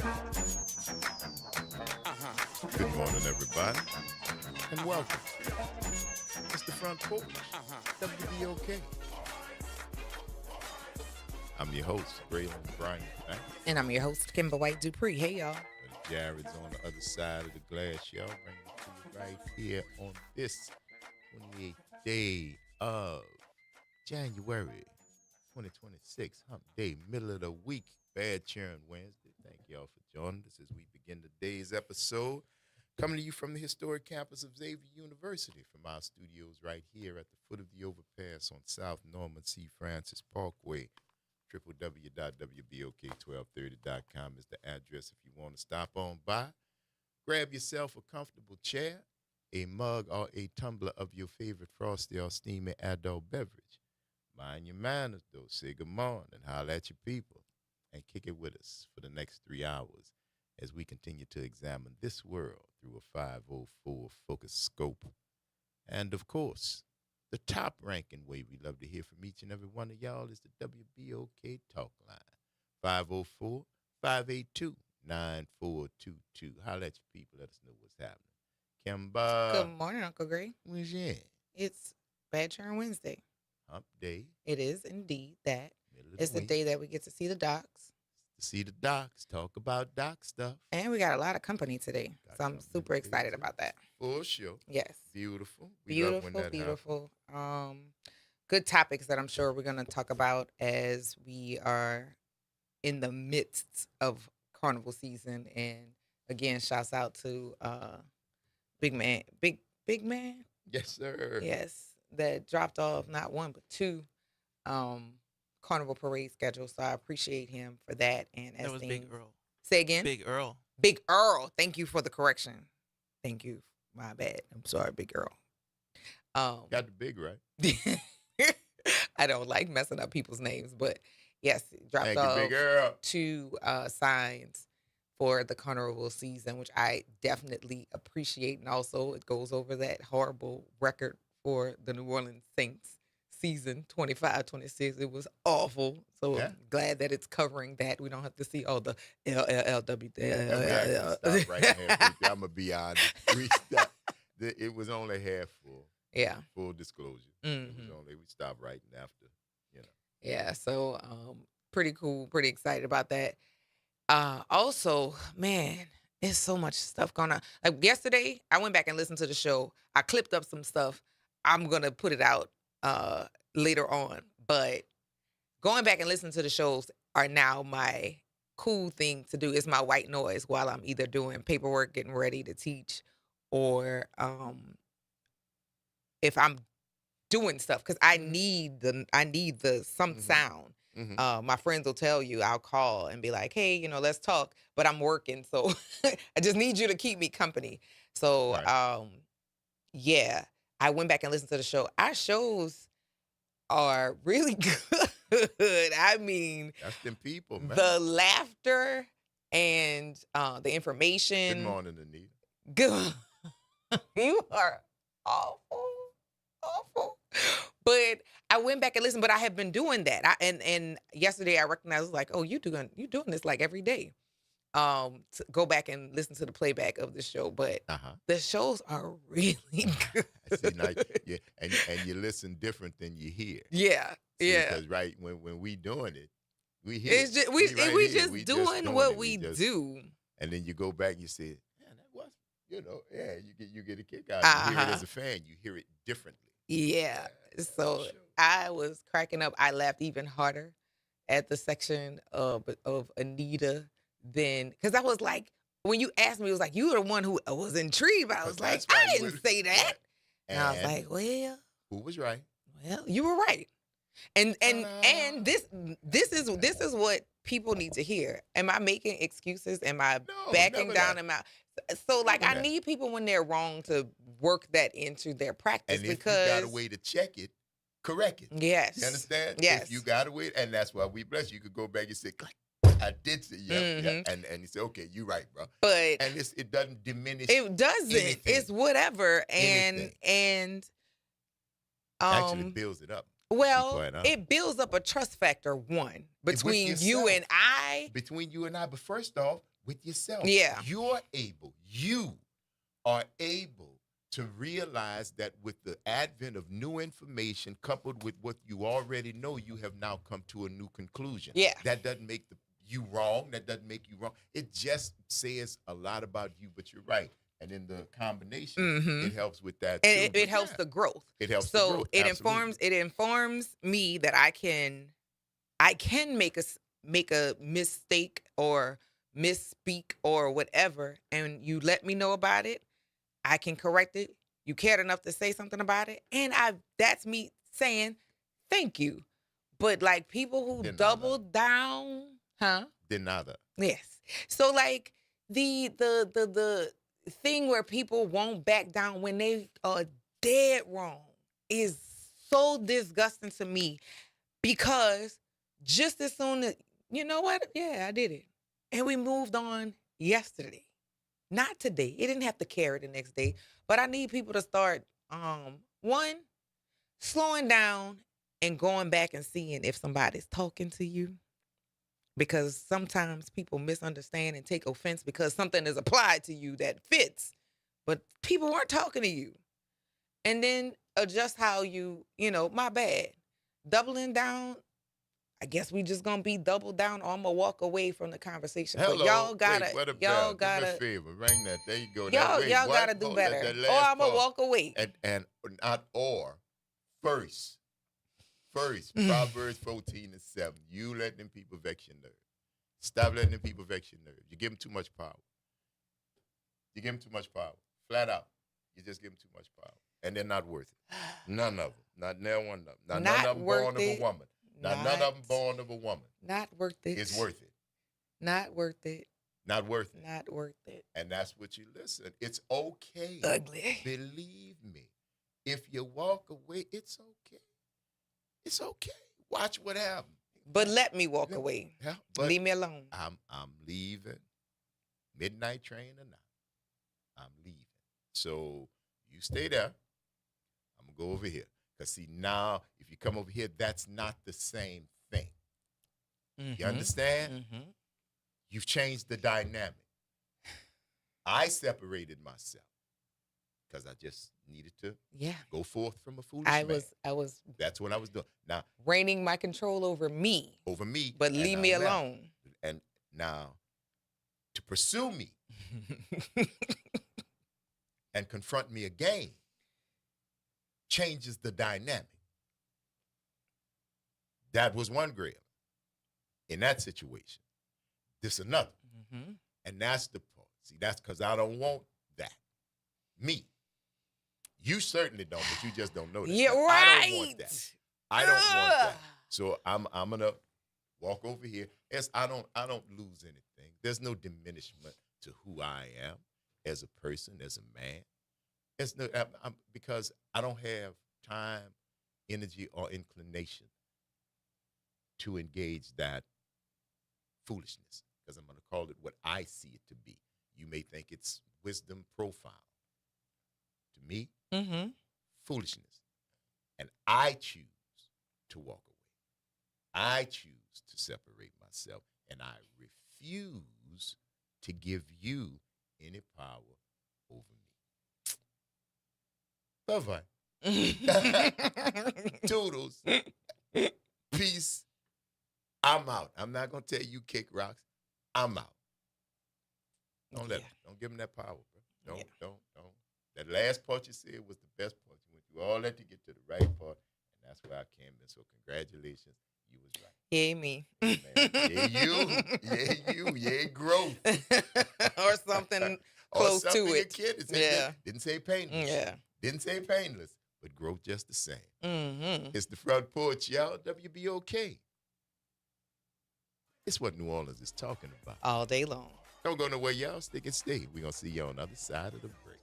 Good morning, everybody, and welcome. It's the Front Porch, WBOK. I'm your host, Braylon Bryan. And I'm your host, Kimber White Dupree. Hey, y'all. Jared's on the other side of the glass, y'all. Bringing it to you right here on this 28th day of January 2026, hump day, middle of the week, bad cheering Wednesday. Thank y'all for joining us as we begin today's episode. Coming to you from the historic campus of Xavier University, from our studios right here at the foot of the overpass on South Norman C. Francis Parkway. www.wbok1230.com is the address if you want to stop on by. Grab yourself a comfortable chair, a mug, or a tumbler of your favorite frosty or steamy adult beverage. Mind your manners, though. Say good morning, holler at your people, and kick it with us for the next 3 hours as we continue to examine this world through a 504 focus scope. And, of course, the top-ranking way we love to hear from each and every one of y'all is the WBOK Talk Line, 504-582-9422. Holler at your people. Let us know what's happening. Kimba. Good morning, Uncle Gray. Where's you? It's Bad Cheering Wednesday. Hump day. It is indeed that. Middle of It's the the day that we get to see the docs. To see the docs, talk about doc stuff. And we got a lot of company today. So I'm super excited about that. For sure. Yes. Beautiful. We love when that Beautiful. Good topics that I'm sure we're going to talk about as we are in the midst of carnival season. And again, shouts out to Big Man. Yes, sir. Yes, that dropped off not one but two carnival parade schedules. So I appreciate him for that. And that was Big Earl. Say again. Big Earl. Big Earl. Thank you for the correction. Thank you. My bad. I'm sorry, Big Earl. Got the big right. I don't like messing up people's names, but yes, dropped Thank off you, Big Earl. 2 signs for the carnival season, which I definitely appreciate. And also it goes over that horrible record for the New Orleans Saints season 25-26. It was awful. So Yeah. I'm glad that it's covering that. We don't have to see all the LLW. Stop right there. I'm going to be honest. It was only half full. Yeah. Full disclosure. Mhm. It was only, we stopped right after, Yeah, so pretty cool, pretty excited about that. Also, man, there's so much stuff going on. Like yesterday, I went back and listened to the show. I clipped up some stuff. I'm gonna put it out later on. But going back and listening to the shows are now my cool thing to do. It's my white noise while I'm either doing paperwork, getting ready to teach, or if I'm doing stuff, because I need the some sound. Mm-hmm. My friends will tell you, I'll call and be like, hey, let's talk, but I'm working, so I just need you to keep me company. So Right. yeah, I went back and listened to the show. Our shows are really good. I mean, That's them people, man. the laughter and the Good information. morning, Anita. Good. You are awful. But I went back and listened, but I have been doing that. And yesterday I recognized, I was like, oh, you doing this like every day. To go back and listen to the playback of the show. But the shows are really good. See, now, yeah, and you listen different than you hear. Yeah. See, Yeah. Because when we doing it, we hear. It's just, we just doing what we just do. And then you go back and you say, man, that was, you get a kick out. You hear it as a fan. You hear it differently. Yeah. So Sure. I was cracking up. I laughed even harder at the section of Anita than, because I was like, when you asked me, it was like, you were the one who was intrigued. But I was like, I didn't say that. And I was like, well, who was right? Well, you were right. And this is what people need to hear. Am I making excuses? Am I backing down? So like, I need people when they're wrong to work that into their practice, and if because you got a way to check it, correct it. Yes. You understand? Yes. If you got a way, and that's why we bless you. You could go back and say, I did say, yeah. And you say, okay, you're right, bro. But and it doesn't diminish. It doesn't. Anything. It's whatever. Anything. And actually builds it up. Well, it builds up a trust factor, one, between you and I. Between you and I. But first off, with yourself. Yeah. You are able to realize that with the advent of new information coupled with what you already know, you have now come to a new conclusion. Yeah. That doesn't make you wrong. That doesn't make you wrong. It just says a lot about you, but you're right. And in the combination, it helps with that too. And it helps the growth. It helps so the growth. it Absolutely. informs me that I can make a mistake or misspeak or whatever, and you let me know about it. I can correct it. You cared enough to say something about it, and that's me saying thank you. But like people who double down, huh? De nada. Yes. So like the thing where people won't back down when they are dead wrong is so disgusting to me, because just as soon as, you know what? Yeah, I did it. And we moved on yesterday. Not today. It didn't have to carry the next day. But I need people to start, one, slowing down and going back and seeing if somebody's talking to you. Because sometimes people misunderstand and take offense because something is applied to you that fits, but people weren't talking to you. And then adjust how my bad. Doubling down, I guess we just gonna be doubled down, or I'm gonna walk away from the conversation. Hello. But y'all gotta, Wait, y'all do me gotta, a favor. Ring that. There you go. y'all gotta do better, or I'm gonna walk away. And not or. First, Proverbs 14:7. You let them people vex your nerves. Stop letting them people vex your nerves. You give them too much power. Flat out. You just give them too much power. And they're not worth it. None of them. Not now one of them. None of them born of a woman. None of them born of a woman. Not worth it. It's worth it. Not worth it. Not worth it. Not worth it. And that's what you listen. It's okay. Ugly. Believe me. If you walk away, it's okay. It's okay. Watch what happens. But let me walk away. Yeah, leave me alone. I'm leaving. Midnight train or not. I'm leaving. So you stay there. I'm going to go over here. Because see, now, if you come over here, that's not the same thing. You understand? Mm-hmm. You've changed the dynamic. I separated myself because I just needed to go forth from a foolish man. I was. That's what I was doing. Now, reigning my control over me. But leave me alone. And now, to pursue me and confront me again changes the dynamic. That was one grave in that situation. This another. Mm-hmm. And that's the part. See, that's because I don't want that. Me. You certainly don't, but you just don't know that. Yeah, right. I don't want that. I don't want that. So I'm gonna walk over here. Yes, I don't lose anything. There's no diminishment to who I am as a person, as a man. It's no because I don't have time, energy, or inclination to engage that foolishness, because I'm going to call it what I see it to be. You may think it's wisdom profile. To me, foolishness. And I choose to walk away. I choose to separate myself, and I refuse to give you any power over me. Bye-bye. Toodles. Peace. I'm out. I'm not going to tell you kick rocks. I'm out. Don't give them that power, bro. Don't. That last part you said was the best part. You went through all that to get to the right part, and that's where I came in. So congratulations. You was right. Yeah, me. Yeah, you. Yeah, growth. Or something close to it. Didn't say painless. Yeah. Didn't say painless, but growth just the same. Mm-hmm. It's the Front Porch, y'all. WBOK. It's what New Orleans is talking about. All day long. Don't go nowhere, y'all. Stick and stay. We're going to see you on the other side of the break.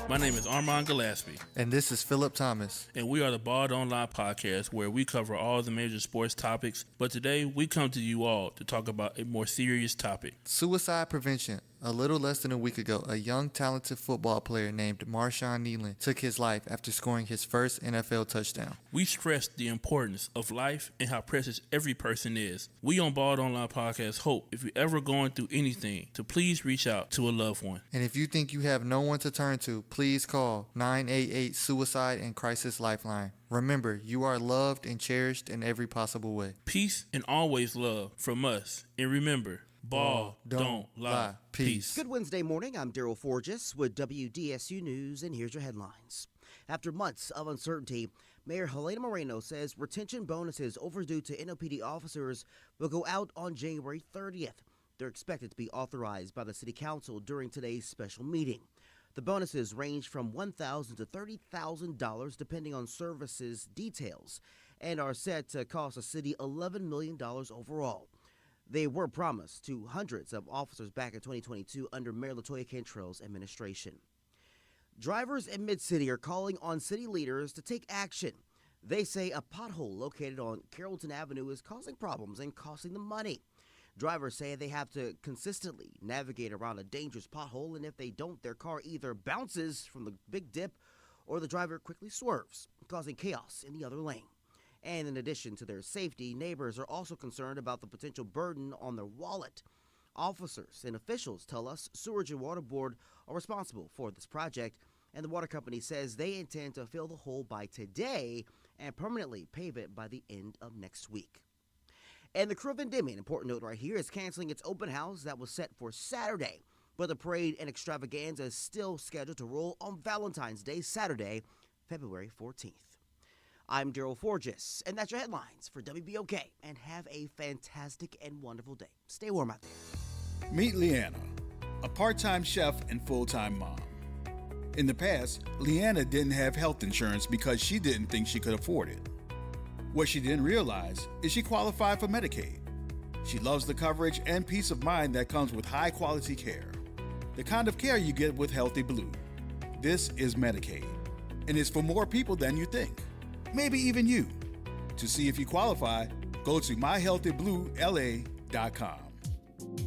My name is Armand Gillespie, And this is Philip Thomas. and we are the Balled Online podcast where we cover all the major sports topics. But today, we come to you all to talk about a more serious topic. Suicide prevention. A little less than a week ago, a young, talented football player named Marshawn Nealon took his life after scoring his first NFL touchdown. We stress the importance of life and how precious every person is. We on Balled Online podcast hope if you're ever going through anything to please reach out to a loved one. And if you think you have no one to turn to, please call 988 Suicide and Crisis Lifeline. Remember, you are loved and cherished in every possible way. Peace and always love from us. And remember, ball don't lie. Peace. Good Wednesday morning. I'm Daryl Forges with WDSU News, and here's your headlines. After months of uncertainty, Mayor Helena Moreno says retention bonuses overdue to NOPD officers will go out on January 30th. They're expected to be authorized by the City Council during today's special meeting. The bonuses range from $1,000 to $30,000 depending on services details and are set to cost the city $11 million overall. They were promised to hundreds of officers back in 2022 under Mayor LaToya Cantrell's administration. Drivers in Mid-City are calling on city leaders to take action. They say a pothole located on Carrollton Avenue is causing problems and costing them money. Drivers say they have to consistently navigate around a dangerous pothole, and if they don't, their car either bounces from the big dip or the driver quickly swerves, causing chaos in the other lane. And in addition to their safety, neighbors are also concerned about the potential burden on their wallet. Officers and officials tell us Sewerage and Water Board are responsible for this project, and the water company says they intend to fill the hole by today and permanently pave it by the end of next week. And the Crew of Endymion, important note right here, is canceling its open house that was set for Saturday, but the parade and extravaganza is still scheduled to roll on Valentine's Day, Saturday, February 14th. I'm Daryl Forges, and that's your headlines for WBOK, and have a fantastic and wonderful day. Stay warm out there. Meet Leanna, a part-time chef and full-time mom. In the past, Leanna didn't have health insurance because she didn't think she could afford it. What she didn't realize is she qualified for Medicaid. She loves the coverage and peace of mind that comes with high-quality care. The kind of care you get with Healthy Blue. This is Medicaid, and it's for more people than you think. Maybe even you. To see if you qualify, go to myhealthybluela.com.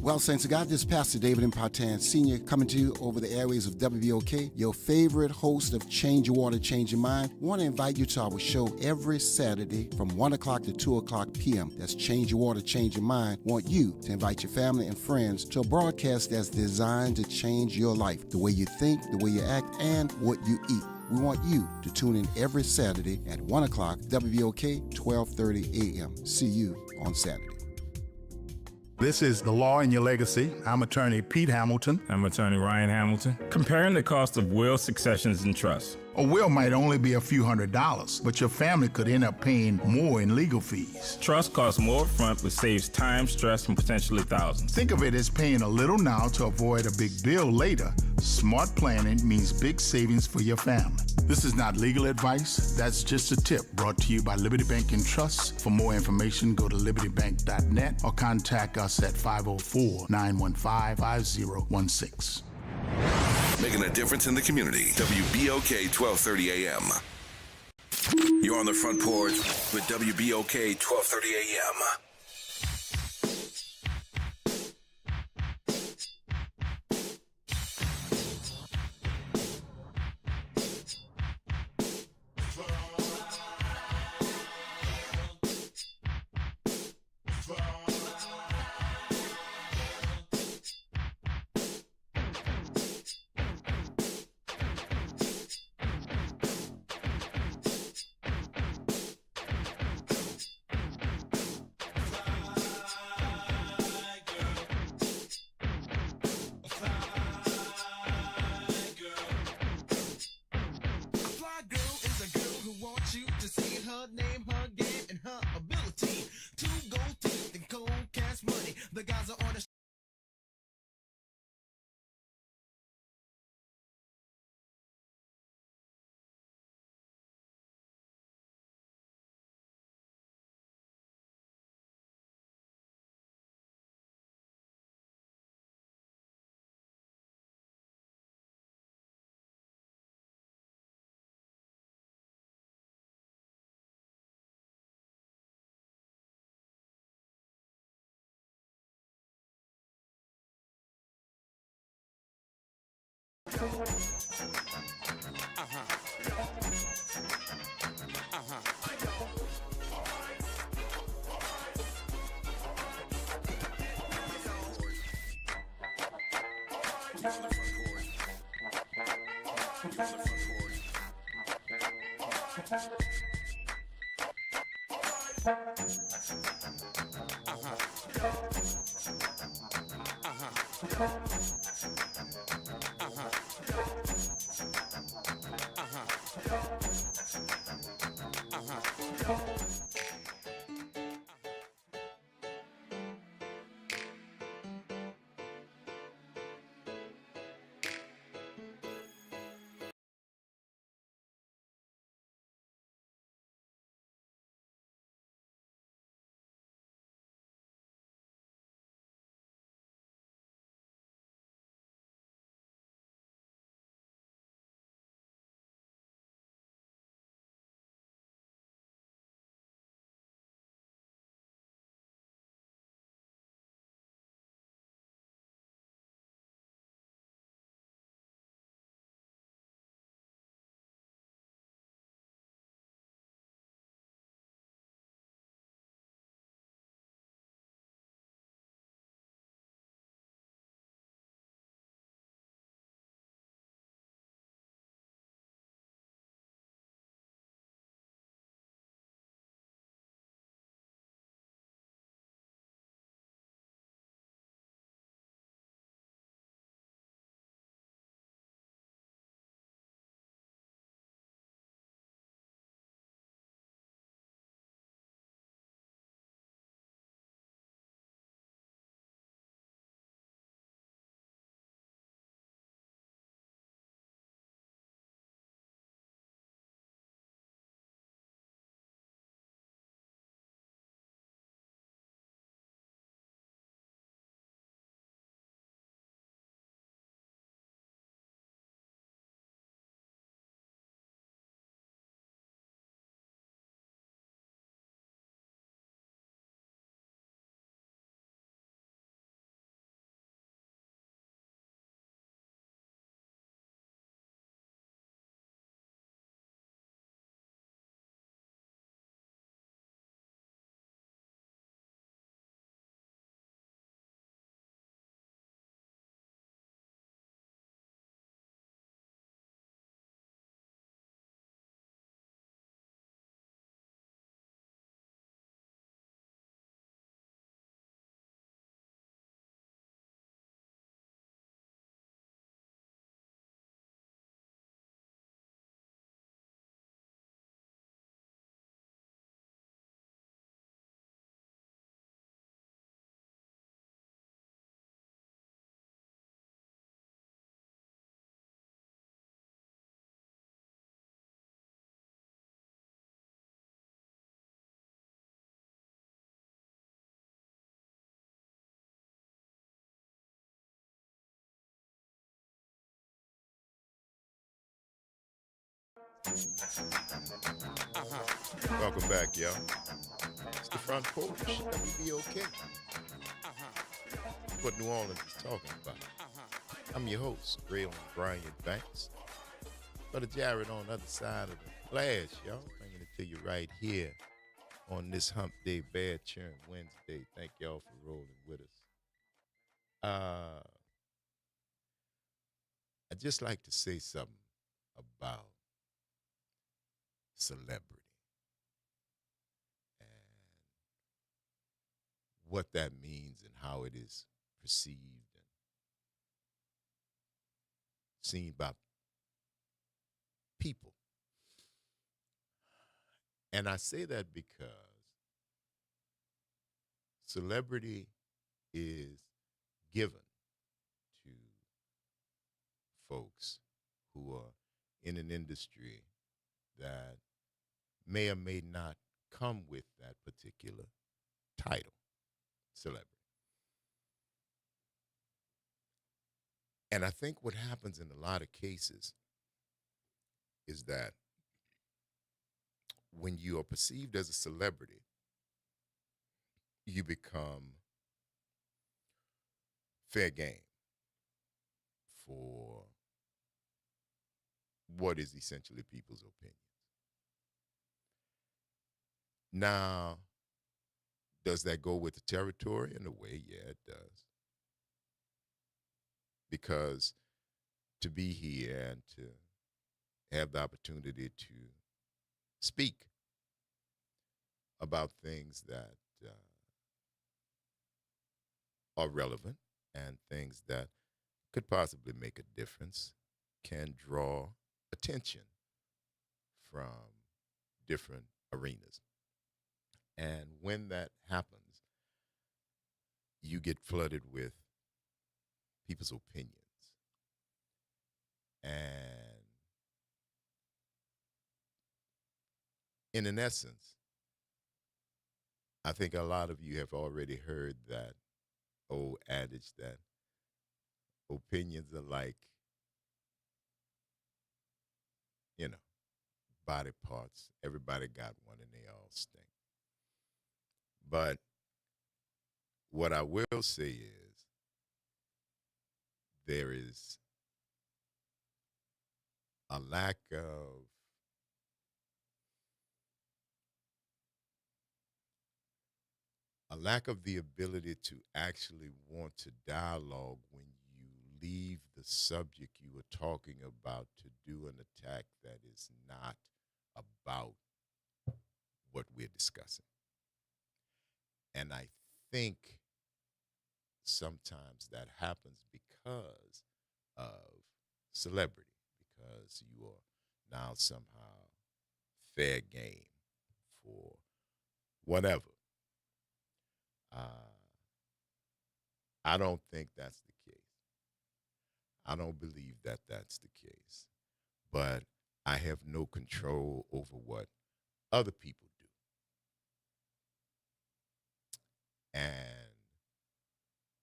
Well, Saints of God, this is Pastor David Impartan Sr. coming to you over the airways of WBOK, your favorite host of Change Your Water, Change Your Mind. I want to invite you to our show every Saturday from 1 o'clock to 2 o'clock p.m. That's Change Your Water, Change Your Mind. I want you to invite your family and friends to a broadcast that's designed to change your life, the way you think, the way you act, and what you eat. We want you to tune in every Saturday at 1 o'clock, WBOK, 12:30 a.m. See you on Saturday. This is The Law in Your Legacy. I'm attorney Pete Hamilton. I'm attorney Ryan Hamilton. Comparing the cost of will, successions, and trusts. A will might only be a few $100s, but your family could end up paying more in legal fees. Trust costs more upfront, but saves time, stress, and potentially thousands. Think of it as paying a little now to avoid a big bill later. Smart planning means big savings for your family. This is not legal advice. That's just a tip brought to you by Liberty Bank and Trust. For more information, go to libertybank.net or contact us at 504-915-5016. Making a difference in the community. WBOK 1230 AM. You're on the front porch with WBOK 1230 AM. Welcome back, y'all. It's the Front Porch, WBOK. What New Orleans is talking about. I'm your host, Ray Brian Banks. Brother Jared on the other side of the glass, y'all. Bringing it to you right here on this Hump Day Bad Churn Wednesday. Thank y'all for rolling with us. I'd just like to say something about celebrity and what that means and how it is perceived and seen by people. And I say that because celebrity is given to folks who are in an industry that may or may not come with that particular title, celebrity. And I think what happens in a lot of cases is that when you are perceived as a celebrity, you become fair game for what is essentially people's opinions. Now, does that go with the territory? In a way, yeah, it does. Because to be here and to have the opportunity to speak about things that are relevant and things that could possibly make a difference can draw attention from different arenas. And when that happens, you get flooded with people's opinions. And in an essence, I think a lot of you have already heard that old adage that opinions are like, you know, body parts. Everybody got one and they all stink. But what I will say is there is a lack of the ability to actually want to dialogue when you leave the subject you were talking about to do an attack that is not about what we're discussing. And I think sometimes that happens because of celebrity, because you are now somehow fair game for whatever. I don't think that's the case. I don't believe that that's the case. But I have no control over what other people do. And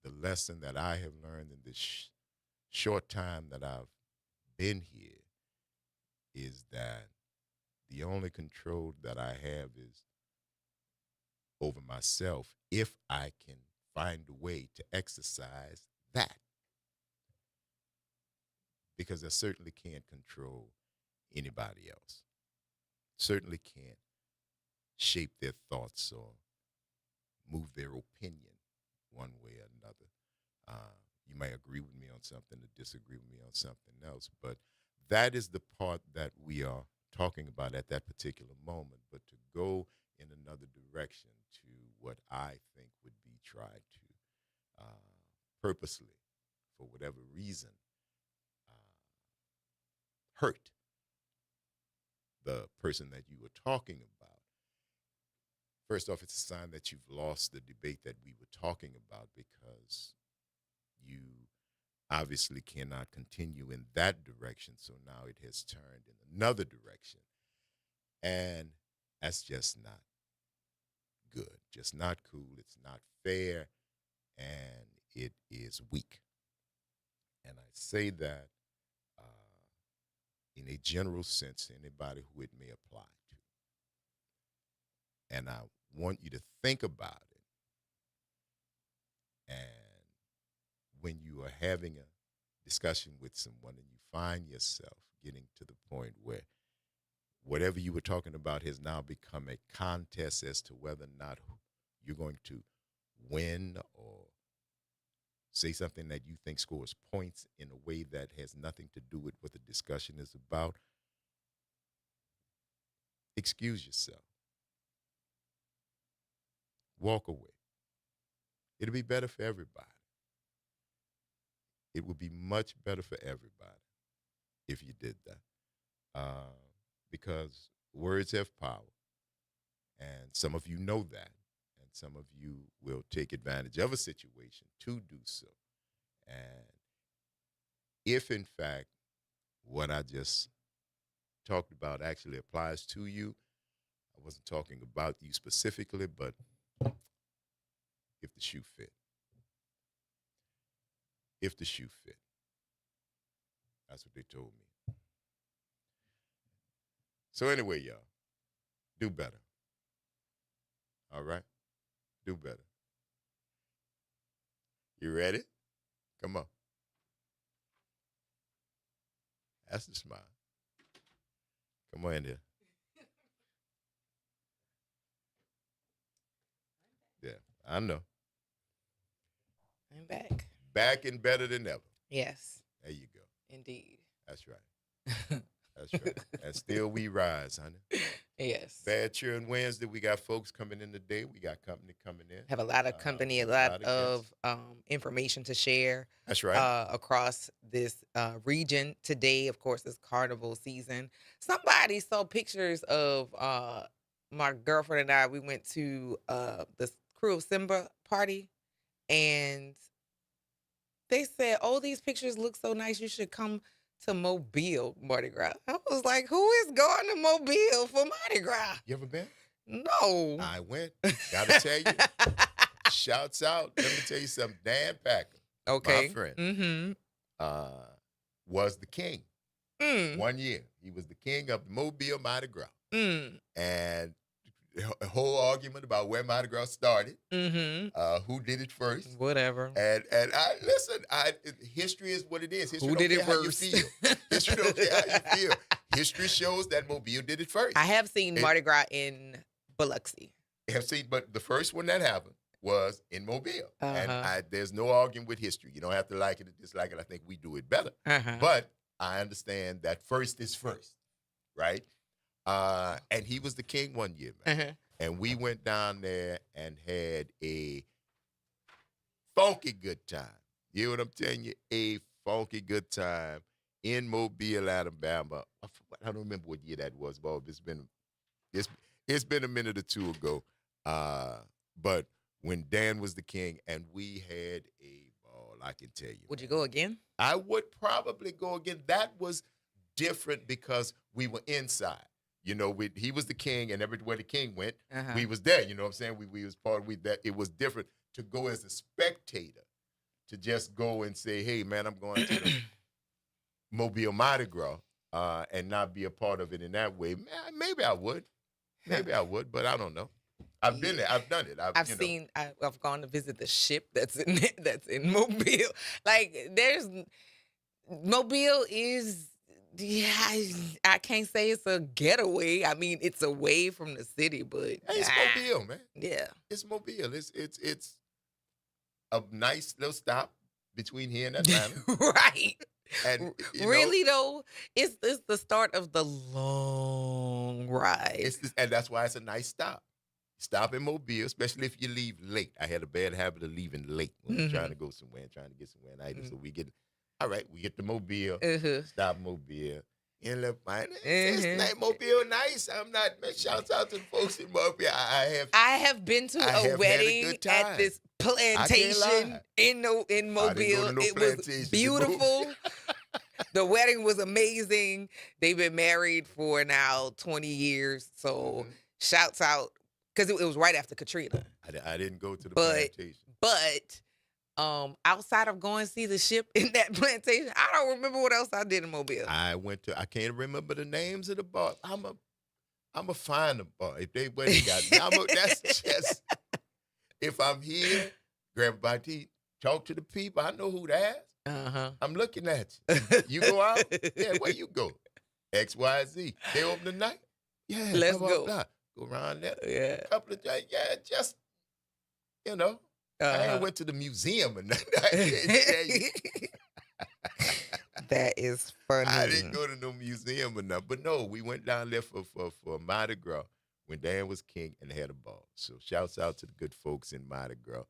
the lesson that I have learned in this short time that I've been here is that the only control that I have is over myself if I can find a way to exercise that. Because I certainly can't control anybody else. Certainly can't shape their thoughts or move their opinion one way or another. You may agree with me on something or disagree with me on something else, but that is the part that we are talking about at that particular moment. But to go in another direction to what I think would be tried to purposely, for whatever reason, hurt the person that you were talking about. First off, it's a sign that you've lost the debate that we were talking about because you obviously cannot continue in that direction. So now it has turned in another direction. And that's just not good, just not cool. It's not fair, and it is weak. And I say that in a general sense to anybody who it may apply to. And I want you to think about it. And when you are having a discussion with someone and you find yourself getting to the point where whatever you were talking about has now become a contest as to whether or not you're going to win or say something that you think scores points in a way that has nothing to do with what the discussion is about, excuse yourself. Walk away. It'll be better for everybody. It would be much better for everybody if you did that. Because words have power. And some of you know that. And some of you will take advantage of a situation to do so. And if, in fact, what I just talked about actually applies to you, I wasn't talking about you specifically, but if the shoe fit. If the shoe fit. That's what they told me. So anyway, y'all, do better. All right? Do better. You ready? Come on. That's the smile. Come on in here. Yeah, I know. I'm back. Back and better than ever. Yes. There you go. Indeed. That's right. That's right. And still we rise, honey. Yes. Bad Cheering Wednesday. We got folks coming in today. We got company coming in. Have a lot of company, a lot of information to share. That's right. Across this region today. Of course, it's carnival season. Somebody saw pictures of my girlfriend and I. We went to the Crew of Simba party, and they said, "Oh, these pictures look so nice. You should come to Mobile Mardi Gras." I was like, "Who is going to Mobile for Mardi Gras?" You ever been? No. I went. Gotta tell you. Shouts out. Let me tell you something. Dan Packer, Okay. my friend, Mm-hmm. was the king. Mm. 1 year. He was the king of Mobile Mardi Gras. Mm. And a whole argument about where Mardi Gras started, Mm-hmm. who did it first. Whatever. And I listen. History is what it is. History Who don't did care it how you first? feel. History don't care how you feel. History shows that Mobile did it first. I have seen Mardi Gras in Biloxi. Have seen, but the first one that happened was in Mobile, and there's no arguing with history. You don't have to like it or dislike it. I think we do it better. But I understand that first is first, right? And he was the king 1 year, man. And we went down there and had a funky good time. You know what I'm telling you? A funky good time in Mobile, Alabama. I don't remember what year that was, Bob. It's been a minute or two ago. But when Dan was the king, and we had a ball, I can tell you. Would you go again? I would probably go again. That was different because we were inside. You know, he was the king, and everywhere the king went, we was there. You know what I'm saying? We was part of that. It was different to go as a spectator, to just go and say, "Hey, man, I'm going to the Mobile Mardi Gras," and not be a part of it in that way. Man, maybe I would. Maybe I would, but I don't know. I've been there. I've done it. I've gone to visit the ship that's in Mobile. Like Mobile is. Yeah, I can't say it's a getaway. I mean, it's away from the city, but it's Mobile, man. Yeah, it's Mobile. It's a nice little stop between here and Atlanta, right? And really though, it's the start of the long ride. And that's why it's a nice stop. Stop in Mobile, especially if you leave late. I had a bad habit of leaving late when I'm trying to go somewhere and trying to get somewhere at night. So we get. All right, we get to Mobile, stop Mobile, and look, man, it's like Mobile nice. I'm not, man, shouts out to the folks in Mobile. I have been to a wedding at this plantation in Mobile. It was beautiful. The wedding was amazing. They've been married for now 20 years. So shouts out, because it was right after Katrina. I didn't go to the plantation. But outside of going to see the ship in that plantation, I don't remember what else I did in Mobile. I can't remember the names of the bars. I'm a find a bar. If they what they got, that's just, if I'm here, grab a bite to eat, talk to the people. I know who that is. I'm looking at you. You go out? Yeah, where you go? XYZ. They open tonight? Yeah, let's go. Go around there. Yeah. A couple of days. Yeah, just, you know. I ain't went to the museum or nothing. I can't tell you. That is funny. I didn't go to no museum or nothing. But no, we went down there for Mardi Gras when Dan was king and they had a ball. So shouts out to the good folks in Mardi Gras.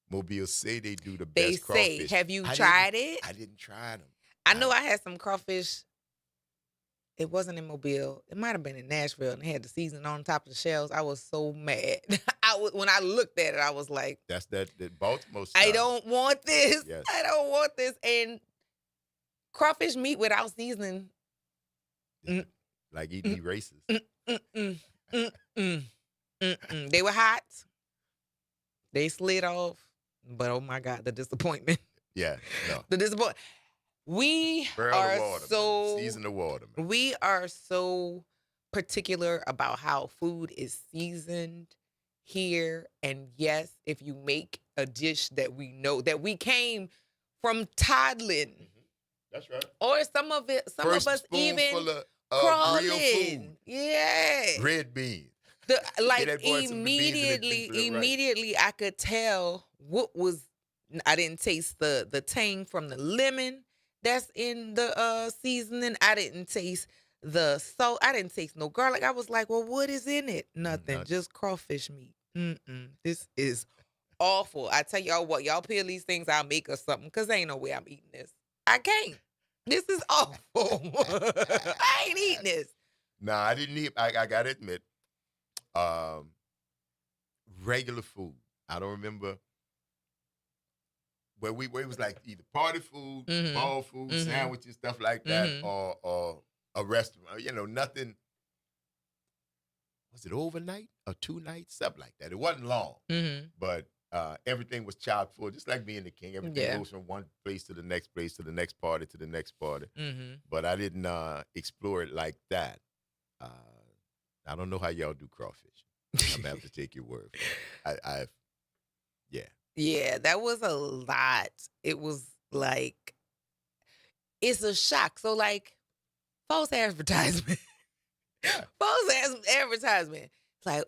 Mobile say they do the best crawfish. Have you tried it? I didn't try them. I know I had some crawfish. It wasn't in Mobile. It might have been in Nashville, and they had the seasoning on top of the shells. I was so mad. When I looked at it, I was like, "That's that Baltimore style. I don't want this. Yes. I don't want this." And crawfish meat without seasoning, like eating racist. They were hot. They slid off, but oh my God, the disappointment. Yeah, no. The disappointment. We are so season the water, man. We are so particular about how food is seasoned here. And yes, if you make a dish that we know that we came from toddling, that's right. or some of us even of real crawling. food. Yeah. Red beans. Like that boy some beans and it tastes right. immediately I could tell what was. I didn't taste the tang from the lemon that's in the seasoning. I didn't taste the salt. I didn't taste no garlic. I was like, well, what is in it? Nothing. Just crawfish meat. This is awful. I tell y'all what, y'all peel these things, I'll make us something, because ain't no way I'm eating this. I can't. This is awful. I ain't eating this. Nah, I didn't eat. I got to admit, regular food. I don't remember. Where it was like either party food, ball food, sandwiches, stuff like that, or a restaurant. You know, nothing. Was it overnight or 2 nights? Something like that. It wasn't long, but everything was chock full, just like being the king. Everything goes from one place to the next place, to the next party, to the next party. But I didn't explore it like that. I don't know how y'all do crawfish. I'm gonna have to take your word for it. Yeah, that was a lot. It was like, it's a shock. So like, false advertisement. False advertisement. It's like,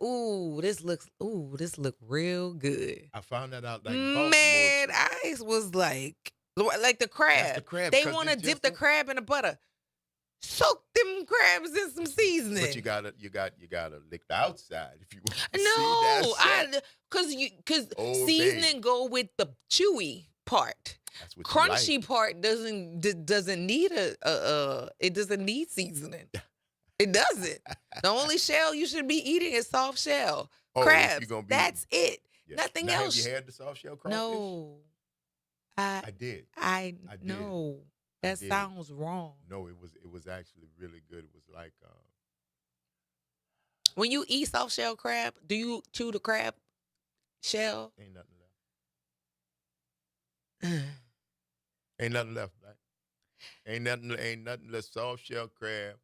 this look real good. I found that out like Man, I was like the crab. That's the crab, They 'cause want to it's dip just the crab in the butter. Soak them crabs in some seasoning. But you gotta lick the outside if you want to No, see that. because Old seasoning go with the chewy part. That's what Crunchy you like. part doesn't need it doesn't need seasoning. It doesn't. The only shell you should be eating is soft shell crabs. That's it. Yeah. Nothing now, else. Have you had the soft shell crawfish? No, I did. I did. no. That did. sounds wrong. No, it was actually really good. It was like when you eat soft shell crab, do you chew the crab shell? ain't nothing left. Ain't nothing left, right? Ain't nothing left. Soft shell crab.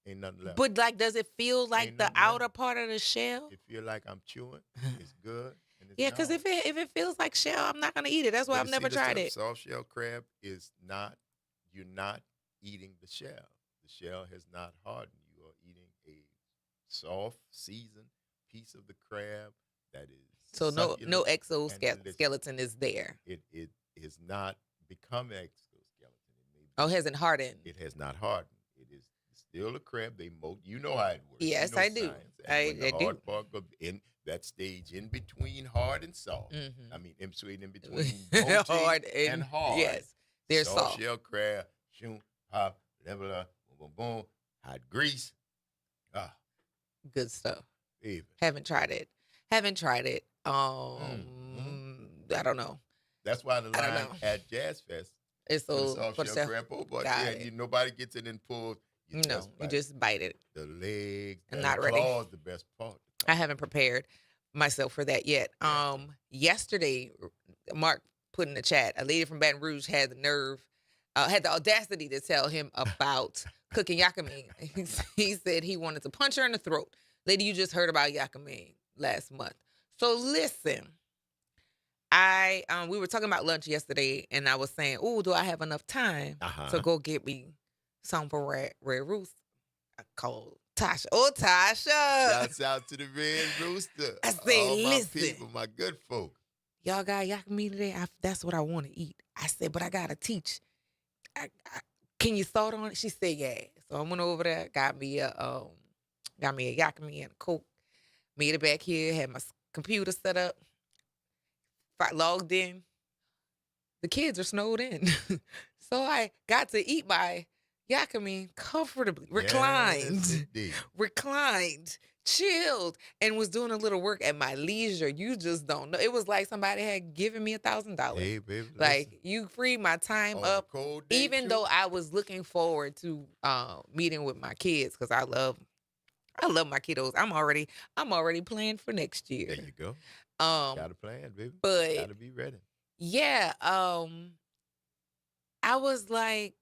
Ain't nothing left. But like, does it feel like Ain't the nothing outer left. part of the shell? It feel like I'm chewing. It's good. And it's Yeah, because if it feels like shell, I'm not gonna eat it. That's why I've never tried it. Soft shell crab is not. You're not eating the shell. The shell has not hardened. You are eating a soft, seasoned piece of the crab that is So no succulent and exoskeleton is there. It has not become an exoskeleton. Oh, it hasn't hardened. It has not hardened. It is still a crab. You know how it works. Yes, you know I do. science. And when the I hard do. part goes in that stage in between hard and soft. I mean, in between Hard molting and hard. Yes, they're soft. Shell crab, shoom, pop, blah, blah, boom, boom, boom, hot grease. Good stuff. Even. Haven't tried it. I don't know. That's why the line at Jazz Fest It's for the so soft for the shell self. crab. Oh boy, Got it. nobody gets it and pulls. You just bite it. The legs. I'm and not the ready. claws, the best part. I haven't prepared myself for that yet. Yesterday, Mark put in the chat, a lady from Baton Rouge had the audacity to tell him about cooking yakame. He said he wanted to punch her in the throat. Lady, you just heard about yakame last month. So listen, we were talking about lunch yesterday, and I was saying, do I have enough time to go get me some for Red Rooster? I called Tasha. Oh, Tasha. Shouts out to the Red Rooster. I say, all my listen. people, my good folk. Y'all got yakame today? That's what I want to eat. I said, but I got to teach. Can you start on it? She said, yeah. So I went over there, got me a yakame and a Coke, made it back here, had my computer set up, logged in. The kids are snowed in. So I got to eat my yakame comfortably, reclined, chilled, and was doing a little work at my leisure. You just don't know. It was like somebody had given me $1,000. Hey, baby, like, you freed my time up, even though I was looking forward to meeting with my kids, because I love my kiddos. I'm already planning for next year. There you go. Got a plan, baby. But gotta be ready. Yeah. I was like,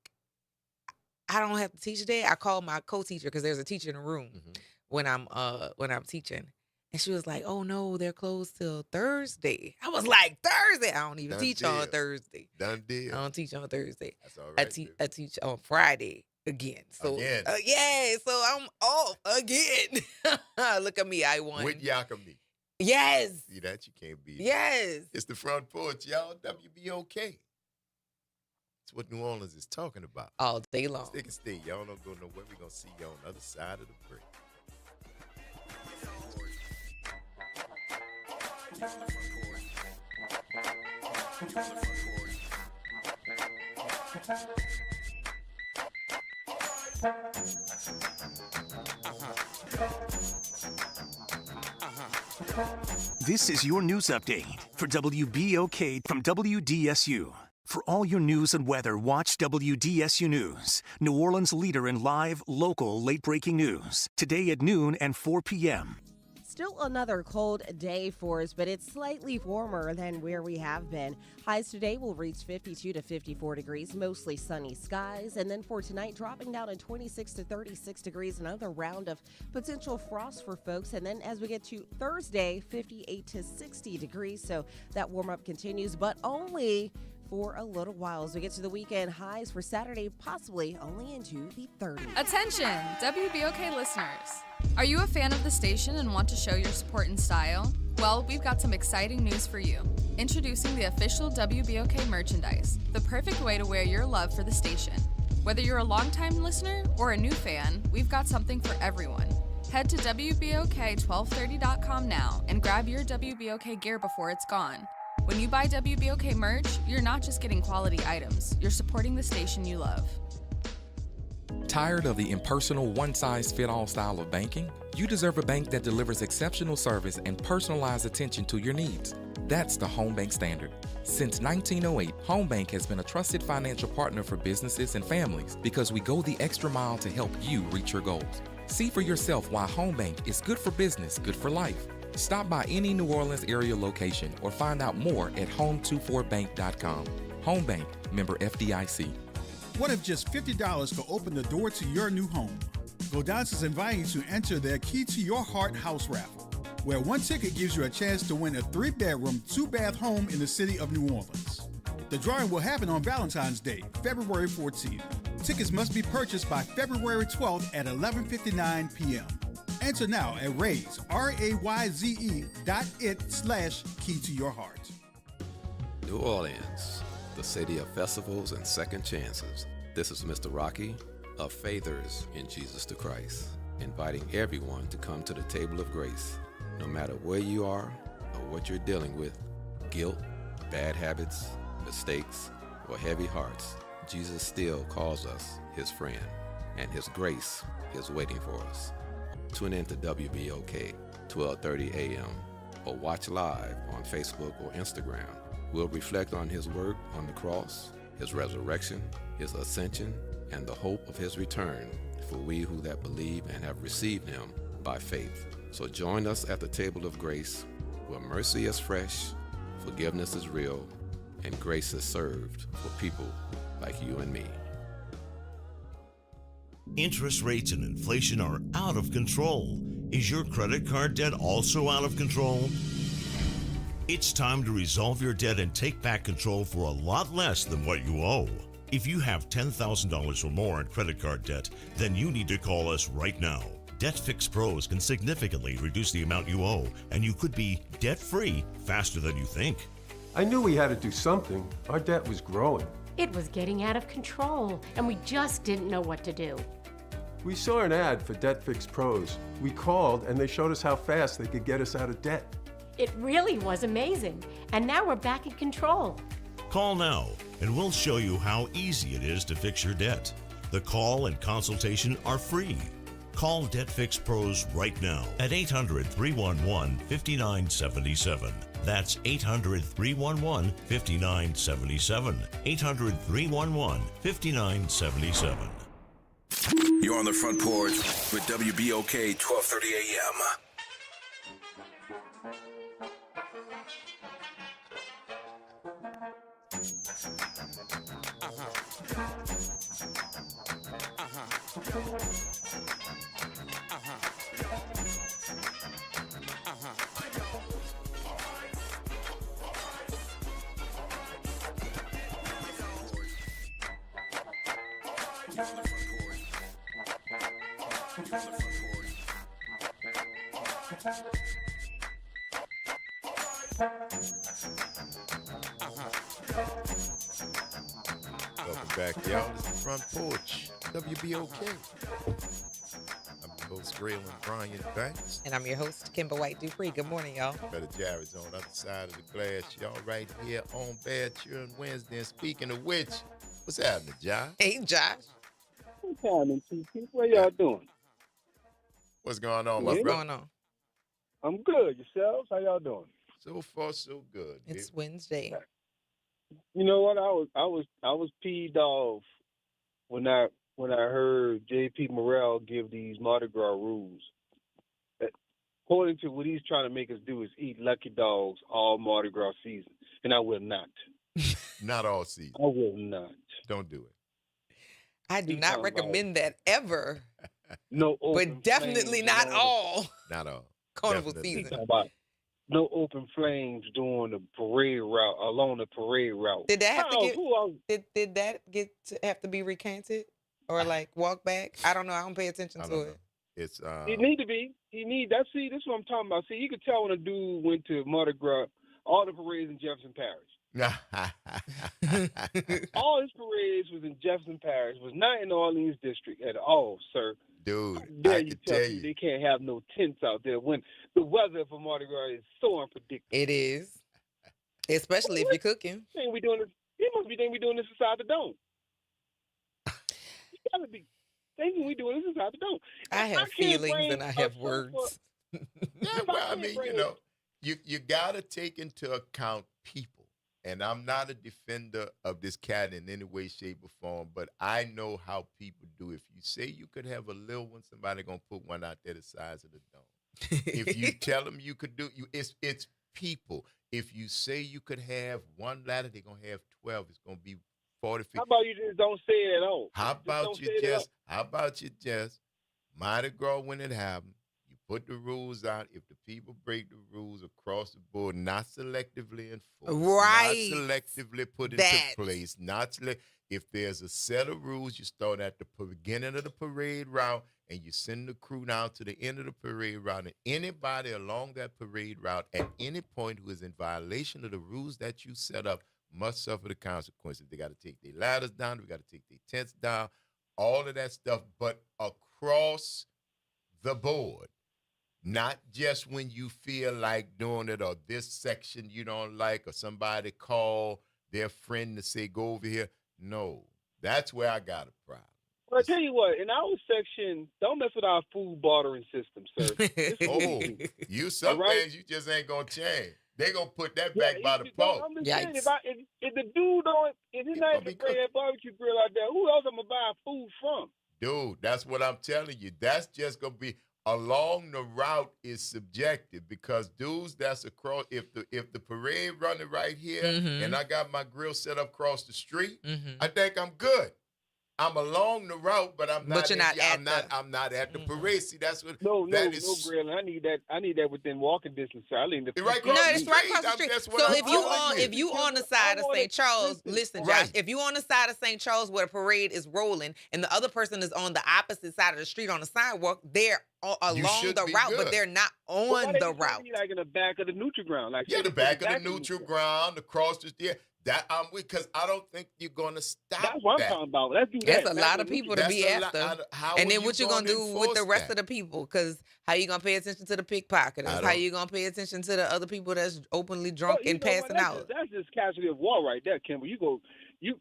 I don't have to teach today. I called my co-teacher, because there's a teacher in the room when I'm teaching. And she was like, oh no, they're closed till Thursday. I was like, Thursday? I don't even teach on Thursday. Done deal. I don't teach on Thursday. That's all right. I teach on Friday. again. So Again. yeah, so I'm off again. Look at me, I won. With Yakami. Yes. See that? You can't beat it. Yes. It's the Front Porch, y'all. WBOK. It's what New Orleans is talking about. All day long. Stick and stay. Y'all don't go nowhere. We're going to see you on the other side of the break. This is your news update for WBOK from WDSU. For all your news and weather, watch WDSU News, New Orleans' leader in live, local, late-breaking news. Today at noon and 4 p.m. Still another cold day for us, but it's slightly warmer than where we have been. Highs today will reach 52 to 54 degrees, mostly sunny skies. And then for tonight, dropping down to 26 to 36 degrees, another round of potential frost for folks. And then as we get to Thursday, 58 to 60 degrees. So that warm up continues, but only for a little while. As we get to the weekend, highs for Saturday possibly only into the 30s. Attention, WBOK listeners. Are you a fan of the station and want to show your support and style? Well, we've got some exciting news for you. Introducing the official WBOK merchandise, the perfect way to wear your love for the station. Whether you're a longtime listener or a new fan, we've got something for everyone. Head to WBOK1230.com now and grab your WBOK gear before it's gone. When you buy WBOK merch, you're not just getting quality items, you're supporting the station you love. Tired of the impersonal, one-size-fit-all style of banking? You deserve a bank that delivers exceptional service and personalized attention to your needs. That's the Home Bank Standard. Since 1908, Home Bank has been a trusted financial partner for businesses and families because we go the extra mile to help you reach your goals. See for yourself why Home Bank is good for business, good for life. Stop by any New Orleans area location or find out more at home24bank.com. Home Bank, member FDIC. What if just $50 could open the door to your new home? Godan's is inviting you to enter their Key to Your Heart house raffle, where one ticket gives you a chance to win a 3-bedroom, 2-bath home in the city of New Orleans. The drawing will happen on Valentine's Day, February 14th. Tickets must be purchased by February 12th at 11:59 p.m. Enter now at Raise, RAYZE.it/Key to Your Heart. New Orleans, the city of festivals and second chances. This is Mr. Rocky of Faithers in Jesus the Christ, inviting everyone to come to the table of grace. No matter where you are or what you're dealing with, guilt, bad habits, mistakes, or heavy hearts, Jesus still calls us his friend, and his grace is waiting for us. Tune in to WBOK 12:30 a.m. or watch live on Facebook or Instagram. We'll reflect on his work on the cross, his resurrection, his ascension, and the hope of his return for we who that believe and have received him by faith. So join us at the table of grace, where mercy is fresh, forgiveness is real, and grace is served for people like you and me. Interest rates and inflation are out of control. Is your credit card debt also out of control? It's time to resolve your debt and take back control for a lot less than what you owe. If you have $10,000 or more in credit card debt, then you need to call us right now. Debt Fix Pros can significantly reduce the amount you owe, and you could be debt-free faster than you think. I knew we had to do something. Our debt was growing. It was getting out of control, and we just didn't know what to do. We saw an ad for Debt Fix Pros. We called, and they showed us how fast they could get us out of debt. It really was amazing, and now we're back in control. Call now, and we'll show you how easy it is to fix your debt. The call and consultation are free. Call Debt Fix Pros right now at 800-311-5977. That's 800-311-5977. 800-311-5977. You're on the Front Porch with WBOK 1230 AM. Welcome back, y'all. This is Front Porch, WBOK. I'm your host, Raylan Brian Banks. And I'm your host, Kimber White Dupree. Good morning, y'all. Brother Jared's on the other side of the glass. Y'all right here on Bad Cheering Wednesday. And speaking of which, what's happening, Josh? Hey, Josh. What's happening, TP? What y'all doing? What's going on, my What's brother? going on? I'm good. Yourselves? How y'all doing? So far, so good. It's Wednesday. You know what? I was peeved off when I heard J.P. Morrell give these Mardi Gras rules. According to what he's trying to make us do is eat lucky dogs all Mardi Gras season, and I will not. Not all season. I will not. Don't do it. I do not recommend that ever. No, but definitely not all. Not all. Carnival Definitely. season. No open flames during the parade route, along the parade route. Did that have to get? Did that have to be recanted or like walk back? I don't know. I don't pay attention to it. It's It need to be. That. See, this is what I'm talking about. See, you could tell when a dude went to Mardi Gras, all the parades in Jefferson Parish. All his parades was in Jefferson Parish, was not in the Orleans district at all, sir. Dude, There I you can tell tell me you. they can't have no tents out there when the weather for Mardi Gras is so unpredictable. It is, especially if you're cooking. Think we doing this? He must be thinking we doing this inside the dome. You gotta be thinking we doing this inside the dome. I have feelings and I have words. Yeah, well, I mean, you got to take into account people. And I'm not a defender of this cat in any way, shape, or form, but I know how people do. If you say you could have a little one, somebody going to put one out there the size of the dome. If you tell them you could do, it's people. If you say you could have one ladder, they're going to have 12. It's going to be 40 feet. How about you just don't say it at all? How about you just Mardi Gras when it happens? You put the rules out. If the people break the rules across the board, not selectively enforced, Right. not selectively put into place, if there's a set of rules, you start at the beginning of the parade route and you send the crew down to the end of the parade route. And anybody along that parade route at any point who is in violation of the rules that you set up must suffer the consequences. They got to take their ladders down. They got to take their tents down, all of that stuff, but across the board. Not just when you feel like doing it or this section you don't like or somebody call their friend to say, go over here. No, that's where I got a problem. Well, I tell you what, in our section, don't mess with our food bartering system, sir. Some things you just ain't going to change. They going to put that back by the pole. I'm just saying, if the dude don't, if he's not even bring that barbecue grill out there, who else I'm going to buy food from? Dude, that's what I'm telling you. That's just going to be along the route is subjective because dudes that's across if the parade running right here and I got my grill set up across the street, I think I'm good. I'm along the route, but I'm not. But you're not I'm not at the parade. See, that's what. No grill. I need that within walking distance. So I need the right it's right across the street. So if you on the side of St. Charles, listen, Josh. If you on the side of St. Charles where the parade is rolling, and the other person is on the opposite side of the street on the sidewalk, they're along the route, but they're not on the route. Like in the back of the neutral ground, like the back of the neutral ground, across the That I'm with because I don't think you're gonna stop. That's what I'm talking about. Let's do that. There's a lot of people to be after. And then what you gonna do with the rest of the people? Because how you gonna pay attention to the pickpocketers? How you gonna pay attention to the other people that's openly drunk and passing out? That's just casualty of war right there, Kimber. You go, you.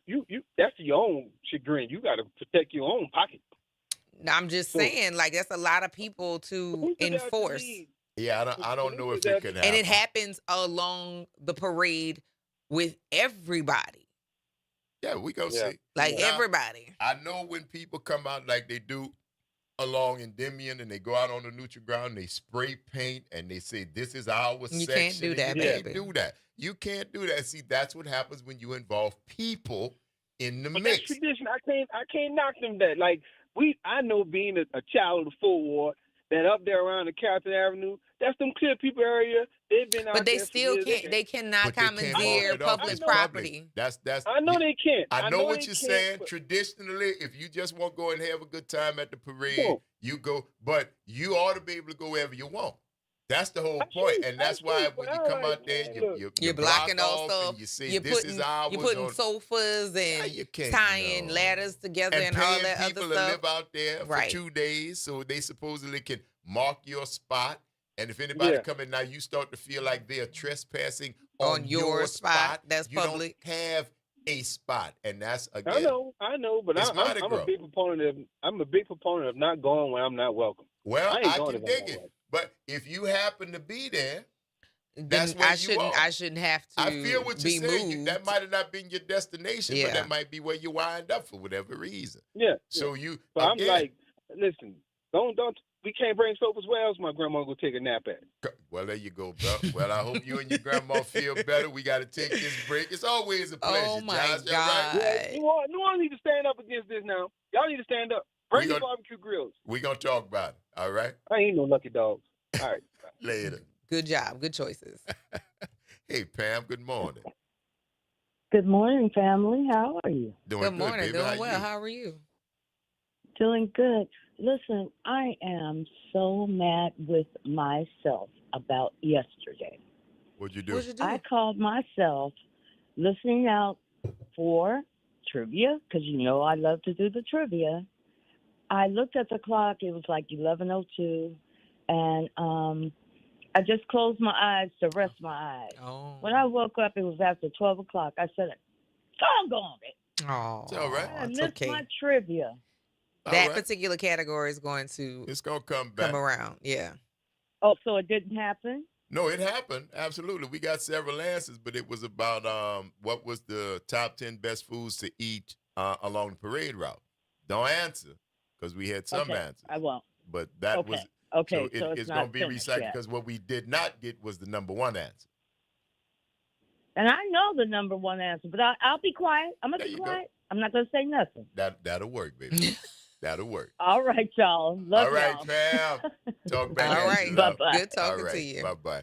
That's your own chagrin. You got to protect your own pocket. I'm just saying, like that's a lot of people to enforce. Yeah, I don't know if it could happen. And it happens along the parade with everybody. Yeah, we go see. Like everybody. I know when people come out like they do along Endymion and they go out on the neutral ground, they spray paint and they say, this is our section. You can't do that, baby. You can't do that. You can't do that. See, that's what happens when you involve people in the mix. That's tradition. I can't knock them that. Like, I know being a child of the Full Ward, that up there around the Carrollton Avenue, That's them clear people area. They've been out But they there for still years. can't. They cannot But they can't commandeer auction it off. public It's property. public. That's. I know they can't. I know what they you're can't, saying. but- Traditionally, if you just want to go and have a good time at the parade, Cool. you go. But you ought to be able to go wherever you want. That's the whole point, and that's why when you come out there, You're blocking block all off stuff. and you say You're this putting, is ours. You're putting on, sofas and you can't, tying no. ladders together and all paying that other people stuff. to live out there Right. for 2 days, so they supposedly can mark your spot. And if anybody come in now, you start to feel like they are trespassing on your spot. That's you public. Don't have a spot, and that's again. I know, but it's I'm Mardi a big proponent of not going where I'm not welcome. Well, I I ain't going can if I'm dig not it, welcome. but if you happen to be there, Then that's where I shouldn't have to I feel what be you're saying. moved. That might have not been your destination, Yeah. but that might be where you wind up for whatever reason. Yeah. So you, But again, I'm like, listen, don't. We can't bring sofas. Where else my grandma go take a nap at? well, there you go, bro. Well, I hope you and your grandma feel better. We got to take this break. It's always a pleasure, Oh my Josh. All God. right? Yeah, New Orleans need to stand up against this now. Y'all need to stand up. Bring your barbecue grills. We're going to talk about it. All right? I ain't no lucky dogs. All right. Later. Good job. Good choices. Hey, Pam, good morning. Good morning, family. How are you? Doing Good morning. baby. Doing well. you? How are you? Doing good. Listen, I am so mad with myself about yesterday. What'd you do? What'd you do? I called myself listening out for trivia because you know I love to do the trivia. I looked at the clock. It was like 11:02, and I just closed my eyes to rest my eyes. Oh. When I woke up, it was after 12 o'clock. I said, doggone it. Oh. It's all right. I It's missed okay. my trivia. That right. particular category is going to It's going to come back. come around. Yeah. Oh, so it didn't happen? No, it happened. Absolutely. We got several answers, but it was about what was the top 10 best foods to eat along the parade route. Don't answer because we had some Okay, answers. I won't. But that Okay. was Okay, so so it's it's going to not be finished recycled yet. because what we did not get was the number one answer. And I know the number one answer, but I'll be quiet. I'm going to There be you go. quiet. I'm not going to say nothing. That'll work, baby. That'll work. All right, y'all. Love All right, y'all. Pam. Talk back All at right. you, love. Bye-bye. Good talking All right. to you. Bye-bye.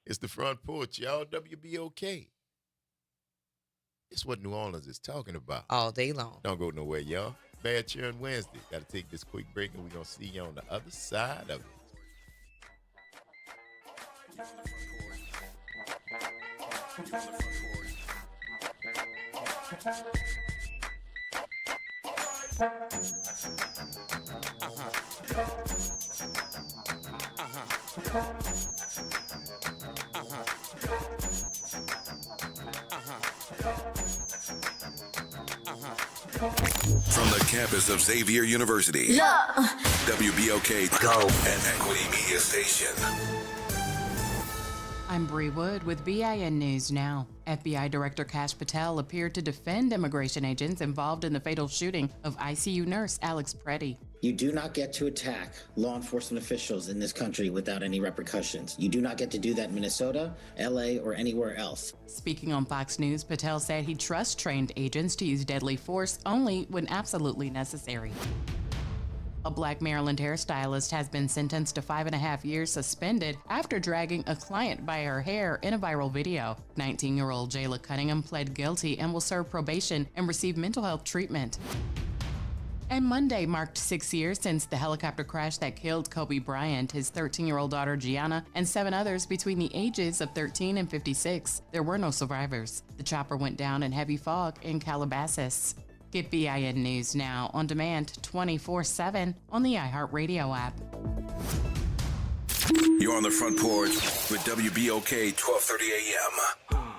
It's the Front Porch, y'all. WBOK. It's what New Orleans is talking about. All day long. Don't go nowhere, y'all. Bad Cheering Wednesday. Got to take this quick break, and we're going to see you on the other side of it. From the campus of Xavier University, WBOK Go and Equity Media Station. I'm Bree Wood with BIN News Now. FBI Director Kash Patel appeared to defend immigration agents involved in the fatal shooting of ICU nurse Alex Preddy. You do not get to attack law enforcement officials in this country without any repercussions. You do not get to do that in Minnesota, LA, or anywhere else. Speaking on Fox News, Patel said he trusts trained agents to use deadly force only when absolutely necessary. A Black Maryland hairstylist has been sentenced to 5.5 years suspended after dragging a client by her hair in a viral video. 19-year-old Jayla Cunningham pled guilty and will serve probation and receive mental health treatment. And Monday marked 6 years since the helicopter crash that killed Kobe Bryant, his 13-year-old daughter Gianna, and 7 others between the ages of 13 and 56. There were no survivors. The chopper went down in heavy fog in Calabasas. Get BIN News Now on demand 24/7 on the iHeartRadio app. You're on the Front Porch with WBOK 1230 AM.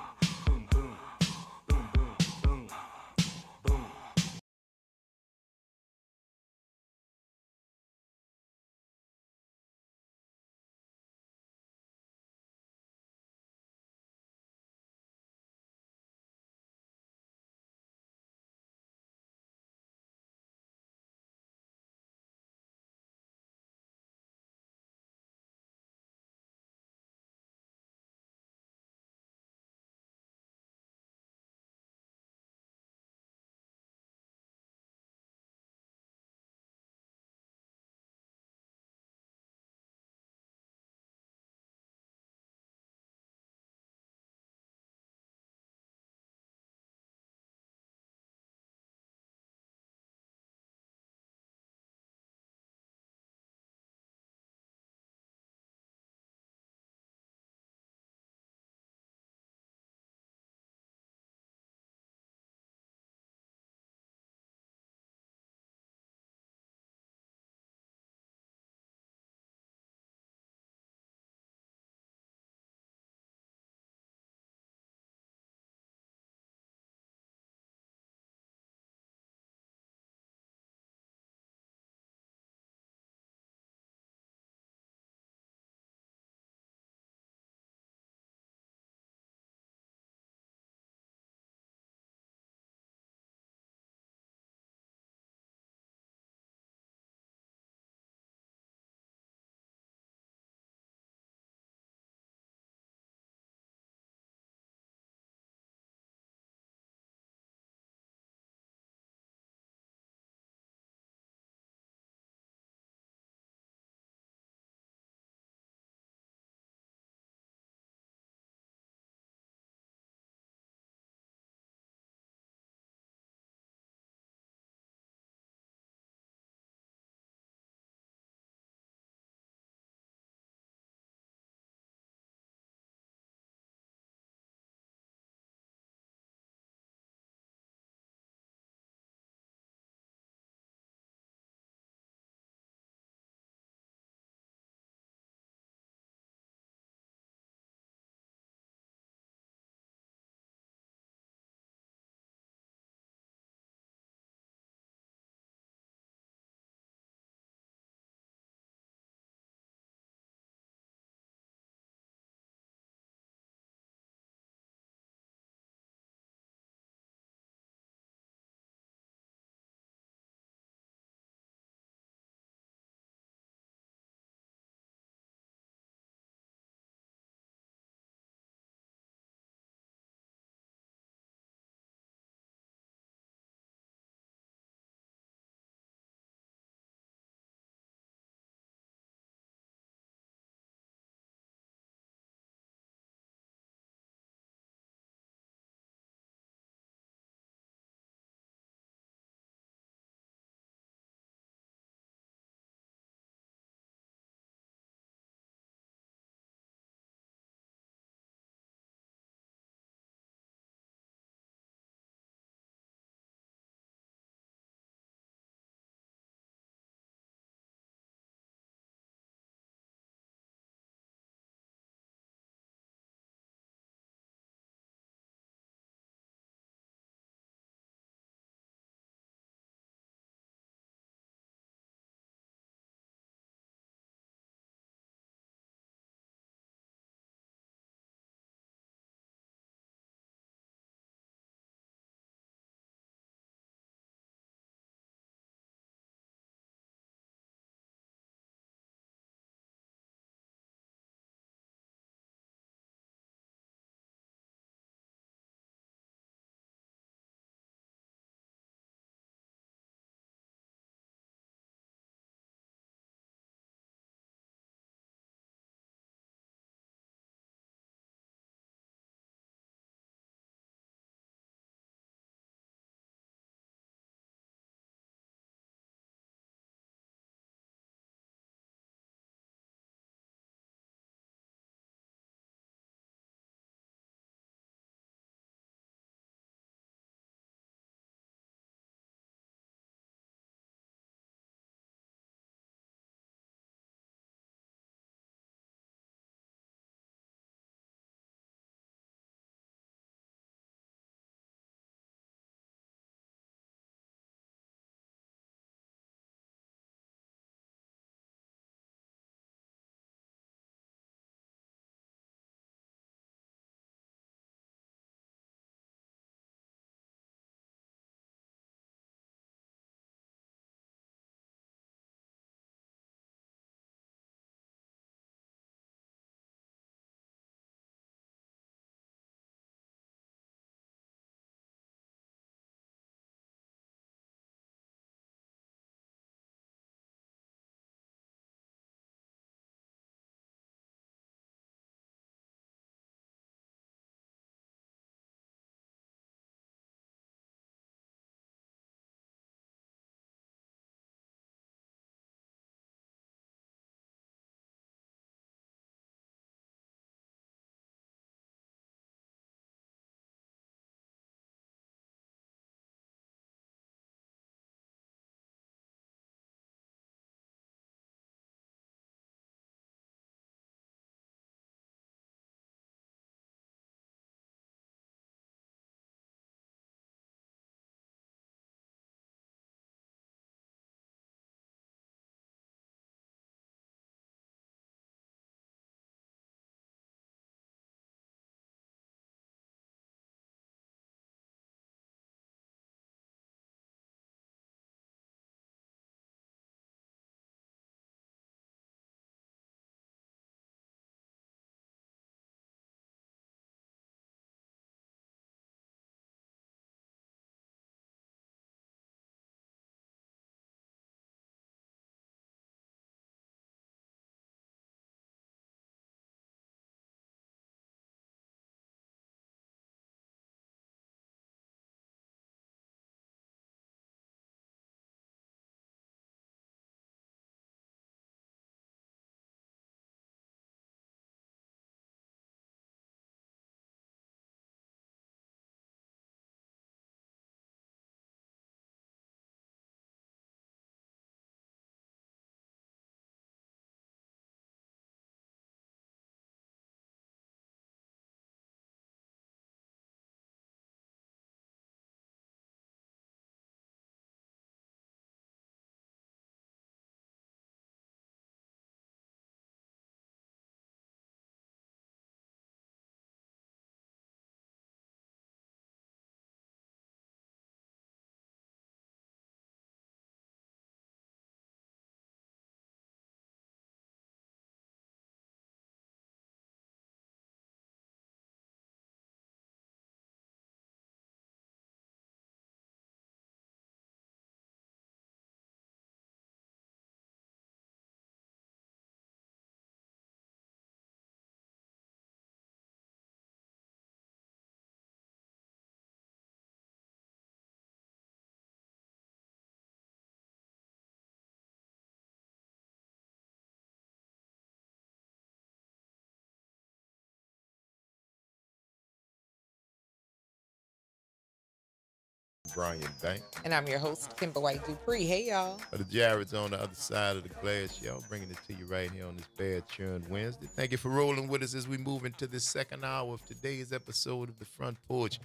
Brian Banks. And I'm your host, Kimber White Dupree. Hey, y'all. The Jared's on the other side of the glass, y'all. Bringing it to you right here on this Bad Churn Wednesday. Thank you for rolling with us as we move into this second hour of today's episode of the Front Porch,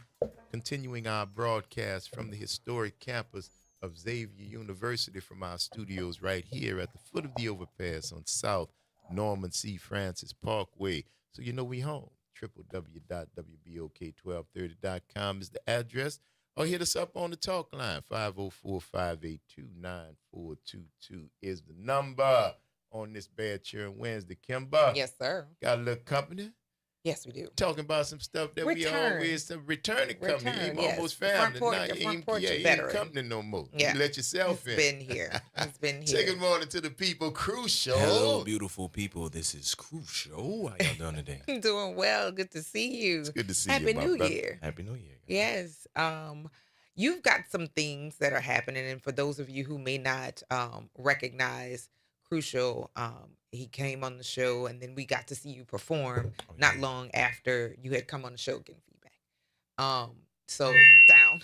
continuing our broadcast from the historic campus of Xavier University from our studios right here at the foot of the overpass on South Norman C. Francis Parkway. So you know we home. www.wbok1230.com is the address. Or hit us up on the talk line. 504-582-9422 is the number on this Bad Churn Wednesday. Kimber. Yes, sir. Got a little company? Yes, we do. Talking about some stuff that we always returning company. Even almost family. Front Porch ain't company no more. Yeah. You let yourself in. It's been here. It's been here. Say good morning to the people. Crucial. Hello, beautiful people. This is Crucial. How y'all doing today? I'm doing well. Good to see you. It's good to see Happy you, my New brother. Year. Happy New Year. Yes. You've got some things that are happening, and for those of you who may not recognize Crucial, he came on the show, and then we got to see you perform not long after you had come on the show getting feedback. So down.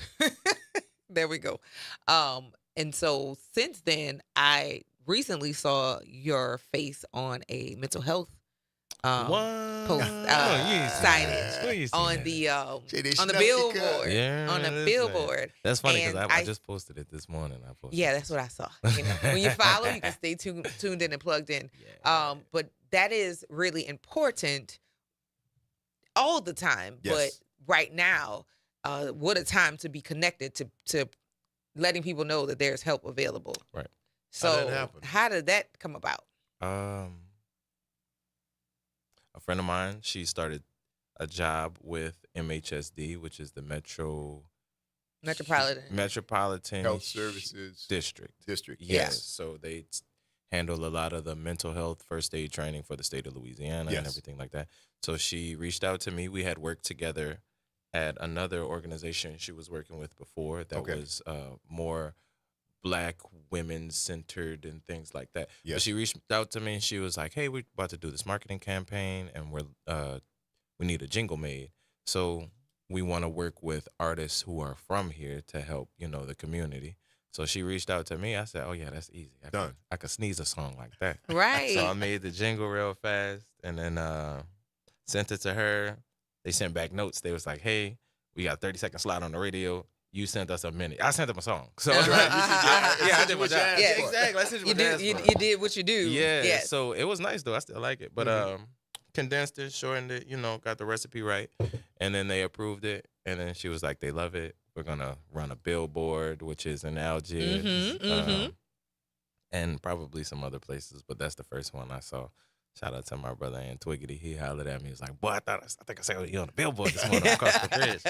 There we go. And so since then, I recently saw your face on a mental health post signage on the billboard. Yeah, on the billboard. That's funny because And I just posted it this morning. Yeah, that's what I saw. You know, when you follow, you can stay tuned in and plugged in. But that is really important all the time. Yes. But right now, what a time to be connected to letting people know that there's help available. Right. So how did that come about? A friend of mine, she started a job with MHSD, which is the Metropolitan Health Services District. District. Yes. So they handle a lot of the mental health first aid training for the state of Louisiana and everything like that. So she reached out to me. We had worked together at another organization she was working with before that was more Black women centered and things like that. Yes. But she reached out to me and she was like, "Hey, we're about to do this marketing campaign and we need a jingle made. So we want to work with artists who are from here to help, the community." So she reached out to me. I said, "Oh yeah, that's easy. I could sneeze a song like that." Right. So I made the jingle real fast and then sent it to her. They sent back notes. They was like, "Hey, we got 30-second slot on the radio. You sent us a minute." I sent them a song. So I did my job. Yeah, exactly. I sent you did what you do. Yeah. Yes. So it was nice though. I still like it. But condensed it, shortened it, got the recipe right. And then they approved it. And then she was like, they love it. We're gonna run a billboard, which is in Algiers. And probably some other places, but that's the first one I saw. Shout out to my brother and Twiggity. He hollered at me. He was like, "Boy, I think I saw you on the billboard this morning across the bridge."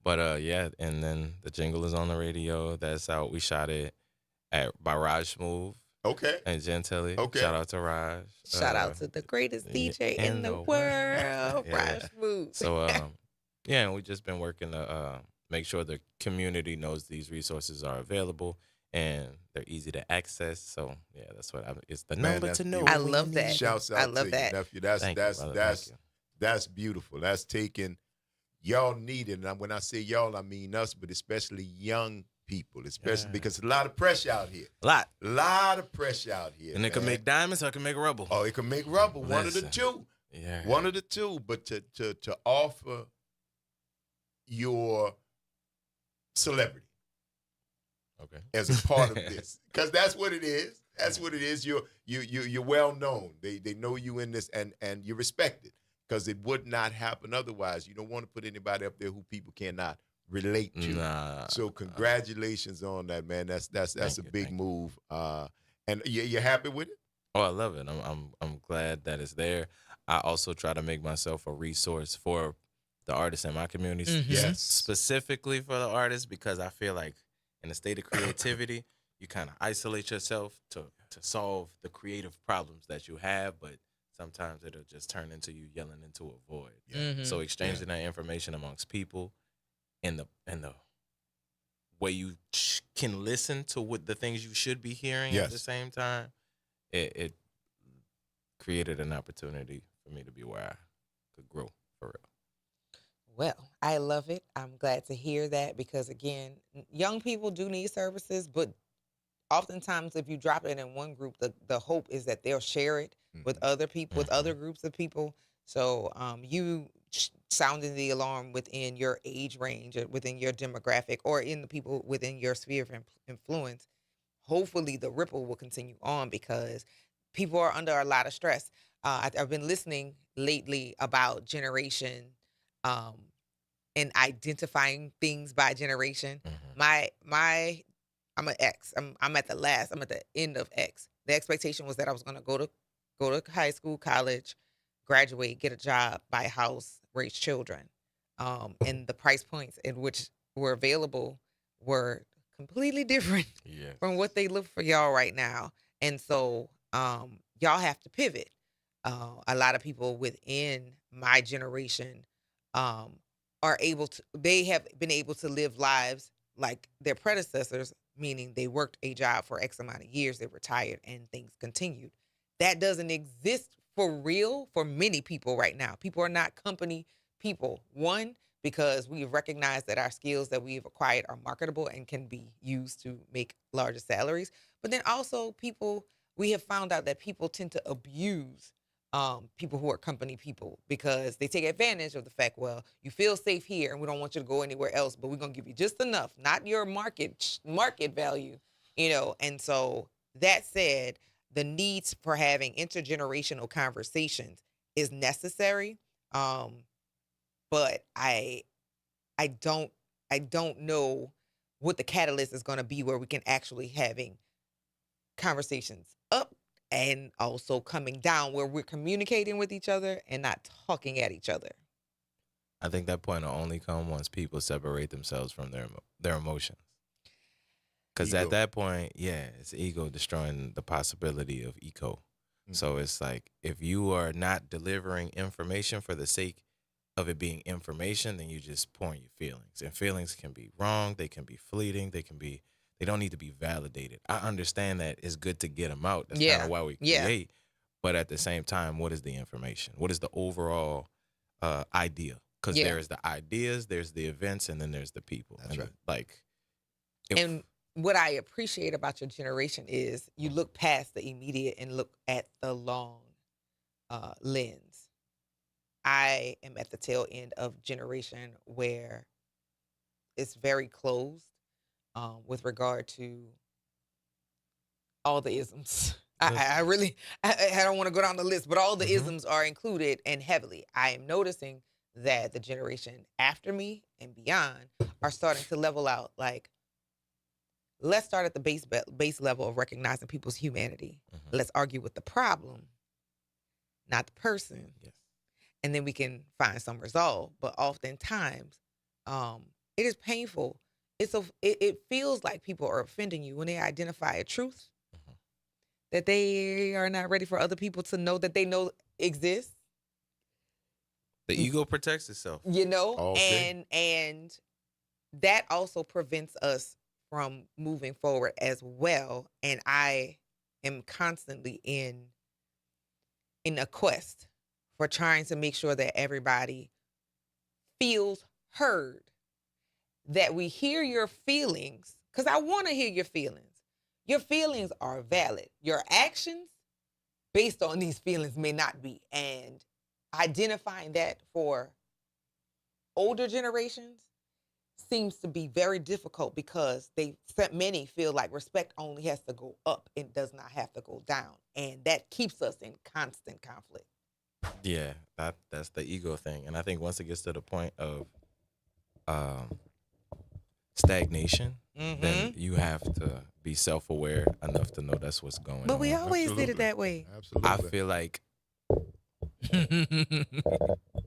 But and then the jingle is on the radio. That's out. We shot it by Raj Smooth. Okay. And Gentilly. Okay. Shout out to Raj. Shout out to the greatest DJ in the world, Raj Smooth. So and we just been working to make sure the community knows these resources are available and they're easy to access. So that's what it's the number to know. I love that. Shouts out I love to that. you, nephew. That's beautiful. That's taking y'all need it. And when I say y'all, I mean us, but especially young people, especially because a lot of pressure out here. A lot of pressure out here. And it can make diamonds or it can make rubble. Oh, it can make rubble. One of the two. Yeah. One of the two. But to offer your celebrity as a part of this, because that's what it is. That's what it is. You're well known. They know you in this, and you're respected, because it would not happen otherwise. You don't want to put anybody up there who people cannot relate to. So congratulations on that, man. That's a big move. And you're happy with it? Oh, I love it. I'm glad that it's there. I also try to make myself a resource for the artists in my communities. Mm-hmm. Yes. Specifically for the artists, because I feel like in a state of creativity, you kind of isolate yourself to solve the creative problems that you have, but sometimes it'll just turn into you yelling into a void. Yeah. Mm-hmm. So exchanging that information amongst people and the way you can listen to what the things you should be hearing at the same time, it created an opportunity for me to be where I could grow for real. Well, I love it. I'm glad to hear that because, again, young people do need services, but oftentimes if you drop it in one group, the hope is that they'll share it with other people, with other groups of people. So you sounding the alarm within your age range, or within your demographic, or in the people within your sphere of influence, hopefully the ripple will continue on because people are under a lot of stress. I've been listening lately about generation um, and identifying things by generation. My I'm an X. I'm at the last. I'm at the end of X. The expectation was that I was going to go to high school, college, graduate, get a job, buy a house, raise children. And the price points in which were available were completely different from what they look for y'all right now. And so y'all have to pivot. A lot of people within my generation are able to, they have been able to live lives like their predecessors, meaning they worked a job for X amount of years, they retired, and things continued. That doesn't exist for real for many people right now. People are not company people. One, because we've recognized that our skills that we've acquired are marketable and can be used to make larger salaries. But then also we have found out that people tend to abuse people who are company people because they take advantage of the fact, well, you feel safe here and we don't want you to go anywhere else, but we're going to give you just enough, not your market value, And so that said, the needs for having intergenerational conversations is necessary. But I don't know what the catalyst is going to be where we can actually having conversations up and also coming down where we're communicating with each other and not talking at each other. I think that point will only come once people separate themselves from their emotions. Because at that point, it's ego destroying the possibility of eco. So it's like if you are not delivering information for the sake of it being information, then you just pouring your feelings. And feelings can be wrong. They can be fleeting. They don't need to be validated. I understand that it's good to get them out. That's kind of why we create. But at the same time, what is the information? What is the overall idea? Because there's the ideas, there's the events, and then there's the people. That's right. And what I appreciate about your generation is you look past the immediate and look at the long lens. I am at the tail end of generation where it's very closed with regard to all the isms. I don't want to go down the list, but all the isms are included and heavily. I am noticing that the generation after me and beyond are starting to level out. Like, let's start at the base level of recognizing people's humanity. Let's argue with the problem, not the person. Yes. And then we can find some resolve. But oftentimes, it is painful. It feels like people are offending you when they identify a truth that they are not ready for other people to know that they know exists. The ego protects itself. And that also prevents us from moving forward as well. And I am constantly in a quest for trying to make sure that everybody feels heard, that we hear your feelings, because I want to hear your feelings. Your feelings are valid. Your actions based on these feelings may not be. And identifying that for older generations seems to be very difficult because many feel like respect only has to go up and does not have to go down. And that keeps us in constant conflict. Yeah, that's the ego thing. And I think once it gets to the point of stagnation, then you have to be self-aware enough to know that's what's going on. But we always did it that way. Absolutely. I feel like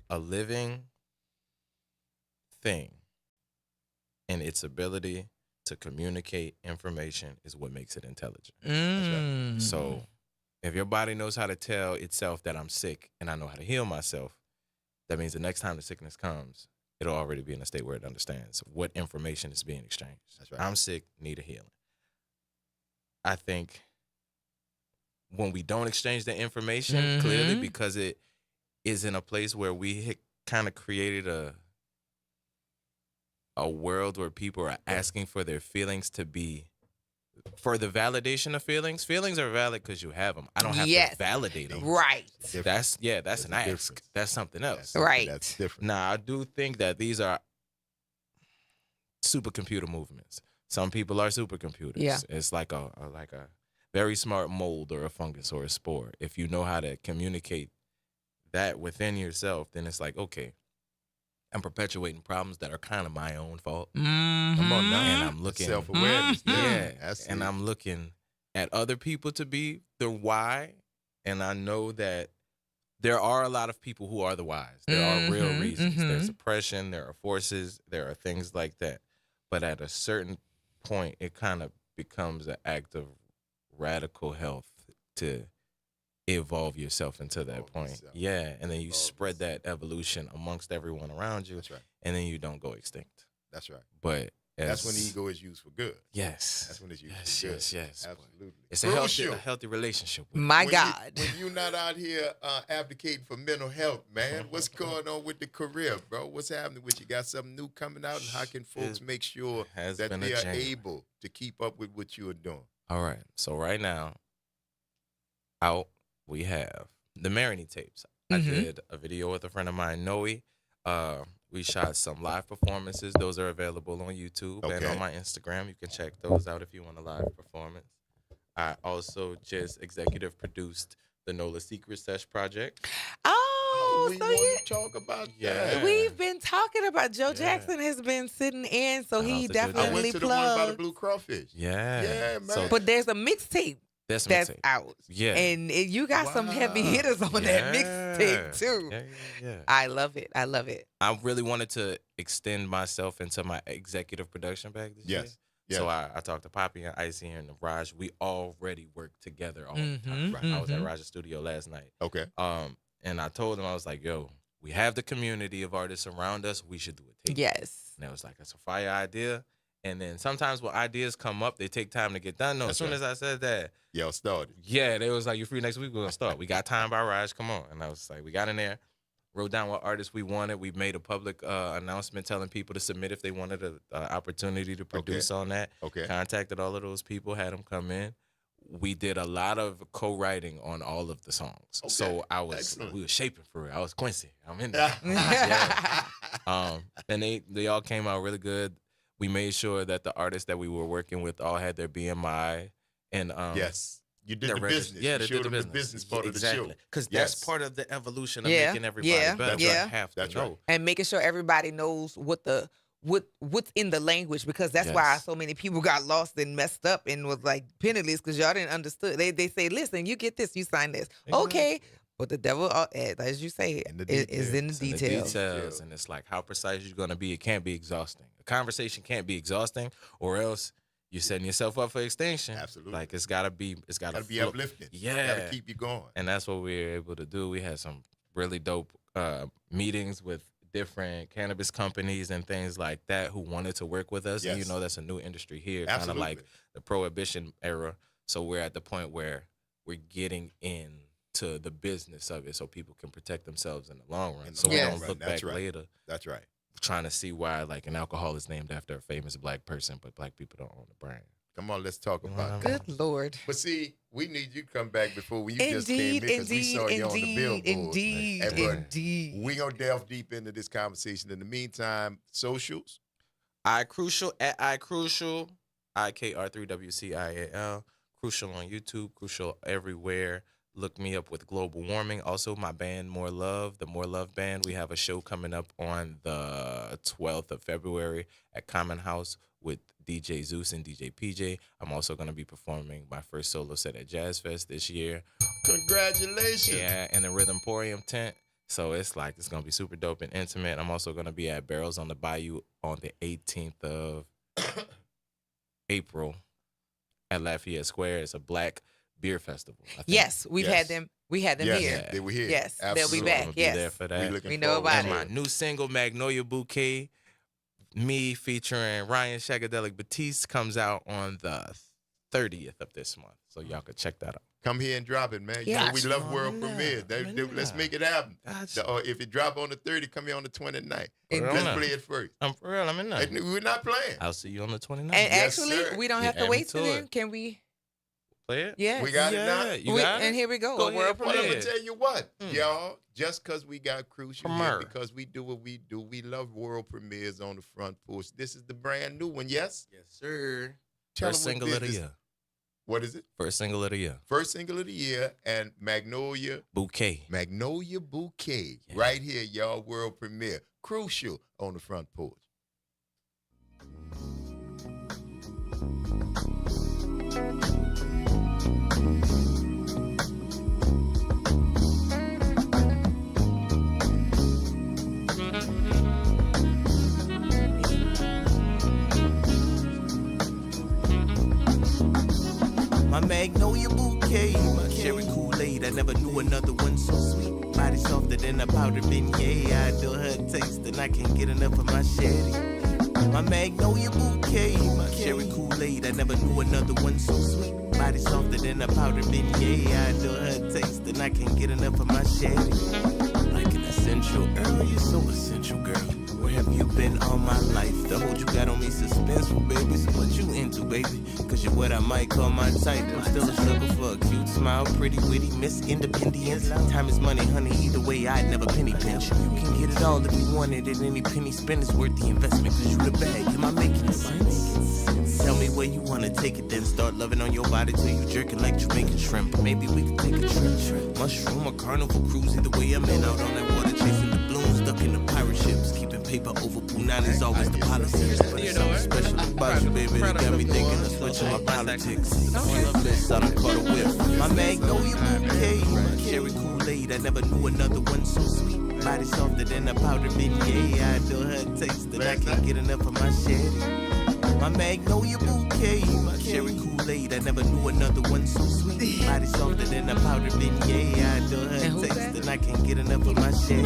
a living thing and its ability to communicate information is what makes it intelligent. That's right. So if your body knows how to tell itself that I'm sick and I know how to heal myself, that means the next time the sickness comes, it'll already be in a state where it understands what information is being exchanged. That's right. I'm sick, need a healing. I think when we don't exchange the information clearly because it is in a place where we kind of created a world where people are asking for their feelings to be, for the validation of feelings. Feelings are valid because you have them. I don't have to validate them. Right. That's an ask. That's something else. Right. That's different. Now, I do think that these are supercomputer movements. Some people are supercomputers. Yeah. It's like a very smart mold or a fungus or a spore. If you know how to communicate that within yourself, then it's like, okay, I'm perpetuating problems that are kind of my own fault. Come on now. And I'm looking Self-awareness. Yeah. That's And it. I'm looking at other people to be the why. And I know that there are a lot of people who are the whys. There are real reasons. There's oppression, there are forces, there are things like that. But at a certain point, it kind of becomes an act of radical health to evolve yourself into that point. Yeah, and then you spread that evolution amongst everyone around you. That's right. And then you don't go extinct. That's right. But That's when ego is used for good. Yes. That's when it's used for good. Yes. Absolutely. It's a healthy relationship. With My When God. when you're not out here advocating for mental health, man, what's going on with the career, bro? What's happening with you? Got something new coming out, and how can folks make sure that been a they are journey. able to keep up with what you are doing? All right. So right now, out we have the Marinee tapes. I did a video with a friend of mine, Noe. We shot some live performances. Those are available on YouTube and on my Instagram. You can check those out if you want a live performance. I also just executive produced the Nola Secret Sesh project. Oh, we so want you, to talk about Yeah. we've been talking about Joe Jackson has been sitting in, so he to Joe I definitely went to the one about the plugged. blue crawfish. Yeah. Yeah, man. So But there's a mixtape that's that's mixtape. out. Yeah. And you got some heavy hitters on that mixtape too. Yeah. I love it. I love it. I really wanted to extend myself into my executive production bag this year. Yes. So I talked to Poppy and Icy and Raj. We already worked together all the Mhm, time. I was at mhm. Raj's studio last night. Okay. And I told him, I was like, yo, we have the community of artists around us. We should do a tape. Yes. And I was like, that's a fire idea. And then sometimes when ideas come up, they take time to get done. No, as soon as I said that, y'all started. yeah, they was like, you free next week? We're going to start. We got time by Raj. Come on. And I was like, we got in there, wrote down what artists we wanted. We made a public announcement telling people to submit if they wanted an opportunity to produce on that. Okay. Contacted all of those people, had them come in. We did a lot of co-writing on all of the songs. Okay. So Excellent. we were shaping for it. I was Quincy. I'm in there. Yeah. And they all came out really good. We made sure that the artists that we were working with all had their BMI and Yes. You did their the regis- business. Yeah, You they showed did the them business. part of the show. Exactly. Because Yes. that's part of the evolution of Yeah, making everybody yeah, better. yeah. You have to That's know. right. And making sure everybody knows what's in the language, because that's why Yes. so many people got lost and messed up and was like penniless because y'all didn't understand. They say, listen, you get this, you sign this. Okay. But the devil, as you say, is in the It's in details. and it's like how precise you're going to be. It can't be exhausting. A conversation can't be exhausting, or else you're setting yourself up for extinction. Absolutely. Like it's got to be Gotta be uplifting. Yeah. Gotta keep you going. And that's what we were able to do. We had some really dope meetings with different cannabis companies and things like that who wanted to work with us. And Yes. that's a new industry here, kind of Absolutely. like the prohibition era. So we're at the point where we're getting into the business of it so people can protect themselves in the long run. So we long don't run. look That's back right. later That's right. trying to see why like an alcohol is named after a famous black person, but black people don't own the brand. Come on, let's talk about Good that. Lord. But see, we need you to come back before you just came in because we saw you on the billboard. Indeed. We gonna delve deep into this conversation. In the meantime, socials. iCrucial at iCrucial, IKR3WCIAL. Crucial on YouTube, Crucial everywhere. Look me up with Global Warming. Also, my band, More Love, the More Love Band. We have a show coming up on the 12th of February at Common House with DJ Zeus and DJ PJ. I'm also going to be performing my first solo set at Jazz Fest this year. Congratulations. Yeah, in the Rhythm Emporium tent. So it's going to be super dope and intimate. I'm also going to be at Barrels on the Bayou on the 18th of April at Lafayette Square. It's a black beer festival. I think. Yes, we've had them. We had them Yes, here. they were here. Yes, Absolutely. they'll be I'm back. gonna be Yes, there for that. we know about And it. my new single, Magnolia Bouquet, me featuring Ryan Shagadelic Batiste, comes out on the 30th of this month. So y'all can check that out. Come here and drop it, man. You know we love world premiere. Let's make it happen. If it drop on the 30th, come here on the 29th. Let's play it first. I'm for real. I'm in there. We're not playing. I'll see you on the 29th. And Yes, actually, sir. we don't have to wait till then. Can we play it? Yeah. We got it now. You got it? And here we go. Go a world ahead, Well, I'm premiere. gonna tell you what, y'all. Just because we got crucial here, because we do what we do, we love world premieres on the Front Porch. This is the brand new one, yes? Yes, sir. Tell First them what single of the this- year. What is it? First single of the year. First single of the year, and Magnolia Bouquet. Magnolia Bouquet. Right here, y'all, world premiere. Crucial on the Front Porch. My Magnolia Bouquet, my cherry Kool-Aid. I never knew another one so sweet. Body softer than a powder beignet. I adore her taste and I can't get enough of my sherry. My Magnolia Bouquet, my cherry Kool-Aid. I never knew another one so sweet. Body softer than a powder beignet. I adore her taste and I can't get enough of my sherry. Like an essential girl, you're so essential, girl. Where have you been all my life? The hold you got on me suspenseful, baby. So what you into, baby? Cause you're what I might call my type. I'm still a sucker for a cute smile, pretty witty, Miss Independence. Time is money, honey. Either way, I'd never penny pinch. You can get it all if you want it, and any penny spent is worth the investment. Cause you the bag. Am I making sense? Tell me where you wanna take it, then start loving on your body till you jerking like Jamaican shrimp. Maybe we could take a trip, mushroom or carnival cruise. Either way, I'm in out on that water, chasing the balloons, stuck in the pirate ships, keeping paper over Punani's always the policy. But it's something special about you, baby, that got me thinking of switching my politics. This I done caught a whip. My Magnolia Bouquet, my cherry Kool-Aid. I never knew another one so sweet. Body softer than a powder beignet. I adore her taste and I can't get enough of my sherry. My Magnolia Bouquet, my cherry Kool-Aid. I never knew another one so sweet. Body softer than a powder beignet. I adore her taste and I can't get enough of my sherry.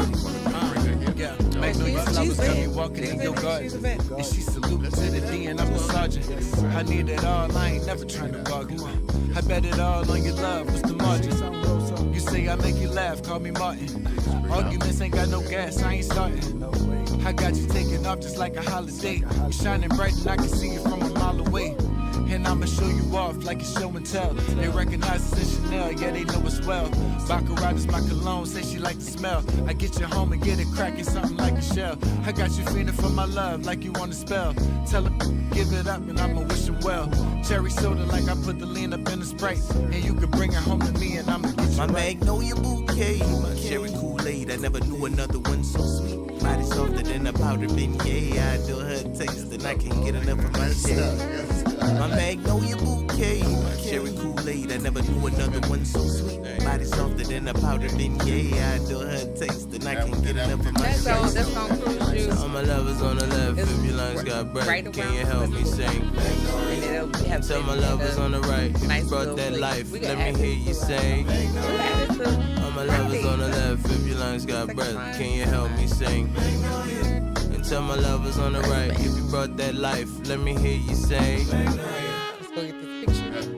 Yeah, Magnolia flowers got me walking in your garden. And she salutes to the D and I'm the sergeant. I need it all, I ain't never trying to bargain. I bet it all on your love, what's the margin? You say I make you laugh, call me Martin. Arguments ain't got no gas, I ain't starting. I got you taking off just like a holiday. You shining bright and I can see you from a mile away. And I'ma show you off like it's show and tell. They recognize it's in Chanel, yeah, they know it's well. Baccarat is my cologne, say she like the smell. I get you home and get it cracking, something like a shell. I got you feeling for my love, like you want to spell. Tell her, give it up and I'ma wish him well. Cherry soda like I put the lean up in the Sprite. And you can bring it home to me and I'ma get you my right. Magnolia Bouquet, my cherry Kool-Aid. I never knew another one so sweet. Body softer than a powder beignet. I adore her taste and I can't get enough of my sherry. My Magnolia Bouquet, my cherry Kool-Aid. I never knew another one so sweet. Body softer than a powder beignet. I adore her taste and I can't get enough of my sherry. That's on cruise shoes. All my lovers on the left, if your lungs got breath, right can you help me sing? Tell my lovers on the right, if you brought that life, let me hear you sing. All my lovers on the left, if your lungs got breath, can you help me sing? And tell my lovers on the right, if you brought that life, let me hear you sing. Let's go get this picture.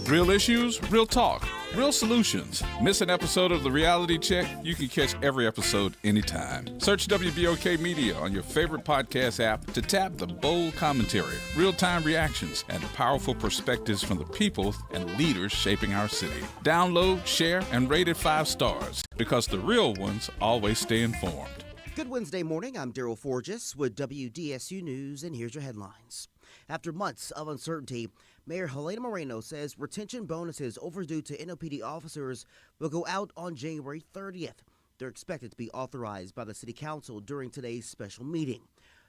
Real issues, real talk, real solutions. Miss an episode of The Reality Check? You can catch every episode anytime. Search WBOK Media on your favorite podcast app to tap the bold commentary, real-time reactions, and powerful perspectives from the people and leaders shaping our city. Download, share, and rate it 5 stars because the real ones always stay informed. Good Wednesday morning. I'm Daryl Forges with WDSU News, and here's your headlines. After months of uncertainty, Mayor Helena Moreno says retention bonuses overdue to NOPD officers will go out on January 30th. They're expected to be authorized by the City Council during today's special meeting.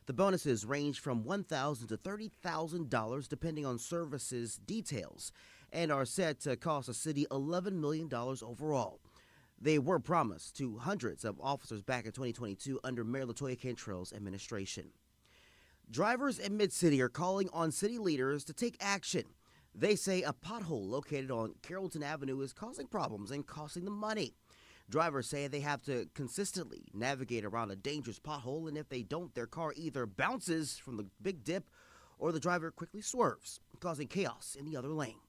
The bonuses range from $1,000 to $30,000 depending on services details and are said to cost the city $11 million overall. They were promised to hundreds of officers back in 2022 under Mayor LaToya Cantrell's administration. Drivers in Mid-City are calling on city leaders to take action. They say a pothole located on Carrollton Avenue is causing problems and costing them money. Drivers say they have to consistently navigate around a dangerous pothole, and if they don't, their car either bounces from the big dip or the driver quickly swerves, causing chaos in the other lane.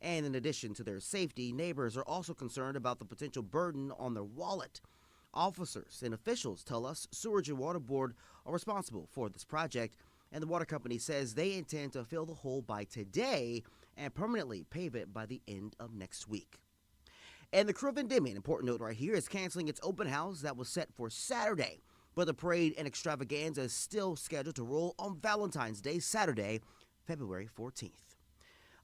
And in addition to their safety, neighbors are also concerned about the potential burden on their wallet. Officers and officials tell us Sewerage and Water Board are responsible for this project, and the water company says they intend to fill the hole by today and permanently pave it by the end of next week. And the Crew of Endymion, important note right here, is canceling its open house that was set for Saturday. But the parade and extravaganza is still scheduled to roll on Valentine's Day, Saturday, February 14th.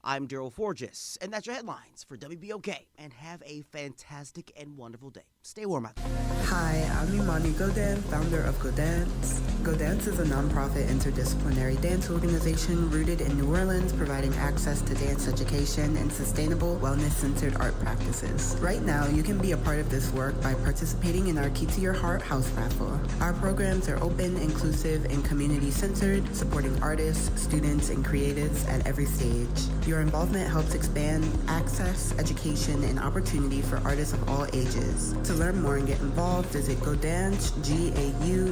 I'm Daryl Forges, and that's your headlines for WBOK. And have a fantastic and wonderful day. Stay warm out there. Hi, I'm Imani Godin, founder of GoDance. GoDance is a nonprofit interdisciplinary dance organization rooted in New Orleans, providing access to dance education and sustainable, wellness-centered art practices. Right now, you can be a part of this work by participating in our Key to Your Heart house raffle. Our programs are open, inclusive, and community-centered, supporting artists, students, and creatives at every stage. Your involvement helps expand access, education, and opportunity for artists of all ages. To learn more and get involved, visit GoDance, GAUDANSE.org.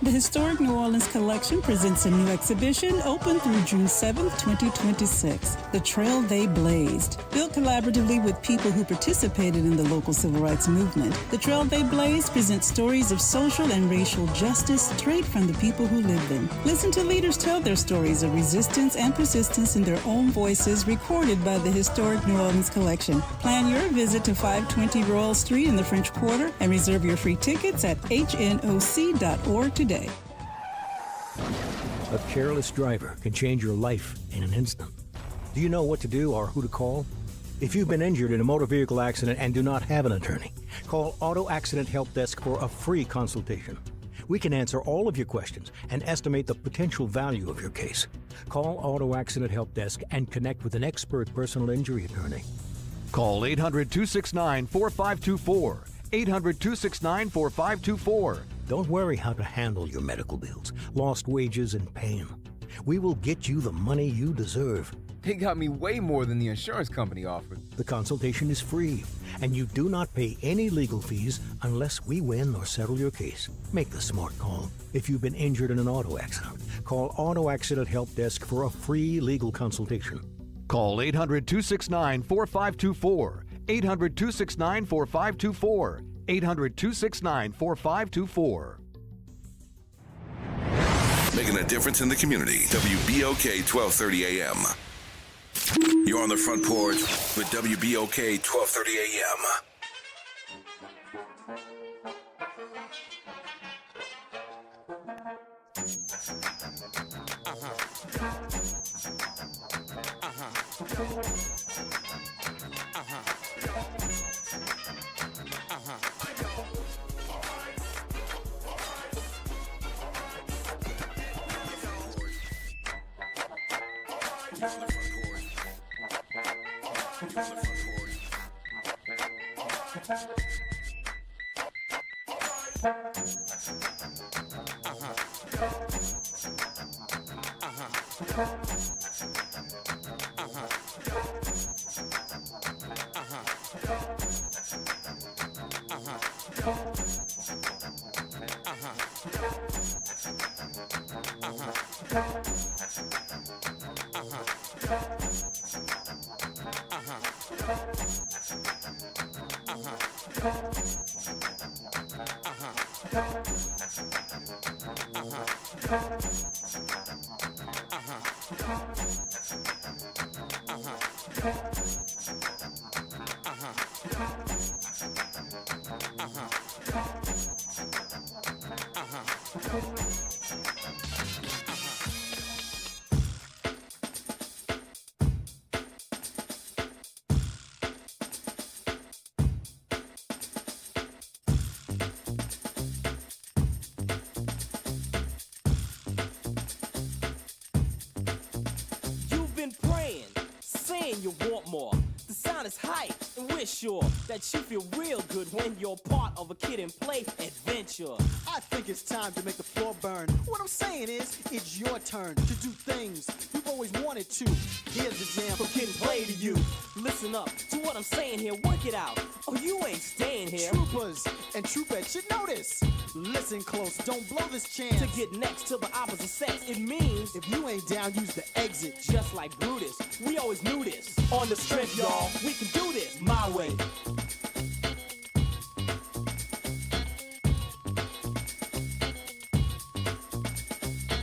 The Historic New Orleans Collection presents a new exhibition open through June 7th, 2026, The Trail They Blazed. Built collaboratively with people who participated in the local civil rights movement, The Trail They Blazed presents stories of social and racial justice straight from the people who lived them. Listen to leaders tell their stories of resistance and persistence in their own voices, recorded by the Historic New Orleans Collection. Plan your visit to 520 Royal Street in the French Quarter and reserve your free tickets at hnoc.org today. A careless driver can change your life in an instant. Do you know what to do or who to call? If you've been injured in a motor vehicle accident and do not have an attorney, call Auto Accident Help Desk for a free consultation. We can answer all of your questions and estimate the potential value of your case. Call Auto Accident Help Desk and connect with an expert personal injury attorney. Call 800-269-4524. 800-269-4524. Don't worry how to handle your medical bills, lost wages, and pain. We will get you the money you deserve. They got me way more than the insurance company offered. The consultation is free, and you do not pay any legal fees unless we win or settle your case. Make the smart call. If you've been injured in an auto accident, call Auto Accident Help Desk for a free legal consultation. Call 800-269-4524. 800-269-4524. 800-269-4524. Making a difference in the community. WBOK 1230 AM. You're on the front porch with WBOK 1230 AM. when you want more. The sound is hype, and we're sure that you feel real good when you're part of a kid and play adventure. I think it's time to make the floor burn. What I'm saying is, it's your turn to do things you've always wanted to. Here's the jam for kid and play to you. Listen up to what I'm saying here, work it out. Oh, you ain't staying here. Troopers and troopettes should know this. Listen close, don't blow this chance. To get next to the opposite sex, it means if you ain't down, use the exit. Just like Brutus, we always knew this. On the strip, y'all, we can do this my way.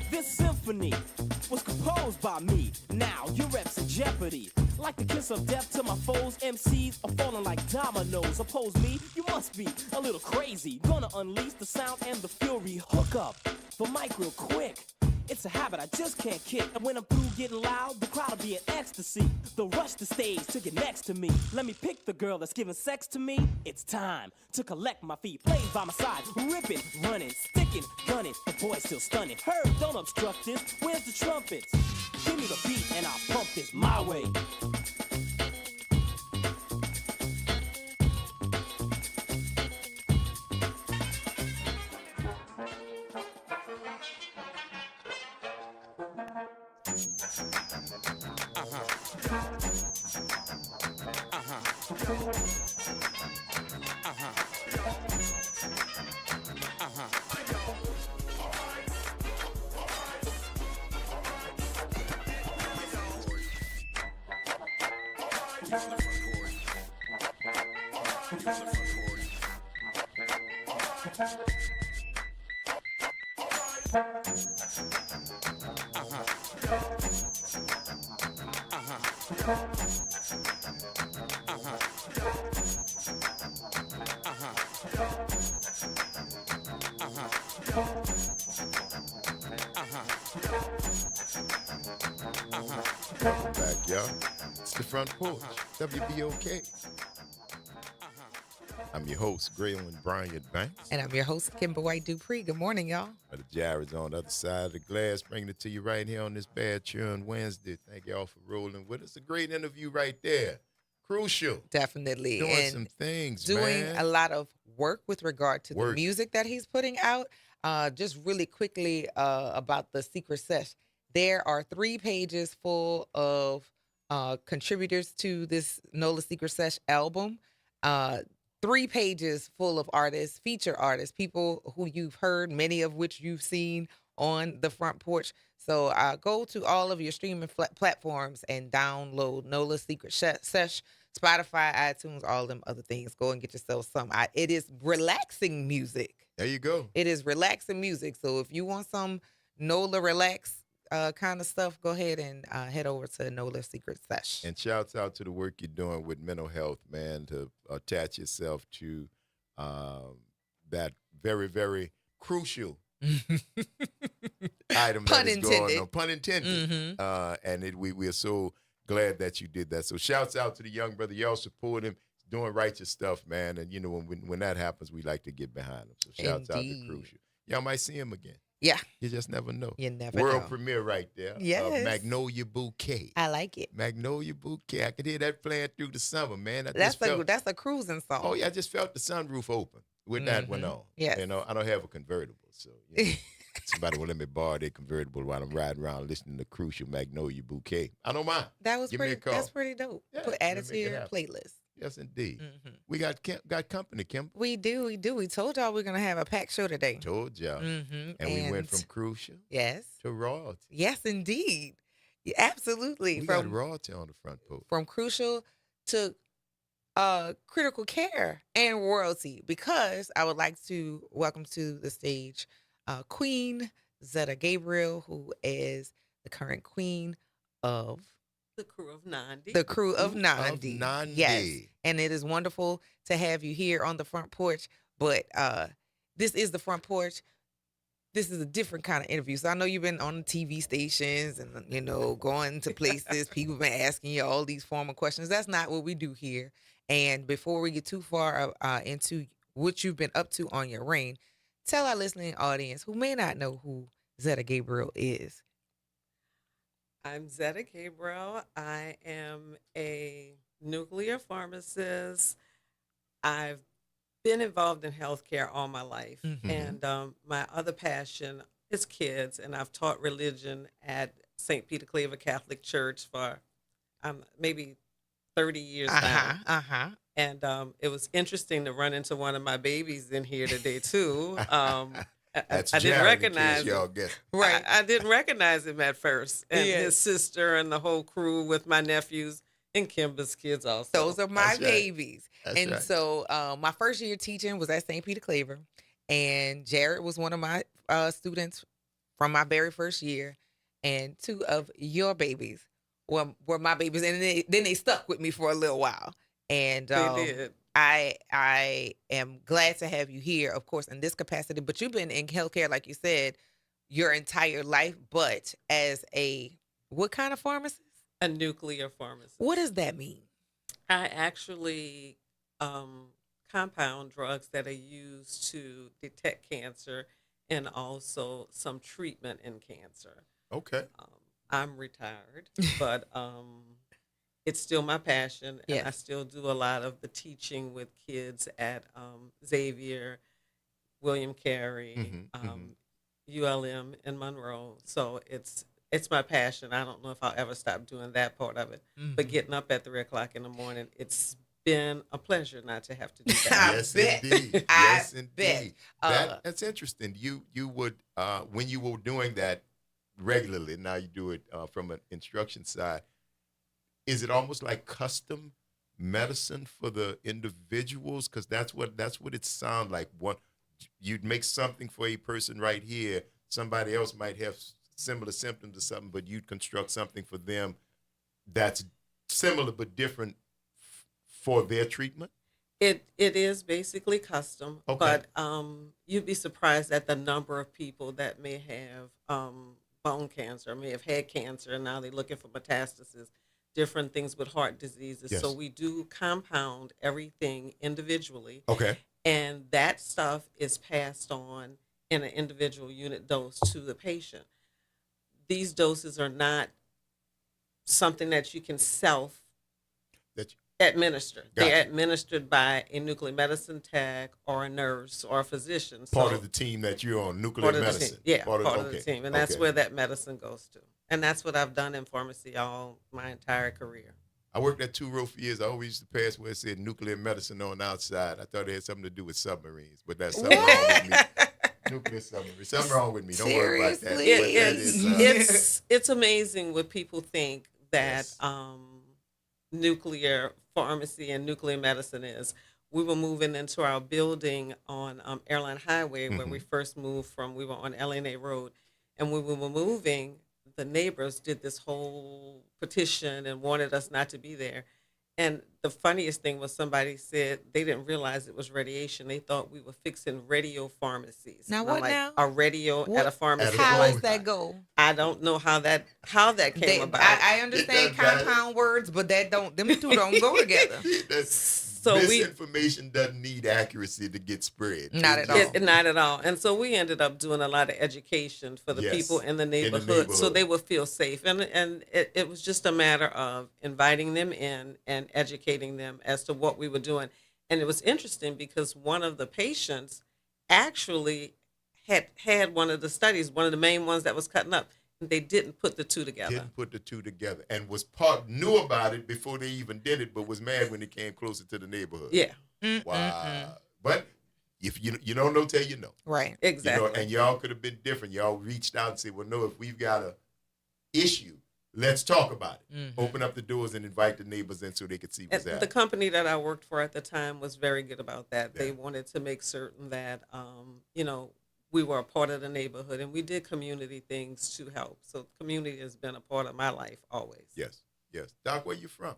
This symphony was composed by me. Now your reps in jeopardy. Like the kiss of death to my foes, MCs are falling like dominoes. Oppose me, you must be a little crazy. Gonna unleash the sound and the fury. Hook up the mic real quick. It's a habit I just can't kick. And when I'm through getting loud, the crowd'll be in ecstasy. They'll rush the stage to get next to me. Let me pick the girl that's giving sex to me. It's time to collect my feet. Plays by my side, ripping, running, sticking, gunning. The boy's still stunning. Herb, don't obstruct this. Where's the trumpets? Give me the beat and I'll pump this my way. Welcome back, y'all. It's the Front Porch, WBOK. I'm your host, Graylin Bryant Banks. And I'm your host, Kimber White Dupree. Good morning, y'all. The Jared's on the other side of the glass, bringing it to you right here on this Bad Churn Wednesday. Thank y'all for rolling with us. A great interview right there. Crucial. Definitely. Doing and some things, doing man. a lot of work with regard to the music that he's putting out. Just really quickly about the Secret Sesh. There are 3 pages full of contributors to this NOLA Secret Sesh album. 3 pages full of artists, feature artists, people who you've heard, many of which you've seen on the Front Porch. So go to all of your streaming platforms and download NOLA Secret Sesh, Spotify, iTunes, all them other things. Go and get yourself some. It is relaxing music. There you go. It is relaxing music. So if you want some NOLA relax kind of stuff, go ahead and head over to NOLA Secret Sesh. And shouts out to the work you're doing with mental health, man, to attach yourself to that very, very crucial item that is going on. Pun intended. Mm-hmm. And we are so glad that you did that. So shouts out to the young brother. Y'all support him. He's doing righteous stuff, man. And, you know, when that happens, we like to get behind him. So shouts out to Crucial. Y'all might see him again. Yeah. You just never know. You never World know. premiere right there. Yes. Magnolia Bouquet. I like it. Magnolia Bouquet. I could hear that playing through the summer, man. That's a cruising song. Oh, yeah. I just felt the sunroof open with that one on. Yes. You know, I don't have a convertible. So, you know, somebody will let me borrow their convertible while I'm riding around listening to Crucial Magnolia Bouquet. I don't mind. That's Give me a call. That's pretty dope. Yeah, add it to your playlist. Yes, indeed. We got company, Kim. We do. We told y'all we're going to have a packed show today. Told y'all. And we went from Crucial to Royalty. Yes, indeed. Yeah, absolutely. We got Royalty on the Front Porch. From Crucial to Critical Care and Royalty, because I would like to welcome to the stage Queen Zetta Gabriel, who is the current queen of The Crew of 90. The Crew of 90. Yes. And it is wonderful to have you here on the Front Porch. But this is the Front Porch. This is a different kind of interview. So I know you've been on TV stations and, you know, going to places. People have been asking you all these formal questions. That's not what we do here. And before we get too far into what you've been up to on your reign, tell our listening audience who may not know who Zetta Gabriel is. I'm Zetta Gabriel. I am a nuclear pharmacist. I've been involved in healthcare all my life. Mhm. And my other passion is kids. And I've taught religion at St. Peter Claver Catholic Church for maybe 30 years now. And it was interesting to run into one of my babies in here today, too. That's I didn't Jared, in case recognize y'all him. guess. Right. I didn't recognize him at first. And Yes. his sister and the whole crew with my nephews and Kimba's kids also. Those are my That's right. babies. That's and right. so my first year teaching was at St. Peter Claver. And Jared was one of my students from my very first year. And two of your babies were my babies. And then they stuck with me for a little while. And They did. I am glad to have you here, of course, in this capacity. But you've been in healthcare, like you said, your entire life. But as what kind of pharmacist? A nuclear pharmacist. What does that mean? I actually compound drugs that are used to detect cancer and also some treatment in cancer. Okay. I'm retired, but it's still my passion, and I Yes. still do a lot of the teaching with kids at Xavier, William Carey, ULM in Monroe. So it's my passion. I don't know if I'll ever stop doing that part of it. But Mhm. getting up at 3:00 in the morning, it's been a pleasure not to have to do that. Yes, indeed. Yes, indeed. That's interesting. You would when you were doing that regularly. Now you do it from an instruction side. Is it almost like custom medicine for the individuals? Because that's what it sounds like. One, you'd make something for a person right here. Somebody else might have similar symptoms or something, but you'd construct something for them that's similar but different for their treatment. It is basically custom, Okay. but you'd be surprised at the number of people that may have bone cancer, may have had cancer, and now they're looking for metastasis, different things with heart diseases. Yes. So we do compound everything individually. Okay. And that stuff is passed on in an individual unit dose to the patient. These doses are not something that you can self administer. They're Gotcha. administered by a nuclear medicine tech or a nurse or a physician. Part So of the team that you're on, nuclear part of the medicine. team. Yeah, Part part of of the okay. team. And that's Okay. where that medicine goes to. And that's what I've done in pharmacy all my entire career. I worked at Two Road for years. I always used to pass where it said nuclear medicine on the outside. I thought it had something to do with submarines, but that's something wrong with me. Nuclear submarine. Something wrong with me. Don't worry about that. But that is, It's amazing what people think that nuclear pharmacy and nuclear medicine is. We were moving into our building on Airline Highway when we first moved we were on LNA Road. And when we were moving, the neighbors did this whole petition and wanted us not to be there. And the funniest thing was somebody said they didn't realize it was radiation. They thought we were fixing radio pharmacies. Now And I'm what like, now? a radio at a pharmacy. How Like, does that go? I don't know how that came about. I understand compound words, but them two don't go together. So misinformation doesn't need accuracy to get spread. Not at all. Not at all. And so we ended up doing a lot of education for the Yes, people in the in the neighborhood, so neighborhood. they would feel safe. And it was just a matter of inviting them in and educating them as to what we were doing. And it was interesting because one of the patients actually had one of the studies, one of the main ones that was cutting up. They didn't put the two together. Didn't put the two together and knew about it before they even did it, but was mad when it came closer to the neighborhood. Yeah. Wow. But if you don't know till you know. Right. Exactly. And y'all could have been different. Y'all reached out and said, well, no, if we've got a issue, let's talk about it. Open up the doors and invite the neighbors in so they could see what's The happening. company that I worked for at the time was very good about that. They wanted to make certain that, we were a part of the neighborhood, and we did community things to help. So community has been a part of my life always. Yes. Doc, where you from?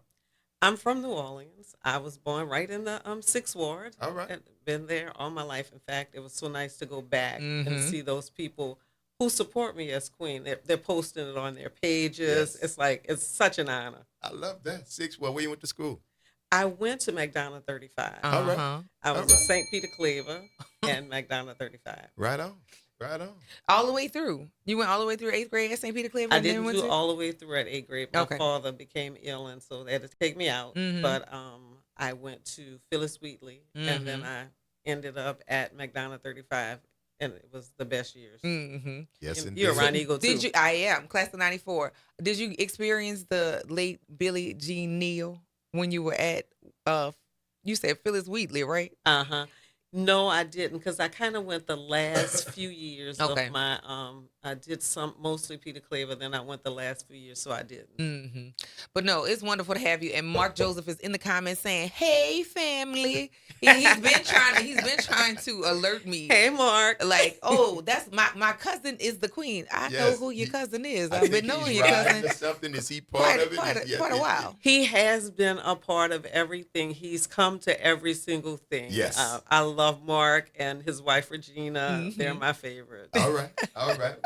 I'm from New Orleans. I was born right in the 6th Ward. All right. And been there all my life. In fact, it was so nice to go back and Mhm. see those people who support me as queen. They're posting it on their pages. Yes. It's such an honor. I love that. Where you went to school? I went to McDonough 35. All right. I was at St. Peter Claver and McDonough 35. Right on. Right on. All the way through. You went all the way through 8th grade at St. Peter Cleveland? I and then didn't went do to- all the way through at 8th grade. My Okay. father became ill, and so they had to take me out. Mhm. But I went to Phyllis Wheatley, and then Mhm. I ended up at McDonough 35, and it was the best years. Mm-hmm. Yes, And indeed. you're Ron Eagle, too. Did you? I am class of '94. Did you experience the late Billie Jean Neal when you were at? You said Phyllis Wheatley, right? Uh-huh. No, I didn't, because I kind of went the last few years Okay. of my I did mostly Peter Claver, then I went the last few years, so I didn't. Mm-hmm. But no, it's wonderful to have you. And Mark Joseph is in the comments saying, "Hey, family." He's been trying to alert me. Hey, Mark. Like, oh, that's my cousin is the queen. I know Yes, who your cousin is. I I've been think knowing he's your riding cousin or something. Is he part of it? quite a while. He has been a part of everything. He's come to every single thing. Yes. I love Mark and his wife Regina. They're Mm-hmm. my favorite. All right.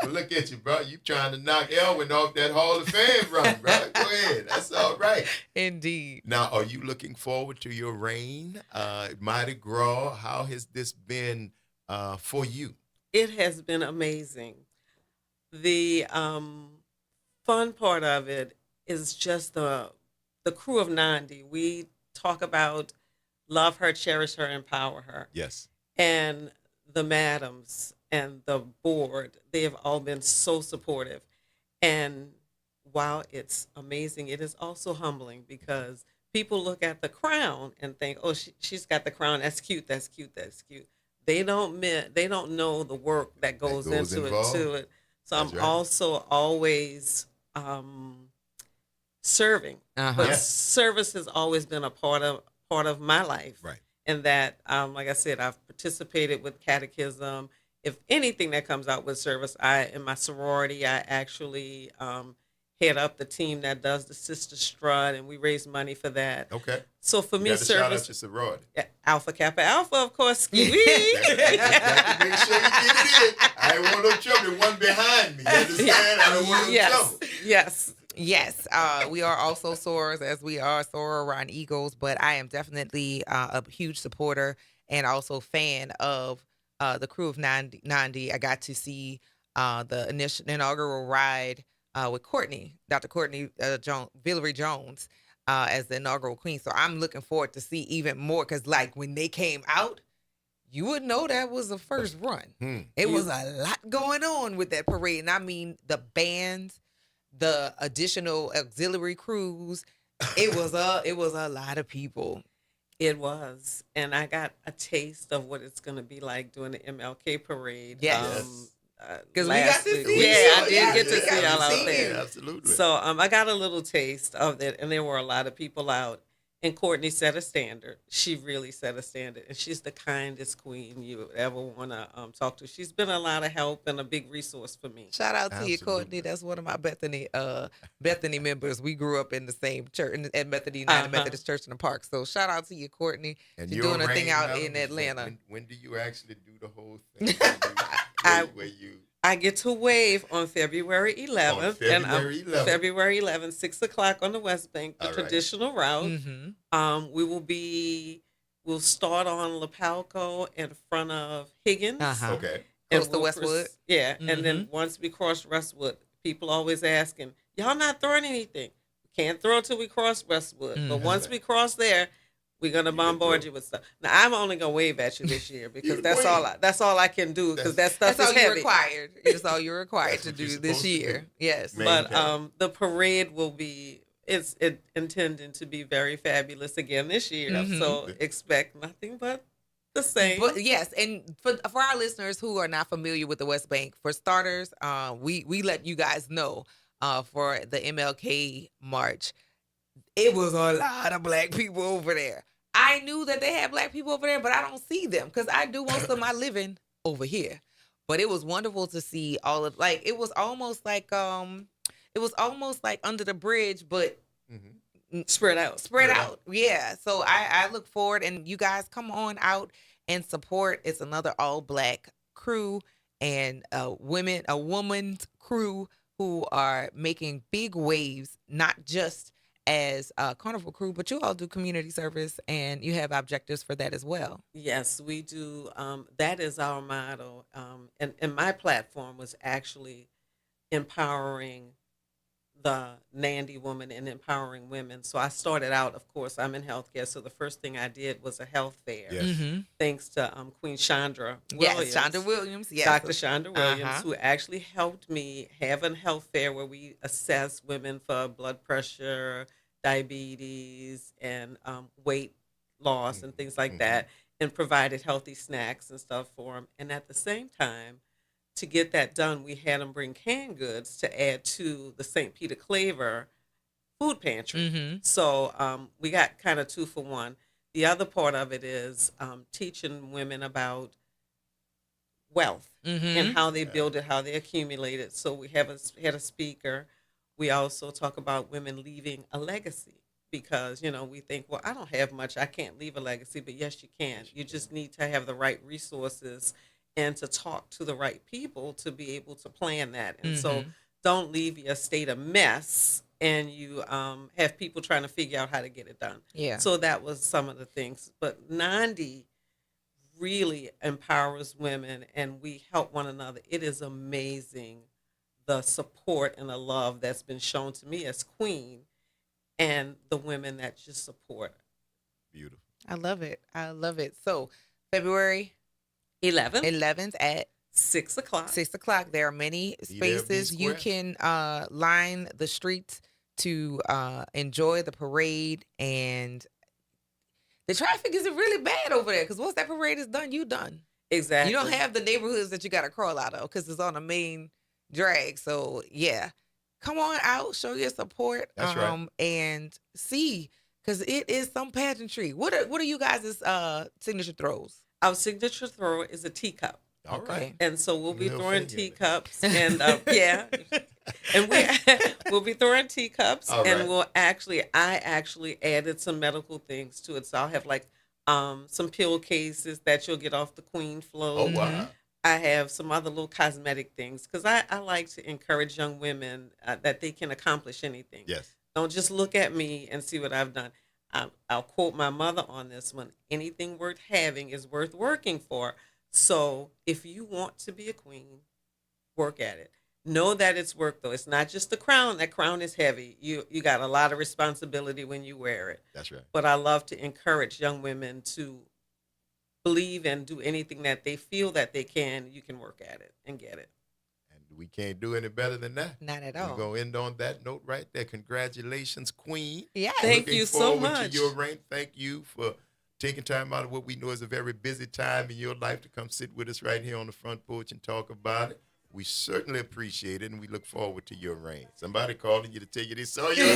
Well, look at you, bro. You trying to knock Elwin off that Hall of Fame run, bro. Go ahead. That's all right. Indeed. Now, are you looking forward to your reign, Mardi Gras? How has this been for you? It has been amazing. The fun part of it is just the crew of 90. We talk about love her, cherish her, empower her. Yes. And the madams and the board, they have all been so supportive. And while it's amazing, it is also humbling because people look at the crown and think, oh, she's got the crown. That's cute. That's cute. That's cute. They don't know the work that goes into involved. it to it. So That's I'm right. also always serving. Uh-huh. But Yes. service has always been a part of my life. Right. And that, like I said, I've participated with catechism. If anything that comes out with service, in my sorority, I actually head up the team that does the Sister Strut, and we raise money for that. Okay. So for You me, got to shout out service, your sorority. Alpha Kappa Alpha, of course. Got to make sure you get it in. I ain't want no trouble. One behind me. You understand? I don't want no trouble. Yes. We are also sorors, as we are soror Ron Eagles, but I am definitely a huge supporter and also fan of the crew of 90. I got to see the inaugural ride with Courtney, Dr. Courtney Villery Jones, as the inaugural queen. So I'm looking forward to see even more because, like, when they came out, you would know that was the first run. It was a lot going on with that parade. And I mean, the bands, the additional auxiliary crews, it was a lot of people. It was. And I got a taste of what it's going to be like doing the MLK parade. Yes. Because we got to see I did get to see y'all out it. there. Absolutely. So I got a little taste of it, and there were a lot of people out. And Courtney set a standard. She really set a standard. And she's the kindest queen you would ever want to talk to. She's been a lot of help and a big resource for me. Shout out to you, Courtney. That's one of my Bethany members. We grew up in the same church at Bethany United Methodist Church in the Park. So shout out to you, Courtney. And you're doing a thing out in Atlanta. When do you actually do the whole thing? I get to wave on February 11th. February 11th, 6 o'clock on the West Bank, the traditional route. Mm-hmm. We'll start on Lapalco in front of Higgins. Okay. Close to Westwood. And then once we cross Westwood, people always asking, y'all not throwing anything. We can't throw till we cross Westwood. But once we cross there, we're gonna bombard you with stuff. Now I'm only gonna wave at you this year because that's all I can do because that stuff that's is all heavy. you're required. It's all you're required to do this year. Yes, but the parade will be it's intended to be very fabulous again this year. Mhm. So expect nothing but the same. But yes, and for our listeners who are not familiar with the West Bank, for starters, we let you guys know for the MLK March, it was a lot of black people over there. I knew that they had black people over there, but I don't see them because I do most of my living over here. But it was wonderful to see all of it was almost like under the bridge, but spread out. Yeah. So I look forward, and you guys come on out and support. It's another all black crew and a woman's crew who are making big waves, not just as a Carnival crew, but you all do community service and you have objectives for that as well. Yes, we do. That is our motto. And my platform was actually empowering the Nandy woman and empowering women. So I started out, of course, I'm in healthcare. So the first thing I did was a health fair. Yes. Mhm. Thanks to Queen Chandra Yes, Williams. Chandra Williams, yes. Dr. Chandra Williams, Uh-huh. who actually helped me have a health fair where we assess women for blood pressure, diabetes, and weight loss and things like that, and provided healthy snacks and stuff for them. And at the same time, to get that done, we had them bring canned goods to add to the St. Peter Claver food pantry. So we got kind of 2 for 1. The other part of it is teaching women about wealth and how they build it, how they accumulate it. So we had a speaker. We also talk about women leaving a legacy because, we think, well, I don't have much. I can't leave a legacy. But yes, you can. You just need to have the right resources and to talk to the right people to be able to plan that. And so don't leave your estate a mess and you have people trying to figure out how to get it done. Yeah. So that was some of the things. But Nandi really empowers women and we help one another. It is amazing the support and the love that's been shown to me as queen and the women that just support. Beautiful. I love it. I love it. So February 11th at 6 o'clock. 6 o'clock. There are many Be there, be spaces. You square. can line the streets to enjoy the parade. And the traffic isn't really bad over there because once that parade is done, you done. Exactly. You don't have the neighborhoods that you got to crawl out of because it's on a main drag. So, yeah. Come on out. Show your support. That's right. And see, because it is some pageantry. What are you guys' signature throws? Our signature throw is a teacup. All right. And so we'll be Little throwing finger. teacups and yeah. And we'll be throwing teacups All and right. I actually added some medical things to it. So I'll have like some pill cases that you'll get off the Queen float. Oh, wow. I have some other little cosmetic things because I like to encourage young women that they can accomplish anything. Yes. Don't just look at me and see what I've done. I'll quote my mother on this one. Anything worth having is worth working for. So if you want to be a queen, work at it. Know that it's work, though. It's not just the crown. That crown is heavy. You got a lot of responsibility when you wear it. That's right. But I love to encourage young women to believe and do anything that they feel that they can. You can work at it and get it. And we can't do any better than that. Not at all. We're going to end on that note right there. Congratulations, Queen. Yeah. Thank Looking you so forward much. to your reign. Thank you for taking time out of what we know is a very busy time in your life to come sit with us right here on the front porch and talk about it. We certainly appreciate it, and we look forward to your reign. Somebody calling you to tell you they saw you.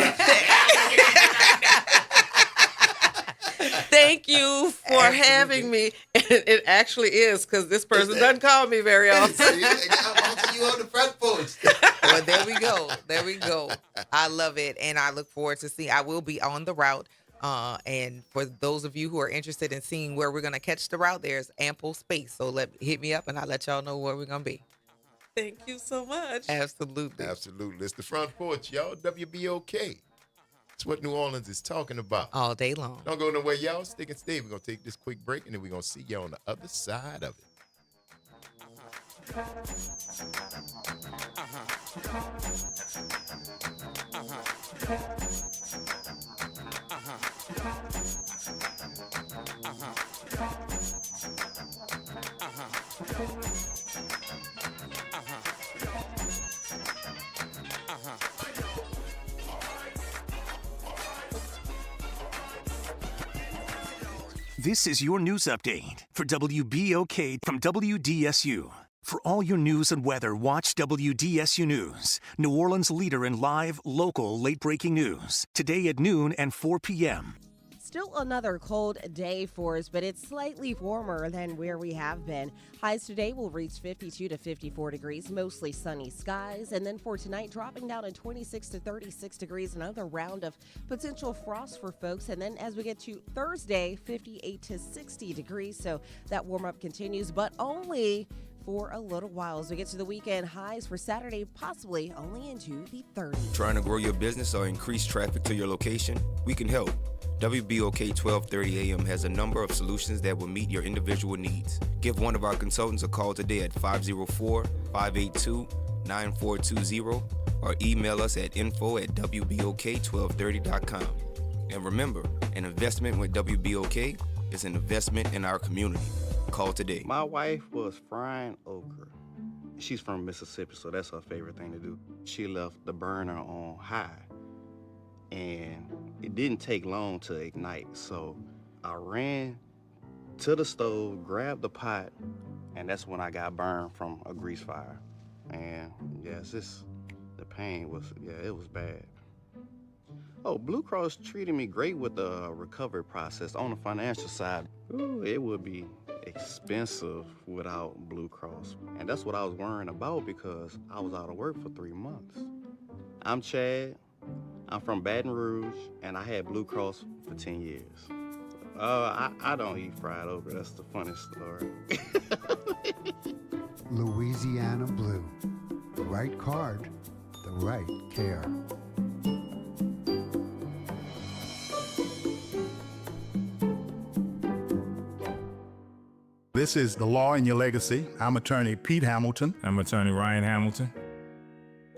Thank you for having me. It actually is because this person doesn't call me very often. You on the front porch. Well, there we go. There we go. I love it, and I look forward to seeing. I will be on the route. And for those of you who are interested in seeing where we're going to catch the route, there's ample space. So hit me up and I'll let y'all know where we're going to be. Thank you so much. Absolutely. Absolutely. It's the front porch, y'all. WBOK. It's what New Orleans is talking about. All day long. Don't go nowhere, y'all. Stick and stay. We're going to take this quick break, and then we're going to see you on the other side of This is your news update for WBOK from WDSU. For all your news and weather, watch WDSU News, New Orleans' leader in live, local, late-breaking news. Today at noon and 4 p.m. Still another cold day for us, but it's slightly warmer than where we have been. Highs today will reach 52 to 54 degrees, mostly sunny skies. And then for tonight, dropping down to 26 to 36 degrees, another round of potential frost for folks. And then as we get to Thursday, 58 to 60 degrees. So that warm up continues, but only for a little while as we get to the weekend. Highs for Saturday, possibly only into the 30s. Trying to grow your business or increase traffic to your location? We can help. WBOK 1230 AM has a number of solutions that will meet your individual needs. Give one of our consultants a call today at 504-582-9420 or email us at info@wbok1230.com. And remember, an investment with WBOK is an investment in our community. Call today. My wife was frying okra. She's from Mississippi, so that's her favorite thing to do. She left the burner on high, and it didn't take long to ignite. So I ran to the stove, grabbed the pot, and that's when I got burned from a grease fire. And yes, the pain was, it was bad. Oh, Blue Cross treated me great with the recovery process. On the financial side, it would be expensive without Blue Cross. And that's what I was worrying about because I was out of work for 3 months. I'm Chad. I'm from Baton Rouge, and I had Blue Cross for 10 years. I don't eat fried okra. That's the funny story. Louisiana Blue. The right card, the right care. This is The Law in Your Legacy. I'm attorney Pete Hamilton. I'm attorney Ryan Hamilton.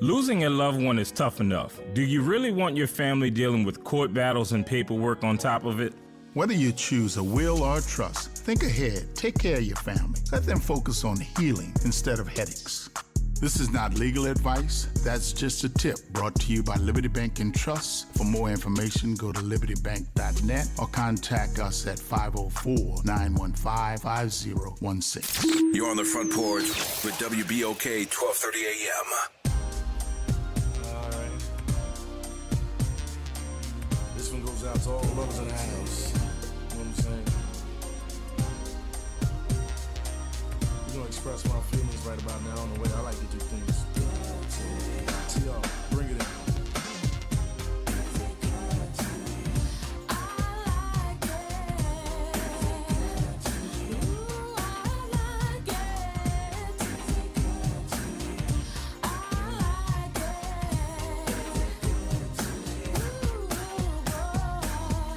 Losing a loved one is tough enough. Do you really want your family dealing with court battles and paperwork on top of it? Whether you choose a will or a trust, think ahead. Take care of your family. Let them focus on healing instead of headaches. This is not legal advice. That's just a tip brought to you by Liberty Bank and Trust. For more information, go to libertybank.net or contact us at 504-915-5016. You're on the Front Porch with WBOK 1230 AM. All right. This one goes out to all the lovers in the house. You know what I'm saying? We're going to express my feelings right about now on the way I like to do things. See y'all, bring it in.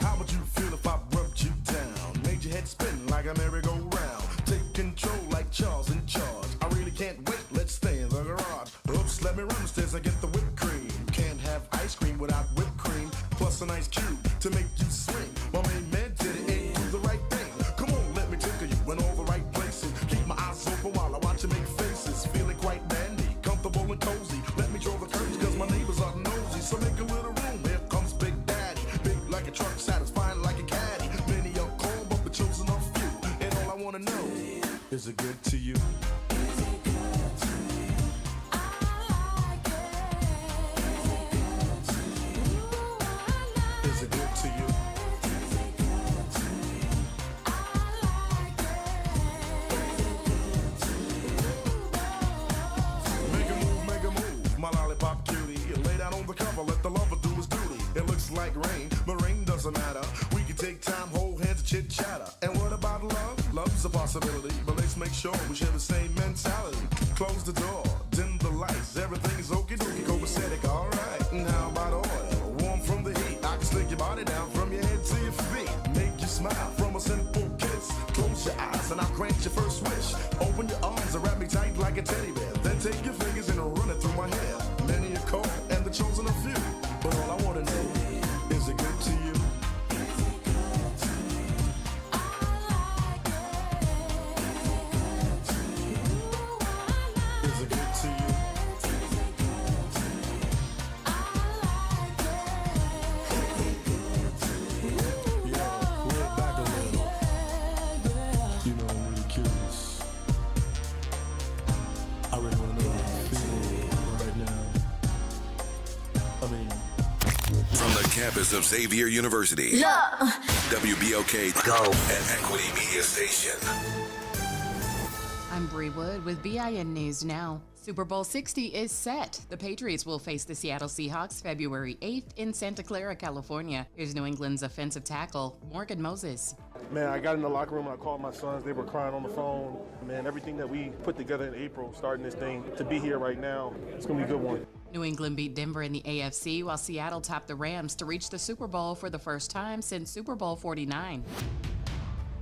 How would you feel if I rubbed you down? Made your head spin like a merry-go-round. Take control like Charles in charge. I really can't wait, let's stay in the garage. Oops, let me run upstairs and get the whipped cream. Can't have ice cream without whipped cream. Plus an ice cube to make you swing. My main man did it, ain't do the right thing. Come on, let me tickle you in all the right places. Keep my eyes open while I watch you make faces. Feeling quite dandy, comfortable and cozy. Let me draw the curtains cause my neighbors are nosy. So make a little room, here comes Big Daddy. Big like a truck, satisfying like a caddy. Many are called, but the chosen are few. And all I wanna know, is it good to you? Is it good to you? Make a move, my lollipop cutie. Lay down on the cover, let the lover do his duty. It looks like rain, but rain doesn't matter. We can take time, hold hands, and chit chatter. And what about love? Love's a possibility, but let's make sure we share the same mentality. Close the door, dim the lights, everything is okie dokie, copacetic, alright. And how about oil? Warm from the heat, I can slick your body down from your head to your feet. Make you smile from a simple kiss. Close your eyes and I'll grant your first wish. Open your arms and wrap me tight like a teddy bear. Then take your fingers and run it through my hair. Many are called and the chosen a few. But all I wanna know, is it good to you? Is it good to you? Yeah, roll it back a little. You know, I'm really curious. I really wanna know how you feel right now. I mean, From the campus of Xavier University, WBOK Go and Equity Media Station. I'm Bree Wood with BIN News Now. Super Bowl 60 is set. The Patriots will face the Seattle Seahawks February 8th in Santa Clara, California. Here's New England's offensive tackle, Morgan Moses. Man, I got in the locker room and I called my sons. They were crying on the phone. Man, everything that we put together in April, starting this thing, to be here right now, it's going to be a good one. New England beat Denver in the AFC, while Seattle topped the Rams to reach the Super Bowl for the first time since Super Bowl 49.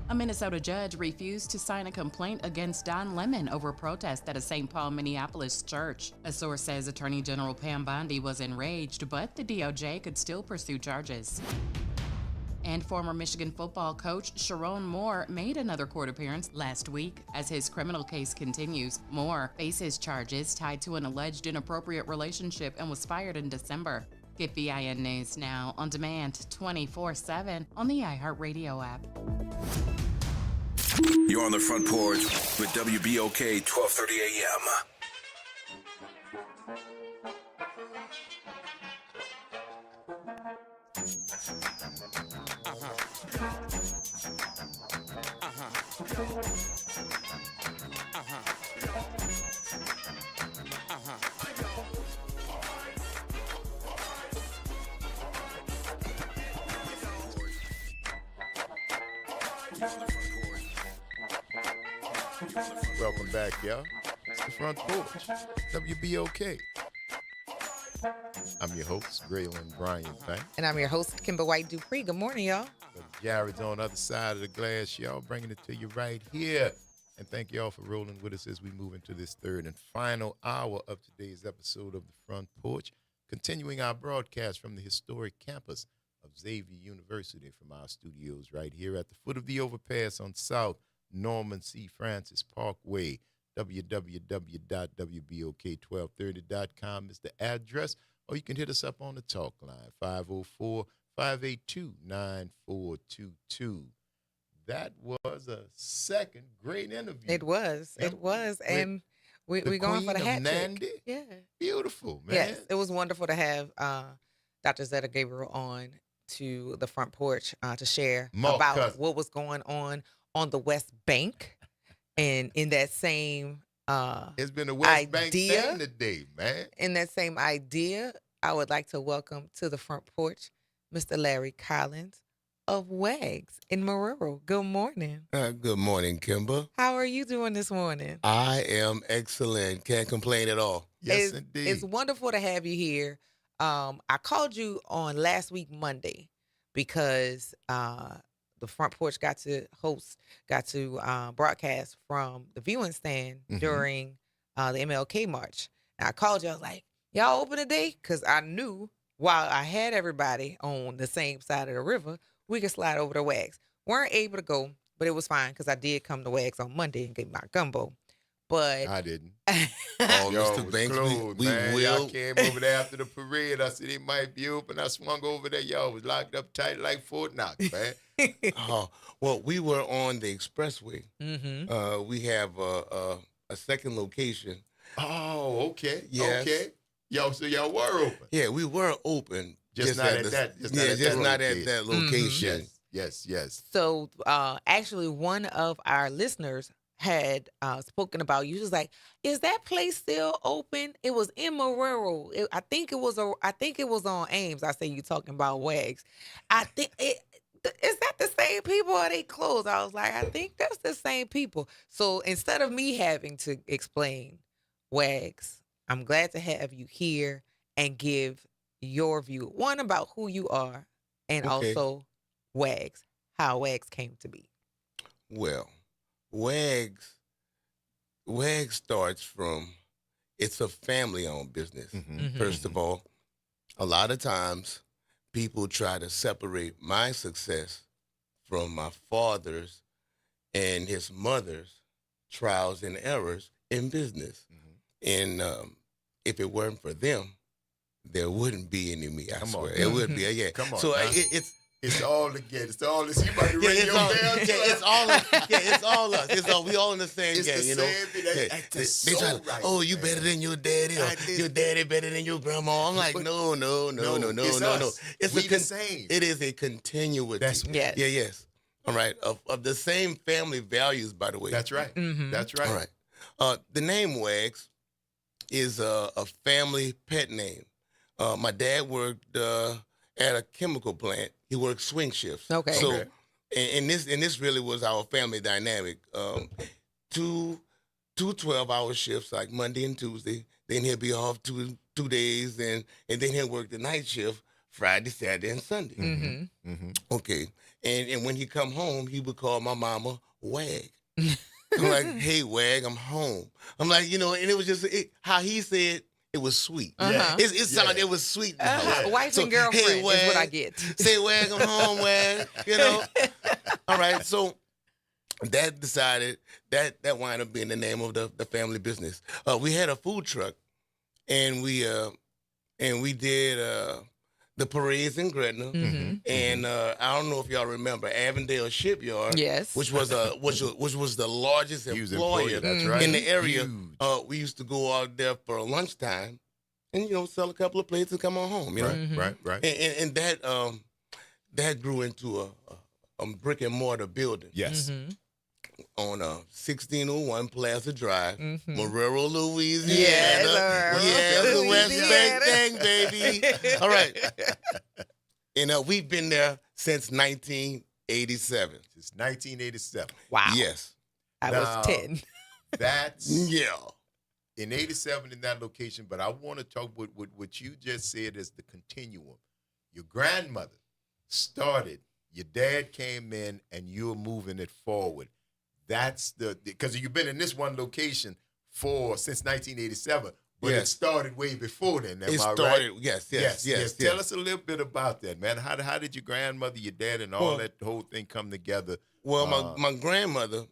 A Minnesota judge refused to sign a complaint against Don Lemon over protest at a St. Paul, Minneapolis church. A source says Attorney General Pam Bondi was enraged, but the DOJ could still pursue charges. And former Michigan football coach Sharon Moore made another court appearance last week. As his criminal case continues, Moore faces charges tied to an alleged inappropriate relationship and was fired in December. Get VIN News now on demand 24/7 on the iHeartRadio app. You're on the Front Porch with WBOK 1230 AM. Welcome back, y'all. It's the Front Porch, WBOK. I'm your host, Graylin Bryant Bank. And I'm your host, Kimber White Dupree. Good morning, y'all. Jared's on the other side of the glass, y'all, bringing it to you right here. And thank y'all for rolling with us as we move into this third and final hour of today's episode of the Front Porch, continuing our broadcast from the historic campus of Xavier University from our studios right here at the foot of the overpass on South Norman C. Francis Parkway. www.wbok1230.com is the address, or you can hit us up on the talk line, 504-582-9422. That was a second great interview. It was. And we're going for the hat trick. Yeah. Beautiful, man. Yes, it was wonderful to have Dr. Zetta Gabriel on to the Front Porch to share about what was going on the West Bank. And in that same it's been a West Bank thing today, man. In that same idea, I would like to welcome to the Front Porch Mr. Larry Collins of WAGS in Marrero. Good morning. Good morning, Kimber. How are you doing this morning? I am excellent. Can't complain at all. Yes, indeed. It's wonderful to have you here. I called you on last week, Monday, because the Front Porch got to broadcast from the viewing stand during the MLK March. And I called you. I was like, y'all open today? Because I knew while I had everybody on the same side of the river, we could slide over to WAGS. Weren't able to go, but it was fine because I did come to WAGS on Monday and get my gumbo. But I didn't. Mr. Banks, we will. Y'all came over there after the parade. I said it might be open. I swung over there. Y'all was locked up tight like Fort Knox, man. Well, we were on the expressway. Mm-hmm. We have a second location. Oh, okay. Yes. Okay. So y'all were open. Yeah, we were open. Just not at that location. Yes. So actually, one of our listeners had spoken about you. She was like, "Is that place still open?" It was in Marrero. I think it was on Ames. I say you talking about WAGS. I think is that the same people or they closed? I was like, I think that's the same people. So instead of me having to explain WAGS, I'm glad to have you here and give your view, one about who you are, and also WAGS, how WAGS came to be. Well, WAGS starts from, it's a family-owned business. First of all, a lot of times people try to separate my success from my father's and his mother's trials and errors in business. And if it weren't for them, there wouldn't be any me, I swear. It would be, yeah. Come on, so it's all together. It's all this. You might be ringing your bell. It's all us. It's all us. We all in the same It's gang, the you know. same thing. That's They try to, right, oh, you better than your daddy, or your daddy better than your grandma. I'm like, no. It's us. It's we the same. It is a continuity. That's right. Yes. All right. Of the same family values, by the way. That's right. That's right. All right. The name WAGS is a family pet name. My dad worked at a chemical plant. He worked swing shifts. Okay. So and this really was our family dynamic. Two 12-hour shifts, like Monday and Tuesday. Then he'll be off two days, and then he'll work the night shift Friday, Saturday, and Sunday. Mm-hmm. Mm-hmm. Okay. And when he come home, he would call my mama Wag. I'm like, hey, Wag, I'm home. I'm like, and it was just how he said it was sweet. Uh-huh. It sounded, it was sweet. Wife and girlfriend hey, Wag, is what I get. Say, Wag, I'm home, Wag. All right, so that decided, that wound up being the name of the family business. We had a food truck, and we did the parades in Gretna, Mm-hmm. and I don't know if y'all remember Avondale Shipyard, Yes. which was the largest Huge employer employer, that's right. in the area. Huge. We used to go out there for lunchtime, and sell a couple of plates and come on home. Right. And that grew into a brick and mortar building. Yes. Mm-hmm. On 1601 Plaza Drive, Mhm. Marrero, Louisiana. Yes, the West Louisiana. Bank thing, baby. All right. And we've been there since 1987. Since 1987. Wow. Yes. I Now, was 10. That's Yeah. in 87 in that location, but I want to talk with what you just said as the continuum. Your grandmother started, your dad came in, and you're moving it forward. That's because you've been in this one location since 1987, but Yes. it started way before then. Am It I started, right? yes. Tell us a little bit about that, man. How did your grandmother, your dad, and all Well- that whole thing come together? Well, my grandmother,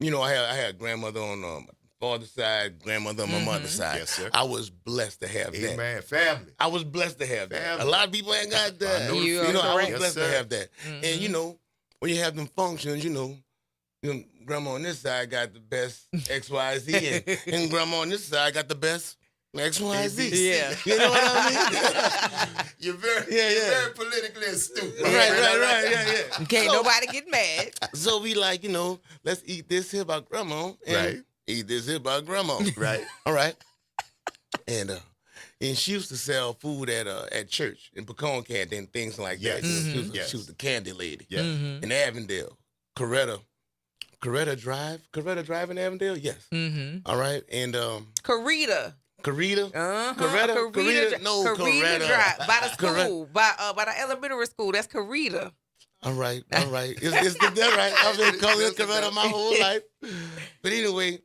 I had a grandmother on my father's side, grandmother on my mother's side. Yes, sir. I was blessed to have that. Amen. Family. I was blessed to have that. Family. A lot of people ain't got that. I know the You feeling. are I was correct. blessed Yes, to sir. have that. And when you have them functions, grandma on this side got the best XYZ, and grandma on this side got the best XYZ. Yeah. You know what I mean? You're very, Yeah. you're very politically astute. Right. Yeah. Can't So- nobody get mad. So we like, let's eat this here by grandma, and Right. eat this here by grandma. Right. All right. And she used to sell food at church and pecan candy and things like Yes. that. Mhm. She was the candy lady. Yes. Mm-hmm. In Avondale, Coretta Drive in Avondale. Yes. Mm-hmm. All right. And Carita. Coretta. Uh-huh. Coretta? No, Coretta. Drive. By the Coretta. school. By the elementary school. That's Carita. All right. It's that right? I've been calling it Coretta my whole life. But anyway,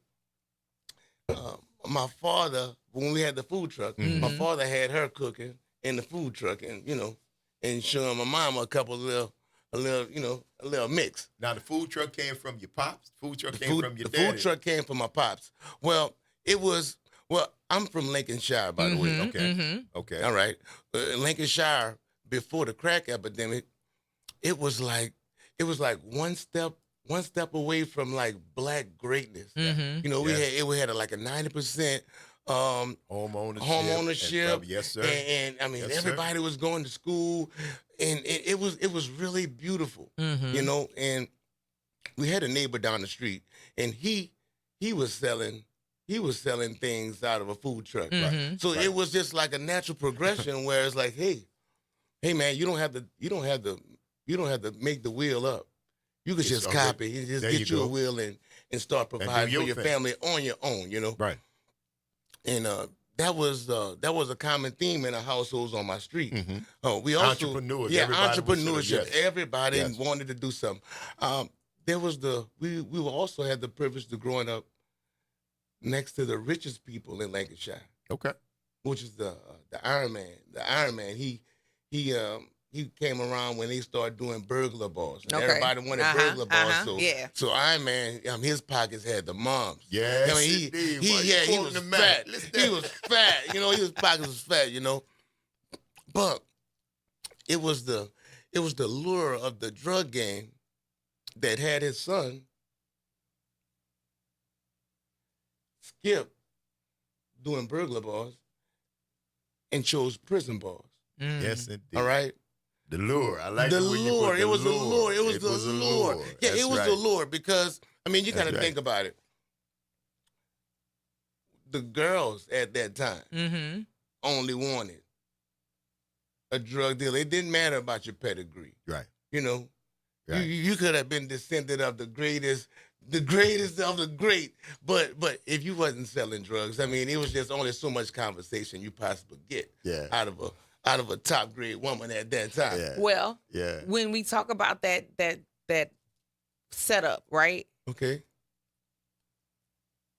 my father, when we had the food truck, my father had her cooking in the food truck, and showing my mama a couple of a little mix. Now the food truck came from your pops. Food truck The came from your the dad. food truck came from my pops. Well, I'm from Lincolnshire, by the way. Okay. Mm-hmm. Okay. All right. Lincolnshire, before the crack epidemic, it was like one step away from like black greatness. Mm-hmm. We had like a 90% home ownership. ownership. Yes, sir. And I mean, Yes, sir. everybody was going to school, and it was really beautiful, Mhm. And we had a neighbor down the street, and he was selling things out of a food truck. Mhm. So it was just like a natural progression where it's like, hey man, you don't have to make the wheel up. You could It's just already- copy and just there get you you a go. wheel and start do providing for your your thing. family on your own, Right. And that was a common theme in the households on my street. We also Entrepreneurs. yeah, Everybody was sort of- entrepreneurship. yes. Everybody Yes. wanted to do something. We also had the privilege of growing up next to the richest people in Lancashire, Okay. which is the Iron Man. The Iron Man. He came around when they started doing burglar bars. And Okay. everybody wanted Uh-huh, burglar bars. uh-huh, yeah. So Iron Man, his pockets had the moms. Yes, I mean, indeed. he Boy, you was quoting the man. fat. Listen. He was fat. His pockets was fat. But it was the lure of the drug game that had his son Skip doing burglar bars and chose prison bars. Yes, indeed. All right. The lure. I like the the way you lure. put It was the lure. lure. It was It the was a lure. lure. Yeah, That's it was right. the lure because you That's got to right. think about it. The girls at that time Mm-hmm. only wanted a drug dealer. It didn't matter about your pedigree. Right. You could have been descended of the greatest of the great, but if you wasn't selling drugs, I mean, it was just only so much conversation you possibly get out of a top grade woman at that time. Well, when we talk about that setup, right? Okay.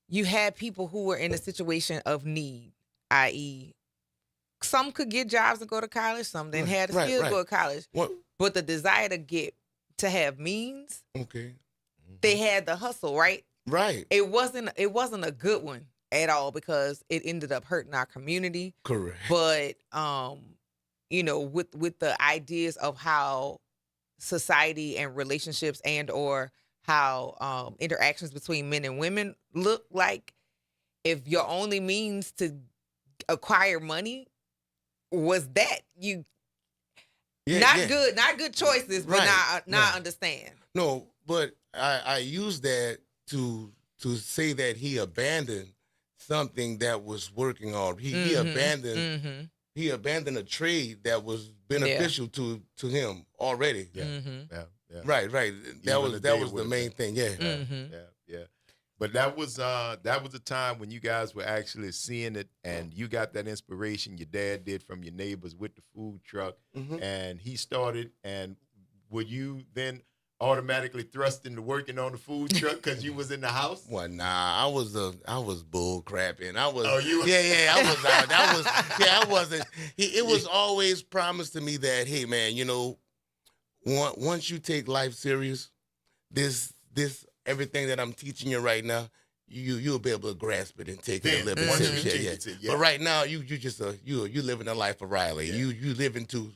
You had people who were in a situation of need, i.e., some could get jobs and go to college, some didn't have the skills to go to college. But the desire to have means, they had the hustle, right? Right. It wasn't a good one at all because it ended up hurting our community. Correct. But with the ideas of how society and relationships and or how interactions between men and women look like, if your only means to acquire money was that, not good choices, but not understand. No, but I use that to say that he abandoned something that was working on. He abandoned he abandoned a trade that was beneficial to him already. Right. That was the main thing. Yeah. But that was a time when you guys were actually seeing it, and you got that inspiration your dad did from your neighbors with the food truck, and he started. And were you then automatically thrust into working on the food truck because you was in the house? Well, nah, I was bull crapping. I was. Oh, you? I was out. I wasn't. It was always promised to me that, hey, man, once you take life serious, this everything that I'm teaching you right now, you'll be able to grasp it and take it a little bit serious. But right now, you living a life of Riley. You living too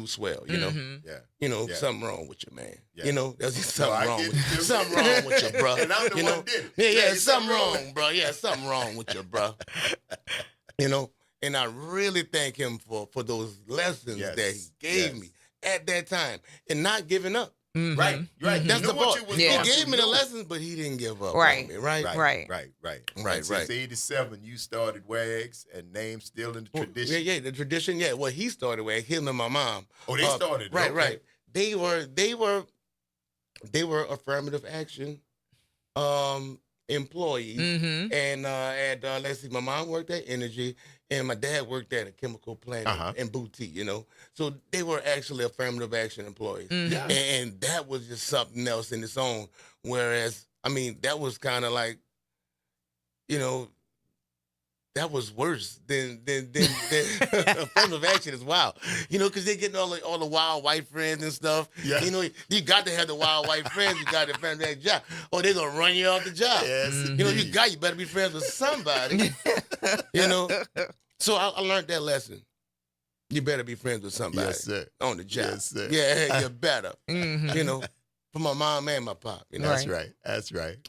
swell. Something wrong with you, man. There's something wrong with you, bro. And I'm the one that did it. Yeah, something wrong, bro. Yeah, something wrong with you, bro. And I really thank him for those lessons that he gave me at that time, and not giving up. Right. That's the part. He gave me the doing. lessons, but he didn't give up Right. on me. Right. And since 87, you started WAGs, and names still in the tradition. Yeah, the tradition. Yeah, well, he started WAGs. Him and my mom. Oh, they started. Right, okay. right. They were affirmative action employees, and let's see, my mom worked at Energy, and my dad worked at a chemical plant in Boutique. So they were actually affirmative action employees, and that was just something else in its own. Whereas, I mean, that was kind of like, that was worse than affirmative action is wild. Because they're getting all the wild white friends and stuff. Yeah. You got to have the wild white friends. You got to affirmative action job, or they're gonna run you off the job. Yes. You better be friends with somebody. So I learned that lesson. You better be friends with somebody on the job. Yes, sir. Yeah, you better. For my mom and my pop. That's right.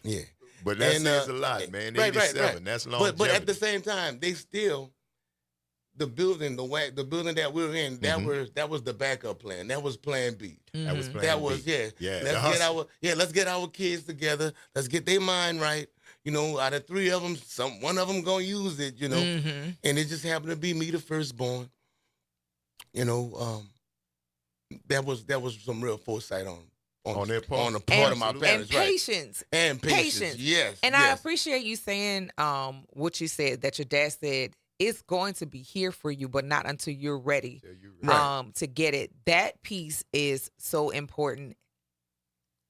Yeah. But that says a lot, man. 87, right. That's longevity. But at the same time, they still, the building that we were in, that was the backup plan. That was Plan B. That was Plan B. Let's get our kids together. Let's get their mind right. Out of three of them, one of them gonna use it. And it just happened to be me, the firstborn. That was some real foresight on the part of my parents, and patience. Right. And patience. Yes. And I appreciate you saying what you said, that your dad said, it's going to be here for you, but not until you're ready to get it. That piece is so important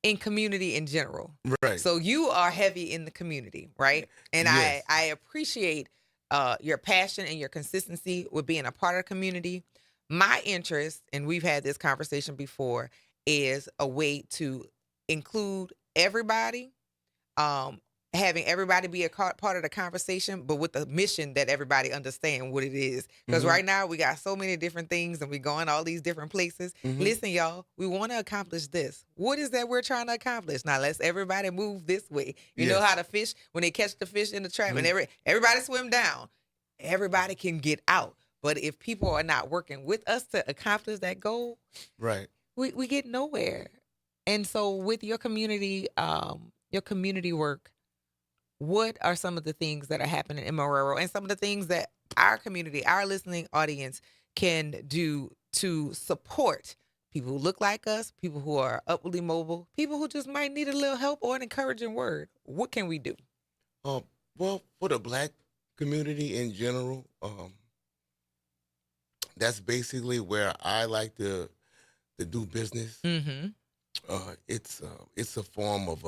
in community in general. Right. So you are heavy in the community, right? And I appreciate your passion and your consistency with being a part of the community. My interest, and we've had this conversation before, is a way to include everybody, having everybody be a part of the conversation, but with the mission that everybody understand what it is. Because right now we got so many different things and we going all these different places. Listen, y'all, we want to accomplish this. What is that we're trying to accomplish? Now let's everybody move this way. You know how to fish, when they catch the fish in the trap and everybody swim down, everybody can get out. But if people are not working with us to accomplish that goal, right, we get nowhere. And so with your community work, what are some of the things that are happening in Marrero and some of the things that our community, our listening audience can do to support people who look like us, people who are upwardly mobile, people who just might need a little help or an encouraging word. What can we do? Well, for the black community in general, that's basically where I like to do business. Mm-hmm. It's a form of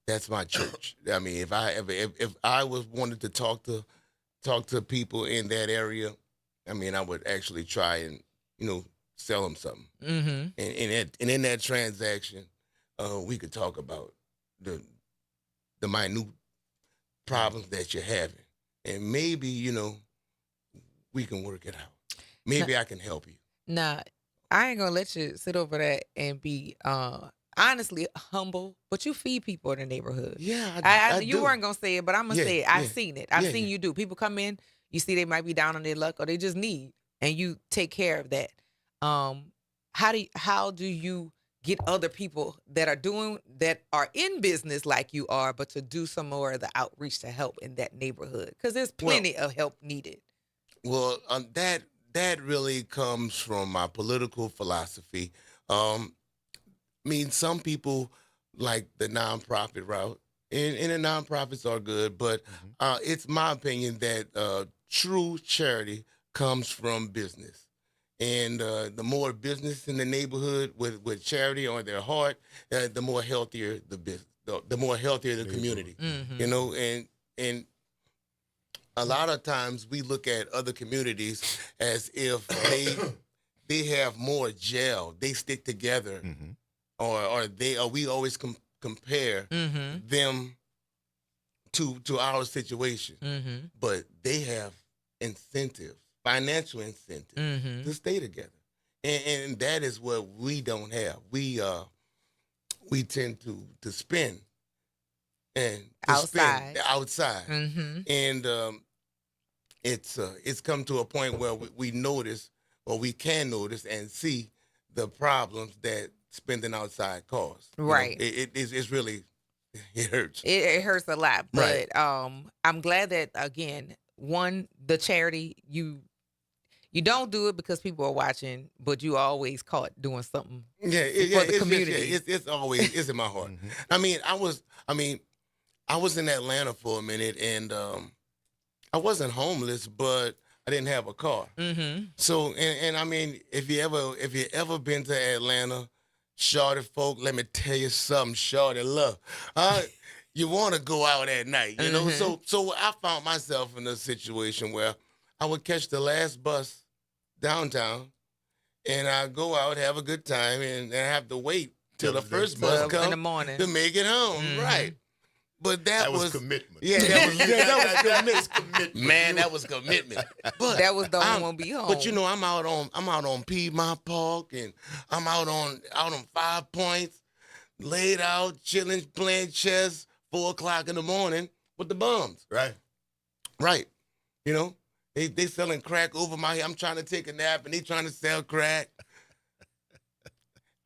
that's my church. I mean, if I was wanted to talk to people in that area, I mean, I would actually try and sell them something. Mm-hmm. And in that transaction, we could talk about the minute problems that you're having, and maybe we can work it out. Maybe I can help you. Nah, I ain't gonna let you sit over that and be honestly humble, but you feed people in the neighborhood. Yeah, I do. You weren't gonna say it, but I'm gonna say it. I've seen it. I've seen yeah. you do. People come in, you see they might be down on their luck or they just need, and you take care of that. How do you get other people that are in business like you are, but to do some more of the outreach to help in that neighborhood? Because there's plenty of help needed. Well, that really comes from my political philosophy. I mean, some people like the nonprofit route, and the nonprofits are good, but it's my opinion that true charity comes from business. And the more business in the neighborhood with charity on their heart, the more healthier the business, the more healthier the community. Mm-hmm. And a lot of times we look at other communities as if they have more gel, they stick together, or we always compare them to our situation, but they have incentives. Financial incentive to stay together, and that is what we don't have. We tend to spend and outside, and it's come to a point where we notice, or we can notice and see the problems that spending outside causes. Right. It's really it hurts. It hurts a lot, but Right. I'm glad that again, the charity you don't do it because people are watching, but you always caught doing something for the community. It's always it's in my heart. I mean, I was in Atlanta for a minute, and I wasn't homeless, but I didn't have a car. So, and I mean, if you ever been to Atlanta, shorty folk, let me tell you something, shorty love. You want to go out at night, So I found myself in a situation where I would catch the last bus downtown, and I go out, have a good time, and I have to wait till the first bus comes in the morning to make it home, right? But that was commitment. Yeah, that was commitment. Man, that was commitment. But that was the only one be home. But I'm out on Piedmont Park, and I'm out on 5 Points, laid out, chilling, playing chess, 4 o'clock in the morning with the bums. Right. They selling crack over my head. I'm trying to take a nap, and they trying to sell crack.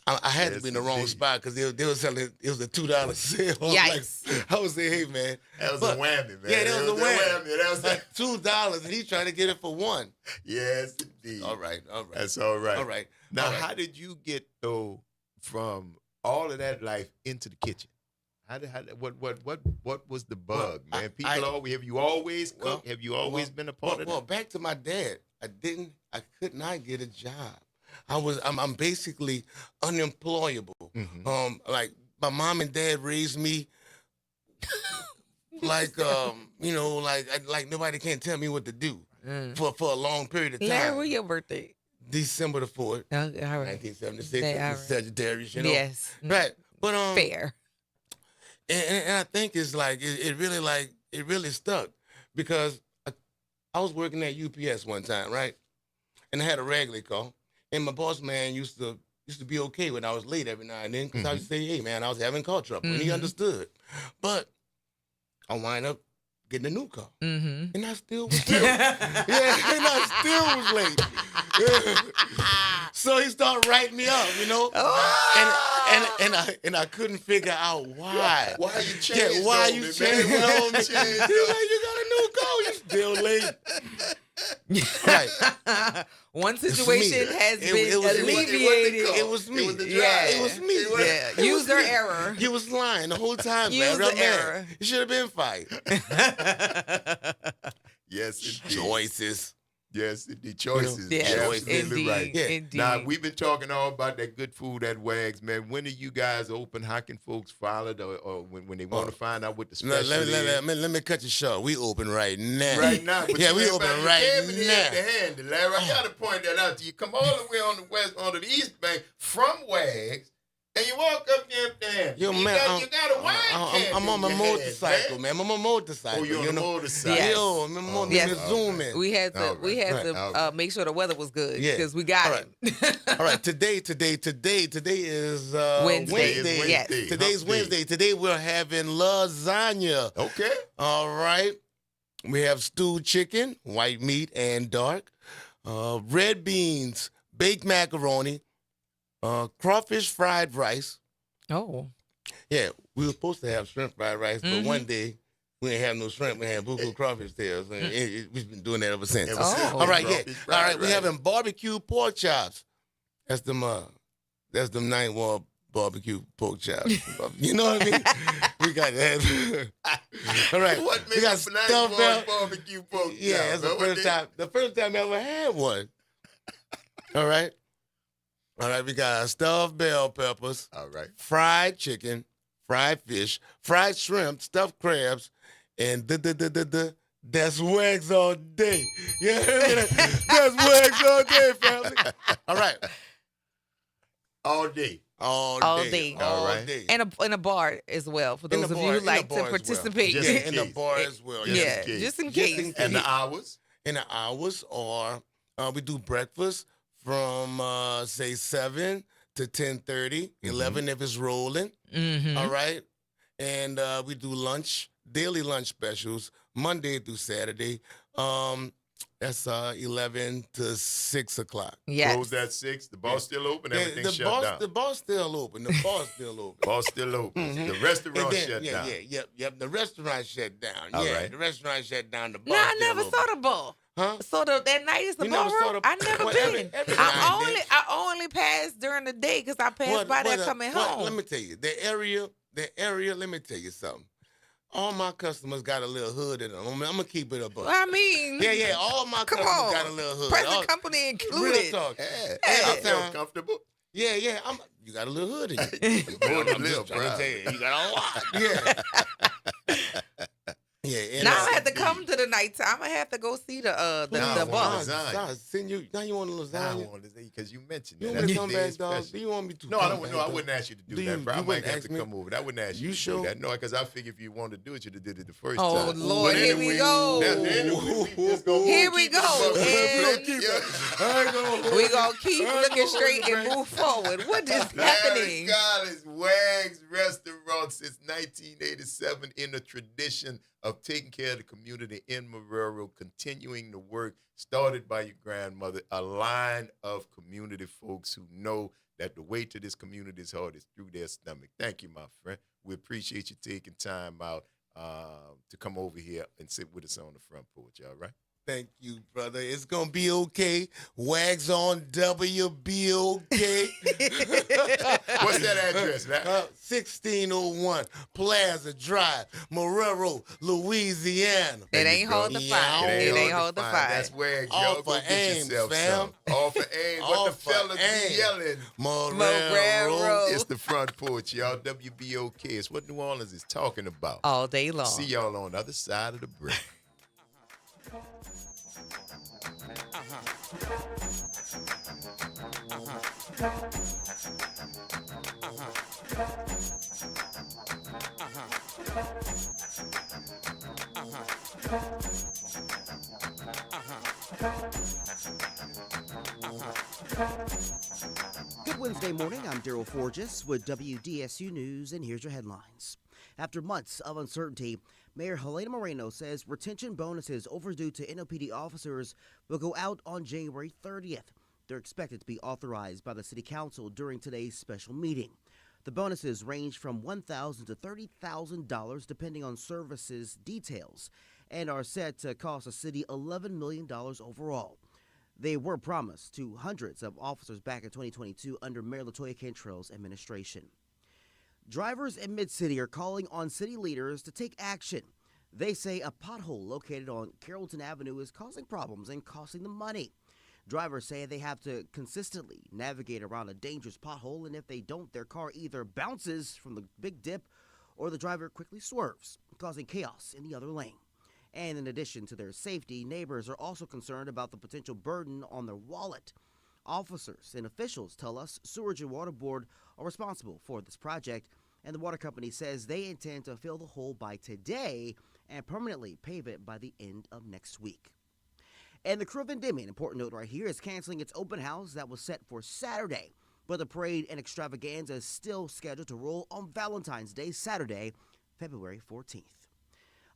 I had to be in the wrong spot because they were selling. It was a $2 sale. Yikes! I was saying, hey man, that was a whammy, man. Yeah, that was a whammy. That was like $2, and he's trying to get it for $1. Yes, indeed. All right. That's all right. All right. Now, how did you get though from all of that life into the kitchen? What was the bug, man? Have you always cooked? Have you always been a part of that? Well, back to my dad. I could not get a job. I'm basically unemployable. Like my mom and dad raised me like like nobody can tell me what to do for a long period of time. Larry, when's your birthday? December the 4th, all right. 1976. Right. Sagittarius, Yes. Right. But fair. And I think it's like it really stuck because I was working at UPS one time, right? And I had a regular call, and my boss man used to be okay when I was late every now and then because I would say, "Hey man, I was having car trouble," and he understood. But I wind up getting a new car, and I still was late. And I still was late. So he started writing me up, and I couldn't figure out why. Why you changed? Why you changed on me? He's like, you got a new car, you still late. Right. One It's situation me. has It- been it was- alleviated. It was me. Yeah. It was me. Yeah. It was User me. error. You was lying the whole time, User Larry. I'm mad. error. You should have been fired. Yes, indeed. Choices. Yes, the choices. Yes, You're absolutely indeed, right. indeed. Now, we've been talking all about that good food at Wags, man. When are you guys open? How can folks follow it, or when they want to find out what the special is? Let me cut you short. We open right now. Right now. But Yeah, you we ain't open about- you right came in here now. empty-handed, Larry. I got to point that out to you. Come all the way on the west, onto the east bank from Wags, and you walk up there empty-handed. Yo, you man, got a wine can I'm on my in your hand, motorcycle, man. I'm on my motorcycle. Oh, you're on you the know? motorcycle. Yes. Yo, I'm on Yes. the zoom in. We had to make sure the weather was good because we got All it. All right. Today is Wednesday. Wednesday. Yes. Today's Wednesday. Today we're having lasagna. Okay. All right. We have stewed chicken, white meat and dark, red beans, baked macaroni, crawfish fried rice. Oh. Yeah, we were supposed to have shrimp fried rice, but one day we didn't have no shrimp. We had buku crawfish tails, and we've been doing that ever since. All right, yeah. All right, we're having barbecue pork chops. That's them 9 wall barbecue pork chops. You know what I mean? We got that. All right. What we makes got a stuffed nice bell. barbecue pork Yeah, chop? that's the first time I ever had one. All right. All right, we got stuffed bell peppers. All right. Fried chicken, fried fish, fried shrimp, stuffed crabs, and that's Wags all day. You hear me? That's Wags all day, family. All right. All day. All day. All day. And a bar as well for those of you who like to participate. Just in the bar as well. Just in case. And the hours? And the hours are, we do breakfast from, say, 7 to 10:30, 11 if it's rolling. All right? And we do lunch, daily lunch specials, Monday through Saturday. That's 11 to 6 o'clock. Yes. Closed at 6. The bar's still open. Everything's shut down. The bar's still open. The bar's still open. Bar's still open. The restaurant shut down. Yep. The restaurant shut down. All yeah, right. the restaurant shut down. The No, bar I still never open. saw the ball. Huh? So that night is the You never saw ballroom? the- I never Well, been. every night, bitch. I only passed during the day because I passed by there coming home. Let me tell you, the area, let me tell you something. All my customers got a little hood in them. I'm going to keep it up. I mean, Yeah, all my come customers on. got a little hood. Present company included. Real talk. Yeah, Every I feel time- comfortable. Yeah, you got a little hood in you. More than I'm little, just trying to bro. tell you, you got a lot. Yeah. Yeah. and Now I have to come to the nighttime. I'm gonna have to go see the bar. Send you. Now you want a lasagna? Because you mentioned You that. want me to That's come the back, day dog? special. Do you want me to? No, I come don't. back, No, I dog? wouldn't ask you to do Do that, you- bro. I you might wouldn't have ask to me? come over. I wouldn't ask you You to sure? do that. No, because I figure if you wanted to do it, you'd have did it the first Oh, time. Lord, But here we anyway, go. Here we go. And we gonna keep looking straight and move forward. What is Larry happening? Collins, Wags Restaurant since 1987 in the tradition of taking care of the community in Marrero, continuing the work started by your grandmother, a line of community folks who know that the way to this community's heart is through their stomach. Thank you, my friend. We appreciate you taking time out to come over here and sit with us on the front porch, all right? Thank you, brother. It's gonna be okay. Wags on WBOK. What's that address, man? 1601 Plaza Drive, Marrero, Louisiana. It ain't hard to find. It ain't hard to find. That's Wags. Y'all Off go of get Ames, yourself fam. some. Off of Ames. What Off the of fellas Ames. be yelling? Marrero. It's the front porch, y'all. WBOK. It's what New Orleans is talking about. All day long. See y'all on the other side of the break. Good Wednesday morning. I'm Daryl Forges with WDSU News, and here's your headlines. After months of uncertainty, Mayor Helena Moreno says retention bonuses overdue to NOPD officers will go out on January 30th. They're expected to be authorized by the City Council during today's special meeting. The bonuses range from $1,000 to $30,000 depending on services details, and are set to cost the city $11 million overall. They were promised to hundreds of officers back in 2022 under Mayor LaToya Cantrell's administration. Drivers in Mid-City are calling on city leaders to take action. They say a pothole located on Carrollton Avenue is causing problems and costing them money. Drivers say they have to consistently navigate around a dangerous pothole, and if they don't, their car either bounces from the big dip or the driver quickly swerves, causing chaos in the other lane. And in addition to their safety, neighbors are also concerned about the potential burden on their wallet. Officers and officials tell us Sewerage and Water Board are responsible for this project, and the water company says they intend to fill the hole by today and permanently pave it by the end of next week. And the Crew of Endymion, important note right here, is canceling its open house that was set for Saturday. But the parade and extravaganza is still scheduled to roll on Valentine's Day, Saturday, February 14th.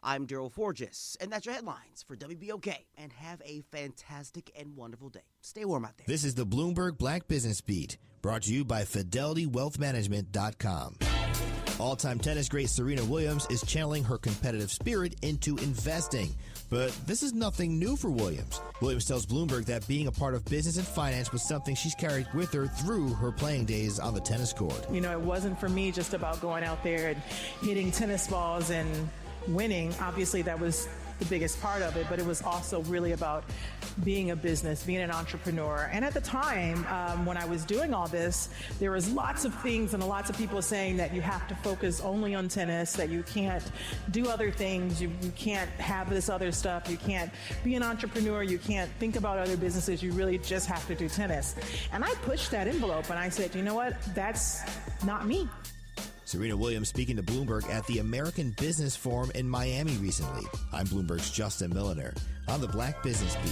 I'm Daryl Forges, and that's your headlines for WBOK. And have a fantastic and wonderful day. Stay warm out there. This is the Bloomberg Black Business Beat, brought to you by FidelityWealthManagement.com. All-time tennis great Serena Williams is channeling her competitive spirit into investing. But this is nothing new for Williams. Williams tells Bloomberg that being a part of business and finance was something she's carried with her through her playing days on the tennis court. You know, it wasn't for me just about going out there and hitting tennis balls and winning. Obviously, that was the biggest part of it, but it was also really about being a business, being an entrepreneur. And at the time, when I was doing all this, there was lots of things and lots of people saying that you have to focus only on tennis, that you can't do other things, you can't have this other stuff, you can't be an entrepreneur, you can't think about other businesses, you really just have to do tennis. And I pushed that envelope and I said, you know what, that's not me. Serena Williams speaking to Bloomberg at the American Business Forum in Miami recently. I'm Bloomberg's Justin Milliner on the Black Business Beat.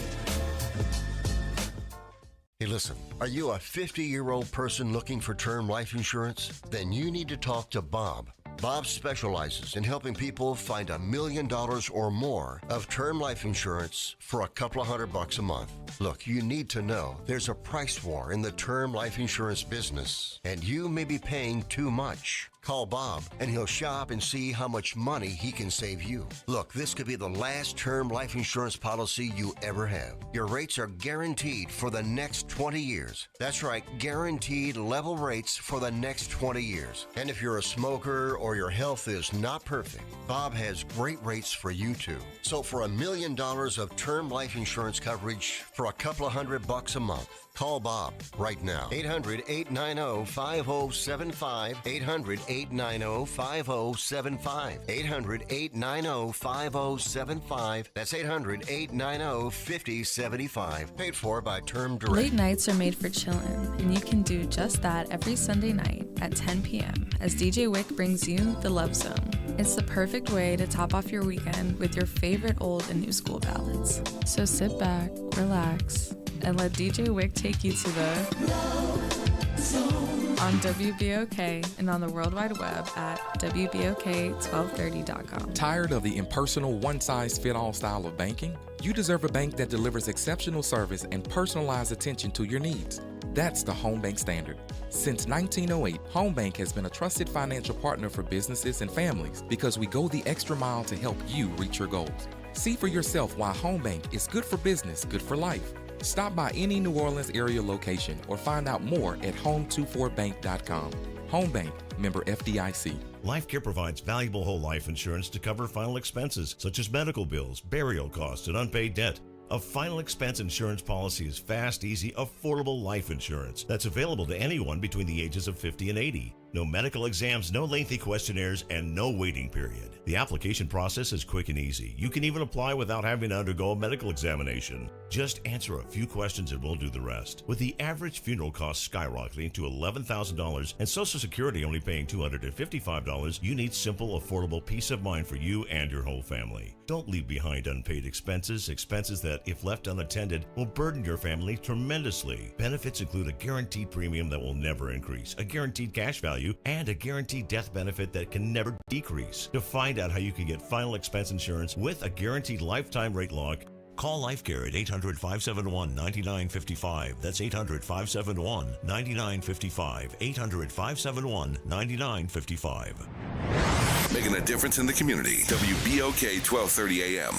Hey, listen, are you a 50-year-old person looking for term life insurance? Then you need to talk to Bob. Bob specializes in helping people find $1 million or more of term life insurance for a couple of $100 a month. Look, you need to know there's a price war in the term life insurance business, and you may be paying too much. Call Bob, and he'll shop and see how much money he can save you. Look, this could be the last term life insurance policy you ever have. Your rates are guaranteed for the next 20 years. That's right, guaranteed level rates for the next 20 years. And if you're a smoker or your health is not perfect, Bob has great rates for you too. So for $1 million of term life insurance coverage for a couple of $100 a month, call Bob right now. 800-890-5075. 800-890-5075. 800-890-5075. That's 800-890-5075. Paid for by Term Direct. Late nights are made for chillin', and you can do just that every Sunday night at 10 p.m. as DJ Wick brings you The Love Zone. It's the perfect way to top off your weekend with your favorite old and new school ballads. So sit back, relax, and let DJ Wick take you to the Love Zone on WBOK and on the World Wide Web at WBOK1230.com. Tired of the impersonal, one-size-fit-all style of banking? You deserve a bank that delivers exceptional service and personalized attention to your needs. That's the Home Bank Standard. Since 1908, Home Bank has been a trusted financial partner for businesses and families because we go the extra mile to help you reach your goals. See for yourself why Home Bank is good for business, good for life. Stop by any New Orleans area location or find out more at home24bank.com. Home Bank, member FDIC. LifeCare provides valuable whole life insurance to cover final expenses such as medical bills, burial costs, and unpaid debt. A final expense insurance policy is fast, easy, affordable life insurance that's available to anyone between the ages of 50 and 80. No medical exams, no lengthy questionnaires, and no waiting period. The application process is quick and easy. You can even apply without having to undergo a medical examination. Just answer a few questions and we'll do the rest. With the average funeral cost skyrocketing to $11,000 and Social Security only paying $255, you need simple, affordable peace of mind for you and your whole family. Don't leave behind unpaid expenses that, if left unattended, will burden your family tremendously. Benefits include a guaranteed premium that will never increase, a guaranteed cash value, and a guaranteed death benefit that can never decrease. To find out how you can get final expense insurance with a guaranteed lifetime rate lock, call LifeCare at 800-571-9955. That's 800-571-9955. 800-571-9955. Making a difference in the community. WBOK 1230 AM.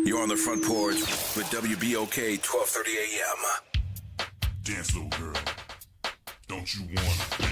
You're on the front porch with WBOK 1230 AM. Dance, little girl. Don't you wanna?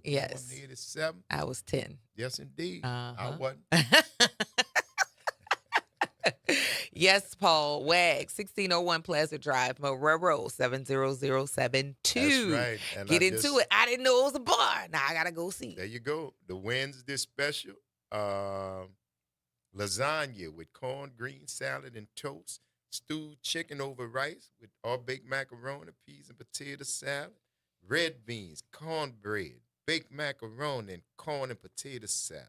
Yes. 87. I was 10. Yes, indeed. Uh-huh. I wasn't. Yes, Paul. WAG, 1601 Plaza Drive, Marrero, 70072. That's right. And Get I into just- it. I didn't know it was a bar. Now I got to go see. There you go. The Wednesday special. Lasagna with corn, green salad, and toast. Stewed chicken over rice with all baked macaroni, peas, and potato salad. Red beans, cornbread, baked macaroni, and corn and potato salad.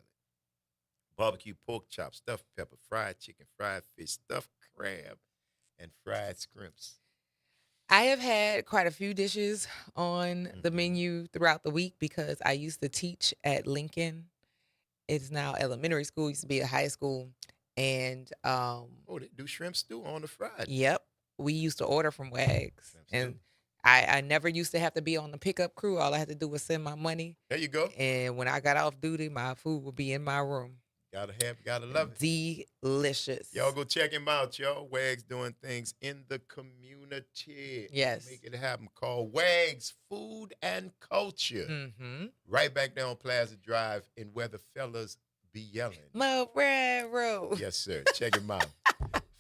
Barbecue pork chops, stuffed pepper, fried chicken, fried fish, stuffed crab, and fried scrimps. I have had quite a few dishes on the menu throughout the week because I used to teach at Lincoln. It's now elementary school, used to be a high school. And Oh, they do shrimp stew on the Friday. yep, we used to order from Wags. And I never used to have to be on the pickup crew. All I had to do was send my money. There you go. And when I got off duty, my food would be in my room. Gotta love it. Delicious. Y'all go check him out, y'all. Wags doing things in the community. Yes. Make it happen. Call Wags Food and Culture. Mm-hmm. Right back there on Plaza Drive in where the fellas be yelling. Marrero. Yes, sir. Check him out.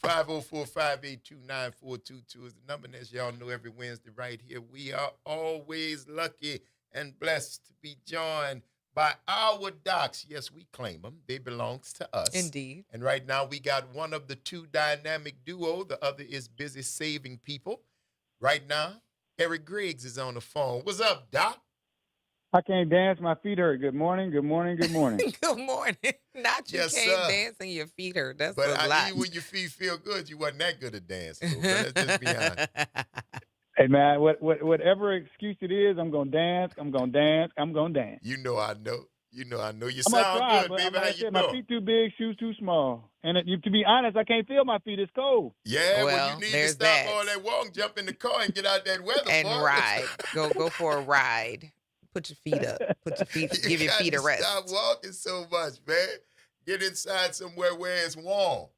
504-582-9422 is the number. And as y'all know, every Wednesday right here, we are always lucky and blessed to be joined by our docs. Yes, we claim them. They belongs to us. Indeed. And right now, we got one of the two dynamic duo. The other is busy saving people. Right now, Eric Griggs is on the phone. What's up, Doc? I can't dance. My feet hurt. Good morning. Good morning. Good morning. Good morning. Not you Yes, can't sir. dance and your feet hurt. That's But a lot. even when your feet feel good, you wasn't that good at dancing. So let's just be honest. Hey, man, whatever excuse it is, I'm going to dance. I'm going to dance. I'm going to dance. You know I know. You know, I know you I'm gonna sound try, good, but baby. like How I you said, my doing? feet too big, shoes too small. And to be honest, I can't feel my feet. It's cold. Yeah, well, Well, you need to there's stop that. all that walking, jump in the car, and get out that weather, And boy. ride. Go for a ride. Put your feet up. Give your got feet to a rest. stop walking so much, man. Get inside somewhere where it's warm.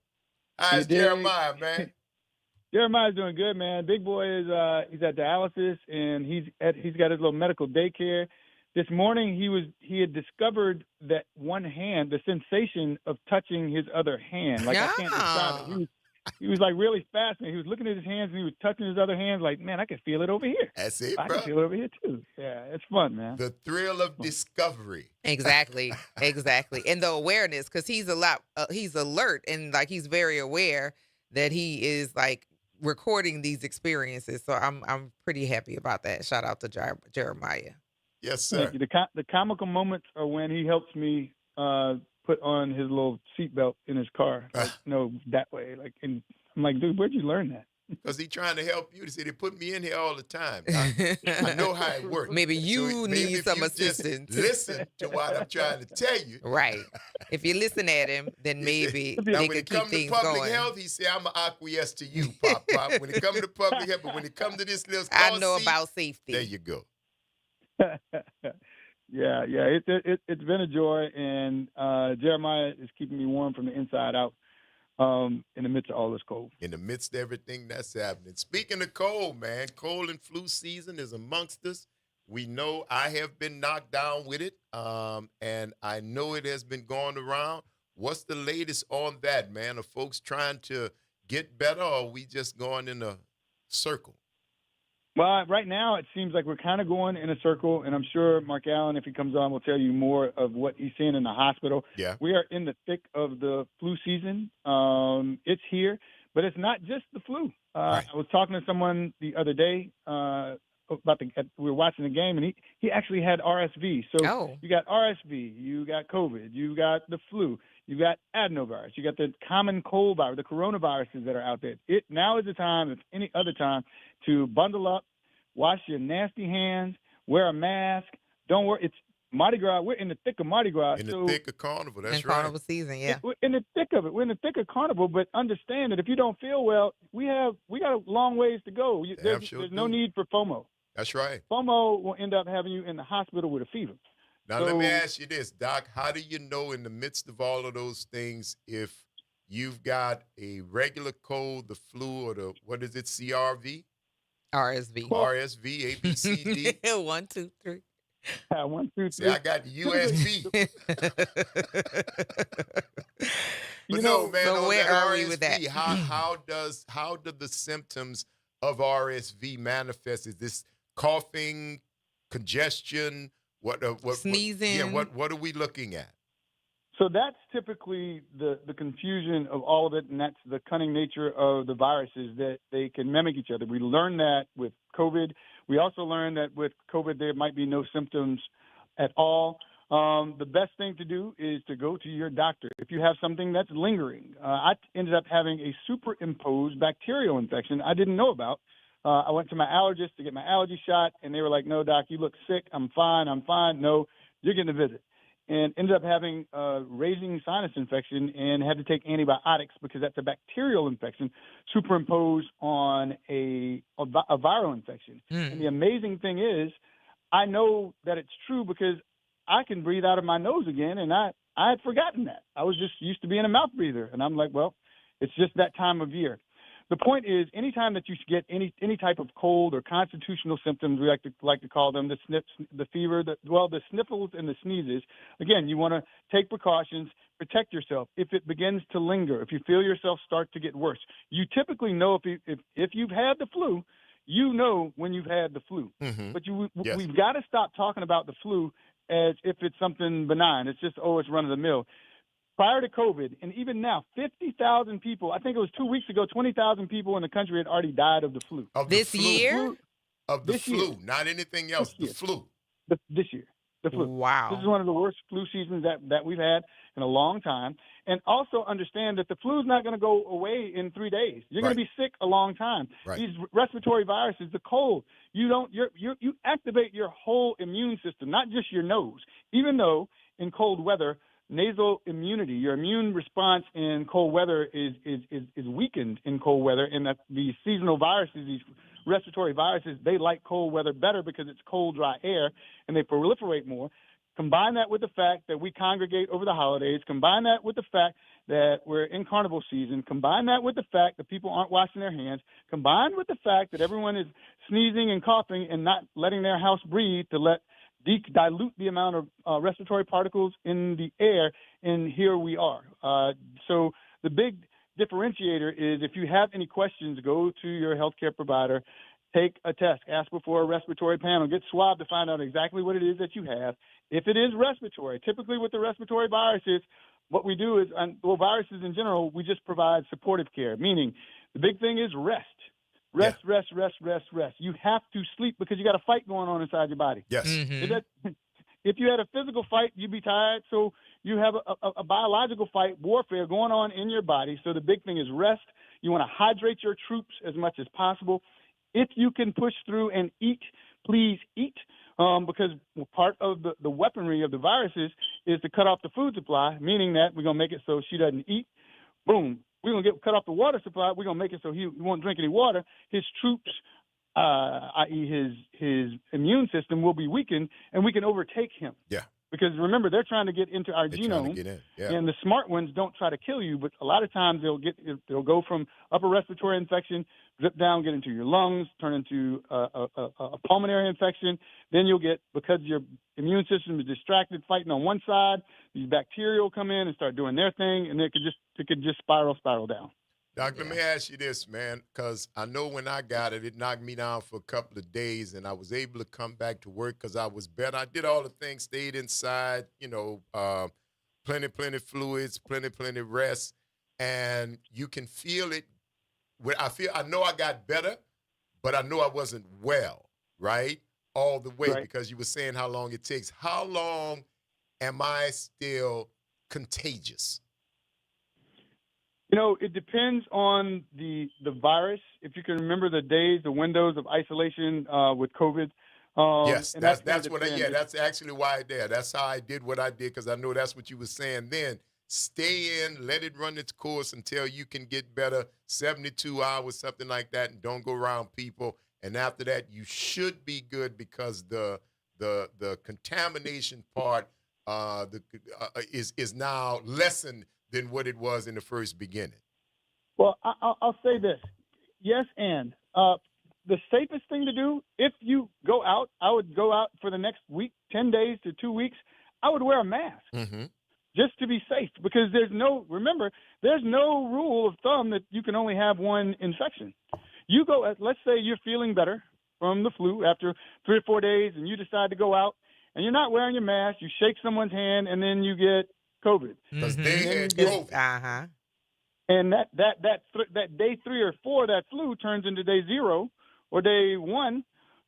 How's You dig? Jeremiah, man? Jeremiah's doing good, man. Big boy is he's at dialysis and he's got his little medical daycare. This morning he had discovered that one hand, the sensation of touching his other hand. Like I can't describe it. He was like really fascinated. He was looking at his hands and he was touching his other hands like, man, I can feel it over here. That's it, I bro. can feel it over here too. Yeah, it's fun, man. The thrill of discovery. Exactly. And the awareness, because he's he's alert and like he's very aware that he is like recording these experiences. So I'm pretty happy about that. Shout out to Jeremiah. Yes, sir. Thank you. The comical moments are when he helps me put on his little seatbelt in his car. Like, no, that way. Like, and I'm like, dude, where'd you learn that? Because he's trying to help you. They put me in here all the time. I know how it works. Maybe you need some assistance. Listen to what I'm trying to tell you. Right. If you listen at him, then maybe they could keep things public going. health, he said, I'm going to acquiesce to you, Pop. When it comes to public health, but when it comes to this little I know seat, about safety. There you go. Yeah. It's been a joy, and Jeremiah is keeping me warm from the inside out in the midst of all this cold. In the midst of everything that's happening. Speaking of cold, man, cold and flu season is amongst us. We know I have been knocked down with it, and I know it has been going around. What's the latest on that, man? Are folks trying to get better, or are we just going in a circle? Well, right now it seems like we're kind of going in a circle, and I'm sure Mark Allen, if he comes on, will tell you more of what he's seeing in the hospital. Yeah. We are in the thick of the flu season. It's here, but it's not just the flu. Right. I was talking to someone the other day we were watching the game, and he actually had RSV. So You got RSV, you got COVID, you got the flu, you got adenovirus, you got the common cold virus, the coronaviruses that are out there. Now is the time, if any other time, to bundle up, wash your nasty hands, wear a mask. Don't worry, it's Mardi Gras. We're in the thick of Mardi Gras. In the thick of Carnival, that's right. Carnival season, yeah. We're in the thick of it. We're in the thick of Carnival, but understand that if you don't feel well, we got a long ways to go. There's no need for FOMO. That's right. FOMO will end up having you in the hospital with a fever. Now, let me ask you this, Doc. How do you know in the midst of all of those things if you've got a regular cold, the flu, or what is it, CRV? RSV. RSV, A, B, C, D. 1, 2, 3. 1, 2, 3. See, I got the USB. But no, man. So where are we with that? How do the symptoms of RSV manifest? Is this coughing, congestion? What sneezing? What are we looking at? So that's typically the confusion of all of it, and that's the cunning nature of the viruses, that they can mimic each other. We learned that with COVID. We also learned that with COVID there might be no symptoms at all. The best thing to do is to go to your doctor. If you have something that's lingering, I ended up having a superimposed bacterial infection I didn't know about. I went to my allergist to get my allergy shot, and they were like, no, doc, you look sick. I'm fine. No, you're getting a visit. And ended up having a raging sinus infection and had to take antibiotics because that's a bacterial infection superimposed on a viral infection. And the amazing thing is, I know that it's true because I can breathe out of my nose again, and I had forgotten that. I was just used to being a mouth breather, and I'm like, well, it's just that time of year. The point is, anytime that you get any type of cold or constitutional symptoms, we like to call them, the sniffs, the fever, the sniffles and the sneezes. Again, you want to take precautions, protect yourself. If it begins to linger, if you feel yourself start to get worse, you typically know if you've had the flu, you know when you've had the flu. Mm-hmm. But we've got to stop talking about the flu as if it's something benign. It's just, it's run of the mill. Prior to COVID, and even now, 50,000 people, I think it was 2 weeks ago, 20,000 people in the country had already died of the flu. This year? Of the flu, not anything else, the flu. This year, the flu. Wow. This is one of the worst flu seasons that we've had in a long time. And also understand that the flu is not going to go away in 3 days. You're going to be sick a long time. Right. These respiratory viruses, the cold, you activate your whole immune system, not just your nose, even though in cold weather, nasal immunity, your immune response in cold weather is weakened in cold weather, and that these seasonal viruses, these respiratory viruses, they like cold weather better because it's cold, dry air, and they proliferate more. Combine that with the fact that we congregate over the holidays. Combine that with the fact that we're in carnival season. Combine that with the fact that people aren't washing their hands. Combined with the fact that everyone is sneezing and coughing and not letting their house breathe to let dilute the amount of respiratory particles in the air, and here we are. So the big differentiator is if you have any questions, go to your healthcare provider, take a test, ask before a respiratory panel, get swabbed to find out exactly what it is that you have. If it is respiratory, typically with the respiratory viruses, what we do is, well, viruses in general, we just provide supportive care, meaning the big thing is rest. Rest. You have to sleep because you got a fight going on inside your body. Yes. If you had a physical fight, you'd be tired. So you have a biological fight, warfare going on in your body. So the big thing is rest. You want to hydrate your troops as much as possible. If you can push through and eat, please eat, because part of the weaponry of the viruses is to cut off the food supply, meaning that we're going to make it so she doesn't eat. Boom. We're going to cut off the water supply. We're going to make it so he won't drink any water. His troops, i.e. his immune system, will be weakened, and we can overtake him. Yeah. Because remember, they're trying to get into our They're genome, trying to get in. Yeah. and the smart ones don't try to kill you, but a lot of times they'll go from upper respiratory infection, drip down, get into your lungs, turn into a pulmonary infection. Then you'll get, because your immune system is distracted, fighting on one side, these bacteria will come in and start doing their thing, and it could just spiral down. Doc, let me ask you this, man, because I know when I got it, it knocked me down for a couple of days, and I was able to come back to work because I was better. I did all the things, stayed inside, plenty fluids, plenty rest, and you can feel it. I know I got better, but I know I wasn't well, right, all the way, because you were saying how long it takes. How long am I still contagious? It depends on the virus. If you can remember the windows of isolation with COVID. Yes, that's what. That's actually why I did. That's how I did what I did, because I know that's what you were saying then. Stay in, let it run its course until you can get better, 72 hours, something like that, and don't go around people. And after that, you should be good, because the contamination part is now lessened than what it was in the first beginning. Well, I'll say this. Yes, and the safest thing to do, if you go out, I would go out for the next week, 10 days to 2 weeks, I would wear a mask just to be safe, because there's no rule of thumb that you can only have one infection. You go, let's say you're feeling better from the flu after 3 or 4 days, and you decide to go out, and you're not wearing your mask, you shake someone's hand, and then you get COVID. Because they had COVID. Uh-huh. And that day 3 or 4, that flu turns into day 0 or day 1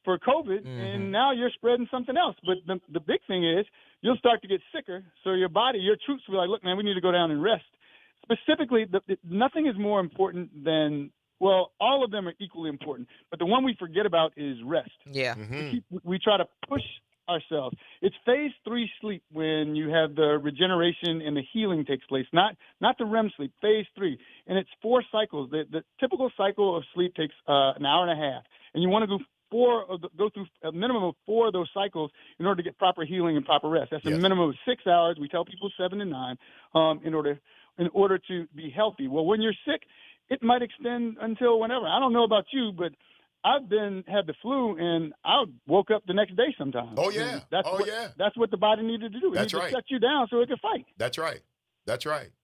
for COVID, and now you're spreading something else. But the big thing is you'll start to get sicker, so your troops will be like, look, man, we need to go down and rest. Specifically, nothing is more important than, well, all of them are equally important, but the one we forget about is rest. Yeah. We try to push ourselves. It's phase 3 sleep when you have the regeneration and the healing takes place, not the REM sleep, phase 3. And it's 4 cycles. The typical cycle of sleep takes an hour and a half. And you want to go through a minimum of 4 of those cycles in order to get proper healing and proper rest. That's a minimum of 6 hours. We tell people 7 to 9 in order to be healthy. Well, when you're sick, it might extend until whenever. I don't know about you, but I've had the flu, and I woke up the next day sometimes. Oh, yeah. That's what the body needed to do. It needed to shut you down so it could fight. That's right.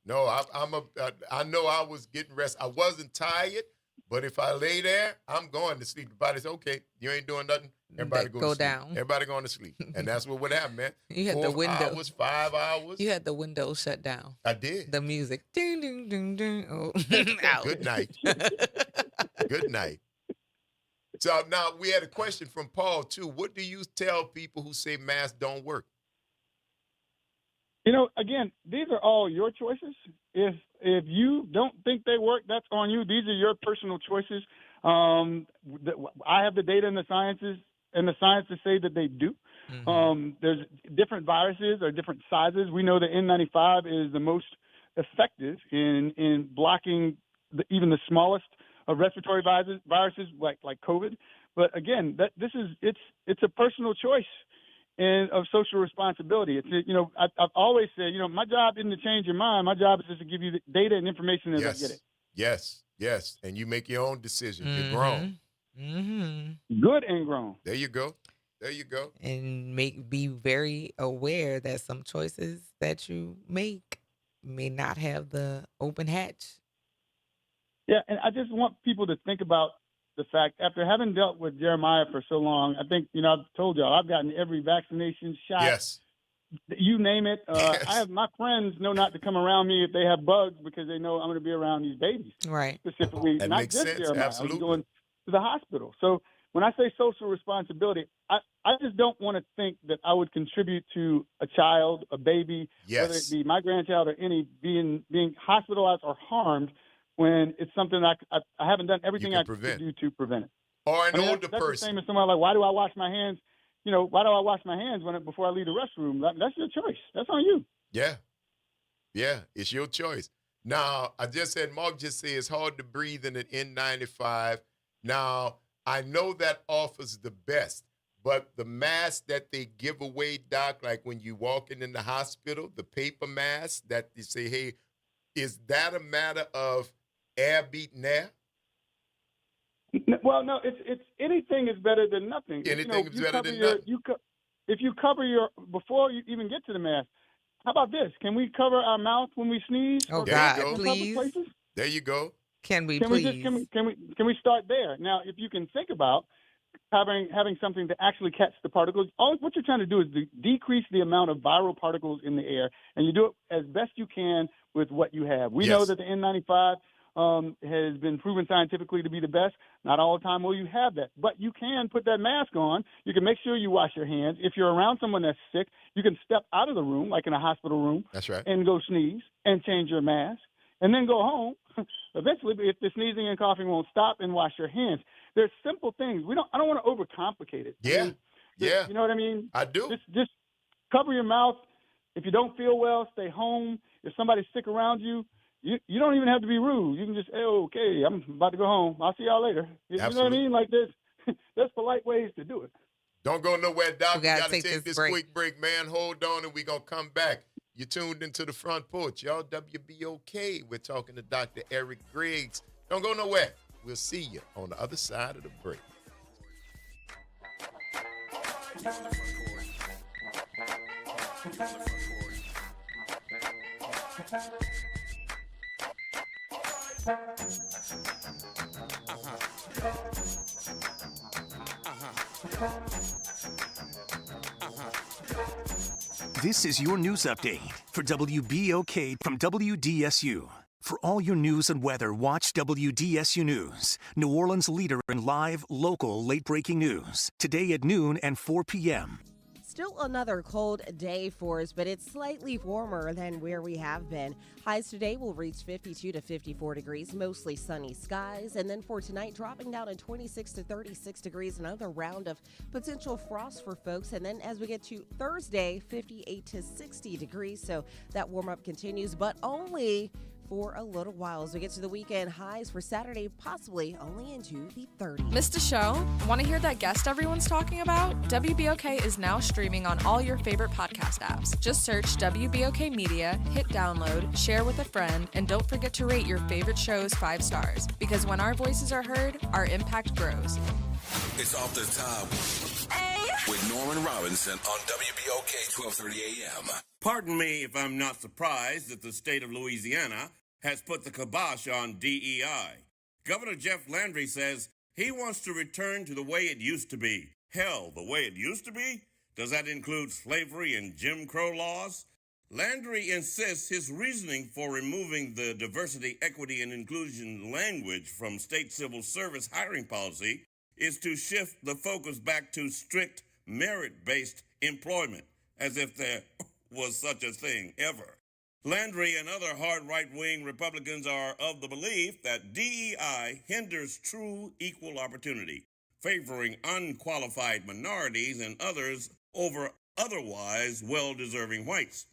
No, I know I was getting rest. I wasn't tired, but if I lay there, I'm going to sleep. The body says, okay, you ain't doing nothing. Everybody go to sleep. Down. Everybody going to sleep. And that's what would happen, man. You had the window. 4 hours, 5 hours. You had the window shut down. I did. The music. Ding, ding, ding, ding. Oh. Good night. Good night. So now we had a question from Paul, too. What do you tell people who say masks don't work? Again, these are all your choices. If you don't think they work, that's on you. These are your personal choices. I have the data and the sciences and the science to say that they do. There's different viruses or different sizes. We know the N95 is the most effective in blocking even the smallest of respiratory viruses like COVID. But again, it's a personal choice and of social responsibility. It's I've always said, my job isn't to change your mind. My job is just to give you the data and information as I get it. Yes, and you make your own decision. You're grown. Good and grown. There you go. And be very aware that some choices that you make may not have the open hatch. Yeah, and I just want people to think about the fact, after having dealt with Jeremiah for so long, I think, I've told y'all, I've gotten every vaccination shot. Yes. You name it. Yes. I have my friends know not to come around me if they have bugs because they know I'm going to be around these babies. Right. Specifically, That not makes just sense. Jeremiah. Absolutely. I'm going to the hospital. So when I say social responsibility, I just don't want to think that I would contribute to a child, a baby, whether it be my grandchild or any being hospitalized or harmed when it's something I haven't done everything I could do to prevent it. Or an older that's the person. same as somebody like, why do I wash my hands? Why do I wash my hands before I leave the restroom? That's your choice. That's on you. Yeah, it's your choice. Now, I just said, Mark just said it's hard to breathe in an N95. Now, I know that offers the best, but the mask that they give away, Doc, like when you walking in the hospital, the paper mask that you say, hey, is that a matter of air beating air? Well, no, it's anything is better than nothing. Anything is better than nothing. If you cover before you even get to the mask, how about this? Can we cover our mouth when we sneeze? Oh God, please. There you go. Can we please? Can we start there? Now, if you can think about having something to actually catch the particles, what you're trying to do is decrease the amount of viral particles in the air, and you do it as best you can with what you have. We know that the N95 has been proven scientifically to be the best. Not all the time will you have that, but you can put that mask on. You can make sure you wash your hands. If you're around someone that's sick, you can step out of the room, like in a hospital room. That's right. And go sneeze and change your mask and then go home. Eventually, if the sneezing and coughing won't stop, and wash your hands. There's simple things. I don't want to overcomplicate it. Yeah. You know what I mean? I do. Just cover your mouth. If you don't feel well, stay home. If somebody's sick around you, you don't even have to be rude. You can just say, okay, I'm about to go home. I'll see y'all later. You know what I mean? Like there's polite ways to do it. Don't go nowhere, Doc. We got to take this break. Quick break, man. Hold on, and we're going to come back. You tuned into the Front Porch. Y'all, WBOK. We're talking to Dr. Eric Griggs. Don't go nowhere. We'll see you on the other side of the break. This is your news update for WBOK from WDSU. For all your news and weather, watch WDSU News, New Orleans' leader in live, local, late-breaking news. Today at noon and 4 p.m. Still another cold day for us, but it's slightly warmer than where we have been. Highs today will reach 52 to 54 degrees, mostly sunny skies. And then for tonight, dropping down to 26 to 36 degrees, another round of potential frost for folks. And then as we get to Thursday, 58 to 60 degrees. So that warm up continues, but only for a little while. As we get to the weekend, highs for Saturday possibly only into the 30s. Missed a show? Want to hear that guest everyone's talking about? WBOK is now streaming on all your favorite podcast apps. Just search WBOK Media, hit download, share with a friend, and don't forget to rate your favorite shows 5 stars. Because when our voices are heard, our impact grows. It's Off the Top with Norman Robinson on WBOK 1230 AM. Pardon me if I'm not surprised that the state of Louisiana has put the kibosh on DEI. Governor Jeff Landry says he wants to return to the way it used to be. Hell, the way it used to be? Does that include slavery and Jim Crow laws? Landry insists his reasoning for removing the diversity, equity, and inclusion language from state civil service hiring policy is to shift the focus back to strict merit-based employment, as if there was such a thing ever. Landry and other hard right-wing Republicans are of the belief that DEI hinders true equal opportunity. favoring unqualified minorities and others over otherwise well-deserving whites.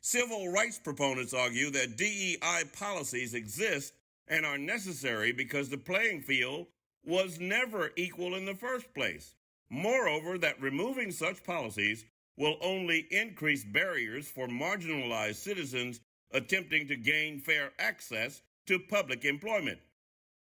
Civil rights proponents argue that DEI policies exist and are necessary because the playing field was never equal in the first place. Moreover, that removing such policies will only increase barriers for marginalized citizens attempting to gain fair access to public employment.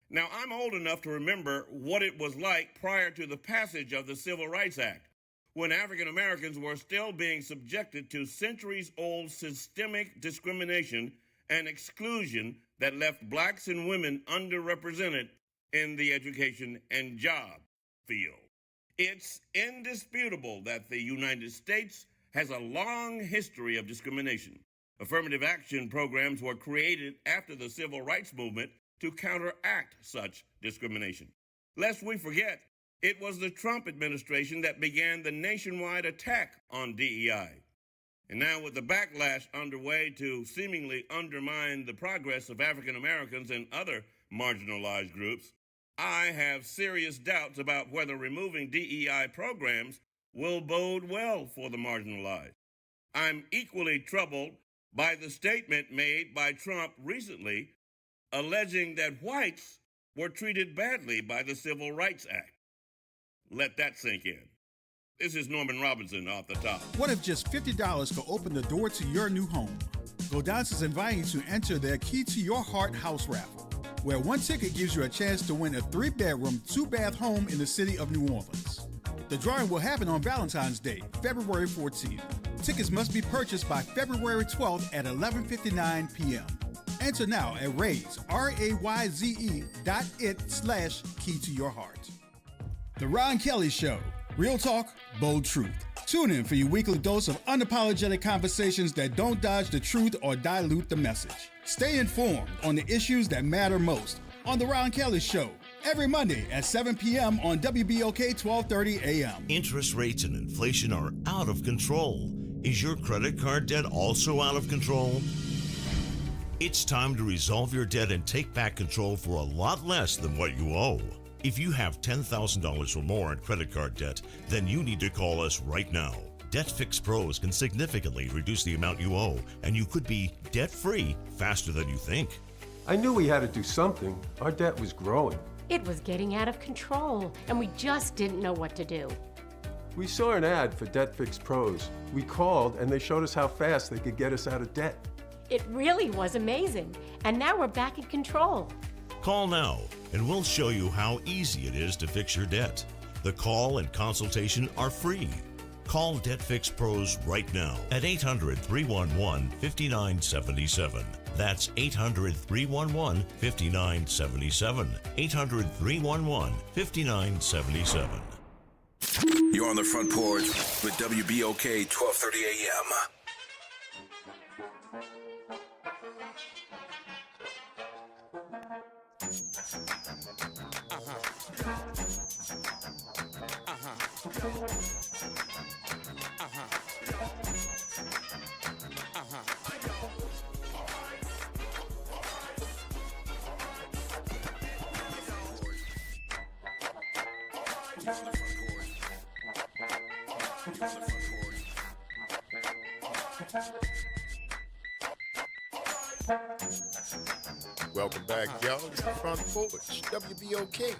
Now, I'm old enough to remember what it was like prior to the passage of the Civil Rights Act, when African Americans were still being subjected to centuries-old systemic discrimination and exclusion that left blacks and women underrepresented in the education and job field. It's indisputable that the United States has a long history of discrimination. Affirmative action programs were created after the Civil Rights Movement to counteract such discrimination. Lest we forget, it was the Trump administration that began the nationwide attack on DEI. And now with the backlash underway to seemingly undermine the progress of African Americans and other marginalized groups, I have serious doubts about whether removing DEI programs will bode well for the marginalized. I'm equally troubled by the statement made by Trump recently, alleging that whites were treated badly by the Civil Rights Act. Let that sink in. This is Norman Robinson off the top. What if just $50 could open the door to your new home? Godance is inviting you to enter their Key to Your Heart house raffle, where one ticket gives you a chance to win a 3-bedroom, 2-bath home in the city of New Orleans. The drawing will happen on Valentine's Day, February 14th. Tickets must be purchased by February 12th at 11:59 p.m. Enter now at Raise, RAYZE.it/Key to Your Heart. The Ron Kelly Show. Real talk, bold truth. Tune in for your weekly dose of unapologetic conversations that don't dodge the truth or dilute the message. Stay informed on the issues that matter most on The Ron Kelly Show, every Monday at 7 p.m. on WBOK 1230 AM. Interest rates and inflation are out of control. Is your credit card debt also out of control? It's time to resolve your debt and take back control for a lot less than what you owe. If you have $10,000 or more in credit card debt, then you need to call us right now. Debt Fix Pros can significantly reduce the amount you owe, and you could be debt-free faster than you think. I knew we had to do something. Our debt was growing. It was getting out of control, and we just didn't know what to do. We saw an ad for Debt Fix Pros. We called, and they showed us how fast they could get us out of debt. It really was amazing, and now we're back in control. Call now, and we'll show you how easy it is to fix your debt. The call and consultation are free. Call Debt Fix Pros right now at 800-311-5977. That's 800-311-5977. 800-311-5977. You're on the Front Porch with WBOK 1230 AM. Welcome back, y'all. It's the Front Porch, WBOK.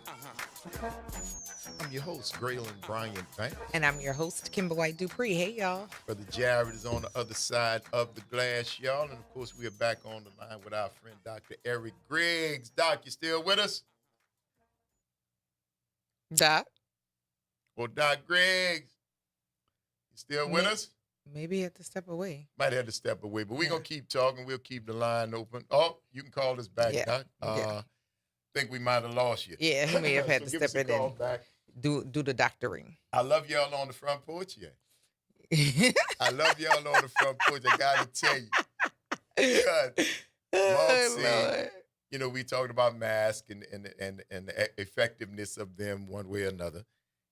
I'm your host, Graylin Bryant Banks. And I'm your host, Kimber White Dupree. Hey, y'all. Brother Jared is on the other side of the glass, y'all. And, of course, we are back on the line with our friend, Dr. Eric Griggs. Doc, you still with us? Doc? Well, Doc Griggs, you still with us? Maybe you have to step away. Might have to step away, but we're going to keep talking. We'll keep the line open. Oh, you can call us back, Doc. Think we might have lost you. Yeah, he may have had So to step in and back. do the doctoring. I love y'all on the Front Porch, I love y'all on the Front Porch. I got to tell you. Mark said, you know, we talked about masks and the effectiveness of them one way or another.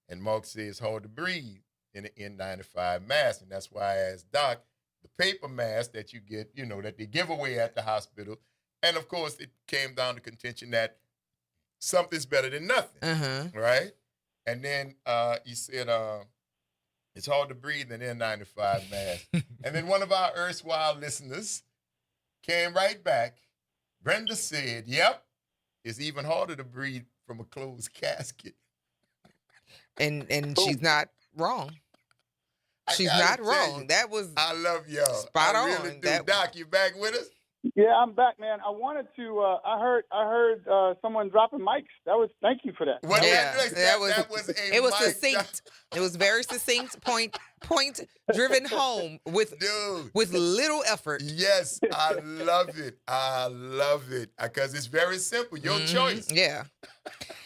And Mark said it's hard to breathe in an N95 mask. And that's why I asked Doc, the paper mask that you get, you know, that they give away at the hospital. And, of course, it came down to contention that something's better than nothing, right? And then he said, it's hard to breathe in an N95 mask. And then one of our erstwhile listeners came right back. Brenda said, yep, it's even harder to breathe from a closed casket. And she's not wrong. She's not wrong. That was I love y'all. Spot on. I really do. Doc, you back with us? Yeah, I'm back, man. I wanted to. I heard someone dropping mics. Thank you for that. Well, Yeah, that was it was mic succinct. It was very succinct, point driven home with little effort. Yes, I love it. I love it because it's very simple. Your choice. Yeah.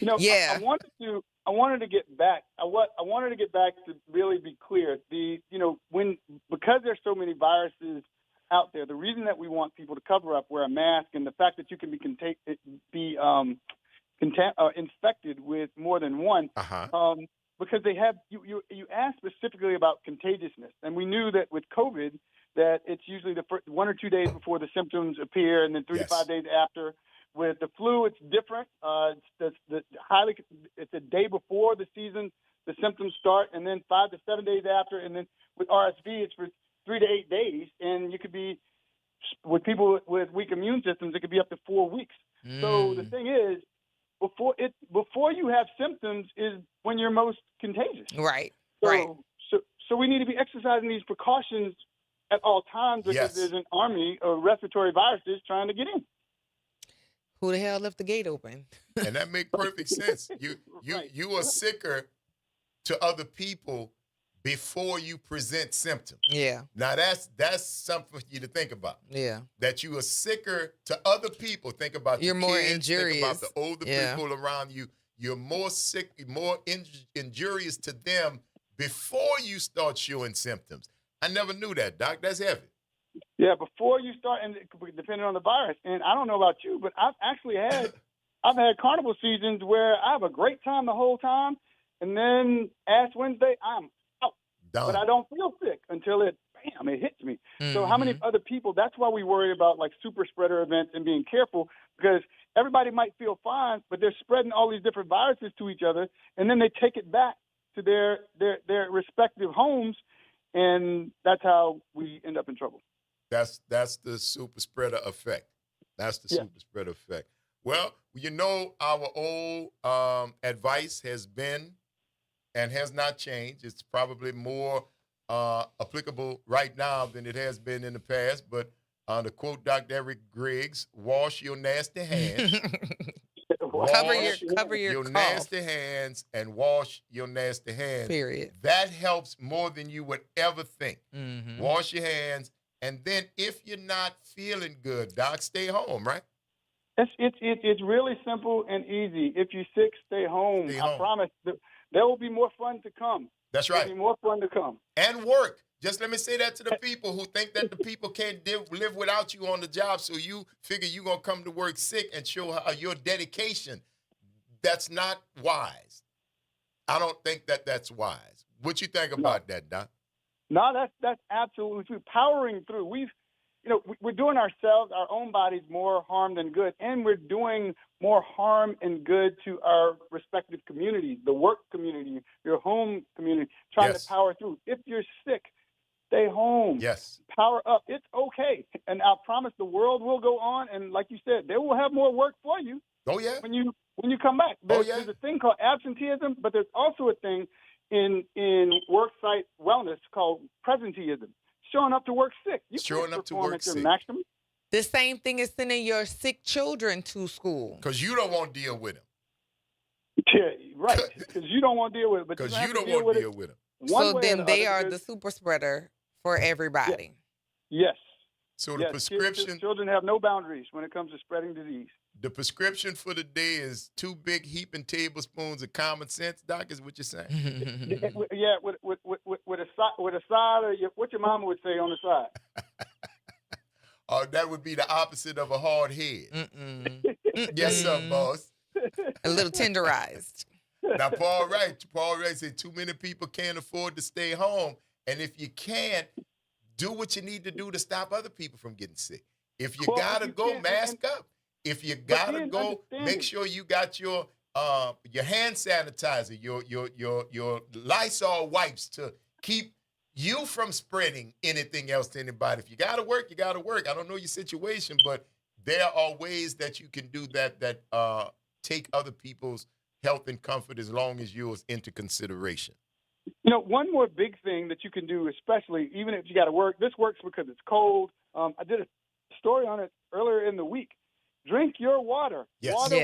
I wanted to get back. I wanted to get back to really be clear. Because there's so many viruses out there, the reason that we want people to cover up, wear a mask, and the fact that you can infected with more than one, because they have you asked specifically about contagiousness, and we knew that with COVID that it's usually the first 1 or 2 days before the symptoms appear, and then 3 to 5 days after. With the flu, it's different. It's a day before the season, the symptoms start, and then 5 to 7 days after, and then with RSV, it's for 3 to 8 days, and you could be with people with weak immune systems, it could be up to 4 weeks. So the thing is, before you have symptoms is when you're most contagious. Right. So we need to be exercising these precautions at all times because there's an army of respiratory viruses trying to get in. Who the hell left the gate open? And that makes perfect sense. You are sicker to other people before you present symptoms. Yeah. Now that's something for you to think about. Yeah. That you are sicker to other people. Think about you're more kids, injurious. Think about the older people around you. You're more sick, more injurious to them before you start showing symptoms. I never knew that, Doc. That's heavy. Yeah, before you start, and depending on the virus. And I don't know about you, but I've had carnival seasons where I have a great time the whole time, and then Ash Wednesday, I'm out. Done. But I don't feel sick until it hits me. So how many other people, that's why we worry about like super spreader events and being careful, because everybody might feel fine, but they're spreading all these different viruses to each other, and then they take it back to their respective homes, and that's how we end up in trouble. That's the super spreader effect. Super spreader effect. Well, our old advice has been and has not changed. It's probably more applicable right now than it has been in the past. But to quote Dr. Eric Griggs, wash your nasty hands. Cover your nasty hands and wash your nasty hands. Period. That helps more than you would ever think. Mm-hmm. Wash your hands. And then if you're not feeling good, Doc, stay home, right? It's really simple and easy. If you're sick, stay home. I promise there will be more fun to come. That's right. There will be more fun to come. And work. Just let me say that to the people who think that the people can't live without you on the job, so you figure you're going to come to work sick and show your dedication. That's not wise. I don't think that's wise. What you think about that, Doc? No, that's absolutely true. Powering through. We're doing ourselves, our own bodies, more harm than good, and we're doing more harm and good to our respective communities, the work community, your home community, trying to power through. If you're sick, stay home. Yes. Power up. It's okay. And I promise the world will go on, and like you said, they will have more work for you. Oh, yeah. When you come back. There's a thing called absenteeism, but there's also a thing in worksite wellness called presenteeism, showing up to work sick. You showing up to work sick. Maximum. The same thing as sending your sick children to school. Because you don't want to deal with them. Yeah, right. Because you don't want to deal with it. Because you don't want to deal with them. So then they are the super spreader for everybody. Yes. So the prescription... Children have no boundaries when it comes to spreading disease. The prescription for the day is 2 big heaping tablespoons of common sense, Doc, is what you're saying? Yeah, with a side, or what your mama would say on the side. That would be the opposite of a hard head. Yes, sir, boss. A little tenderized. Now, Paul Wright said too many people can't afford to stay home. And if you can't, do what you need to do to stop other people from getting sick. If you got to go, mask up. If you got to go, make sure you got your your hand sanitizer, your Lysol wipes to keep you from spreading anything else to anybody. If you got to work, you got to work. I don't know your situation, but there are ways that you can do that take other people's health and comfort as long as yours into consideration. One more big thing that you can do, especially even if you got to work, this works because it's cold. I did a story on it earlier in the week. Drink your water. Yes. Water.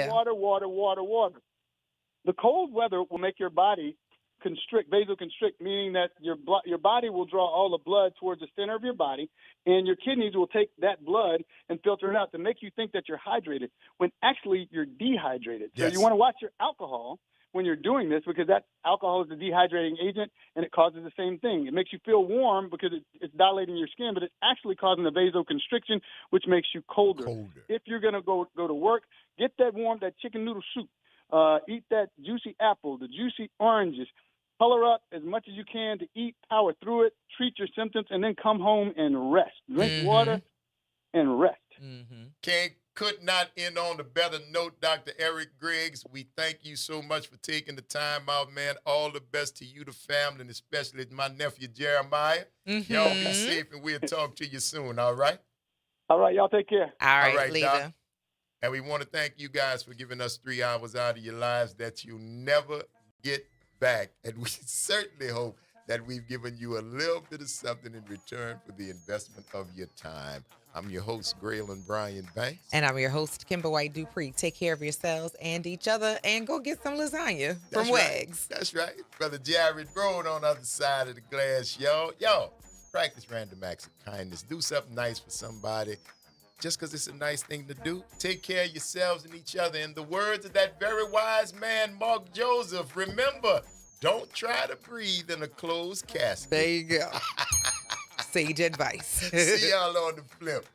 The cold weather will make your body vasoconstrict, meaning that your body will draw all the blood towards the center of your body, and your kidneys will take that blood and filter it out to make you think that you're hydrated, when actually you're dehydrated. So you want to watch your alcohol when you're doing this, because that alcohol is the dehydrating agent, and it causes the same thing. It makes you feel warm because it's dilating your skin, but it's actually causing a vasoconstriction, which makes you colder. If you're going to go to work, get that chicken noodle soup. Eat that juicy apple, the juicy oranges. Color up as much as you can to eat, power through it, treat your symptoms, and then come home and rest. Drink water and rest. Could not end on a better note, Dr. Eric Griggs. We thank you so much for taking the time out, man. All the best to you, the family, and especially my nephew, Jeremiah. Y'all be safe, and we'll talk to you soon, all right? All right, y'all take care. All right, leader. Doc. And we want to thank you guys for giving us 3 hours out of your lives that you never get back. And we certainly hope that we've given you a little bit of something in return for the investment of your time. I'm your host, Graylin Brian Banks. And I'm your host, Kimber White Dupree. Take care of yourselves and each other, and go get some lasagna from Wags. That's right. Brother Jared Broad on the other side of the glass, y'all. Practice random acts of kindness. Do something nice for somebody just because it's a nice thing to do. Take care of yourselves and each other. In the words of that very wise man, Mark Joseph, remember, don't try to breathe in a closed casket. There you go. Sage advice. See y'all on the flip.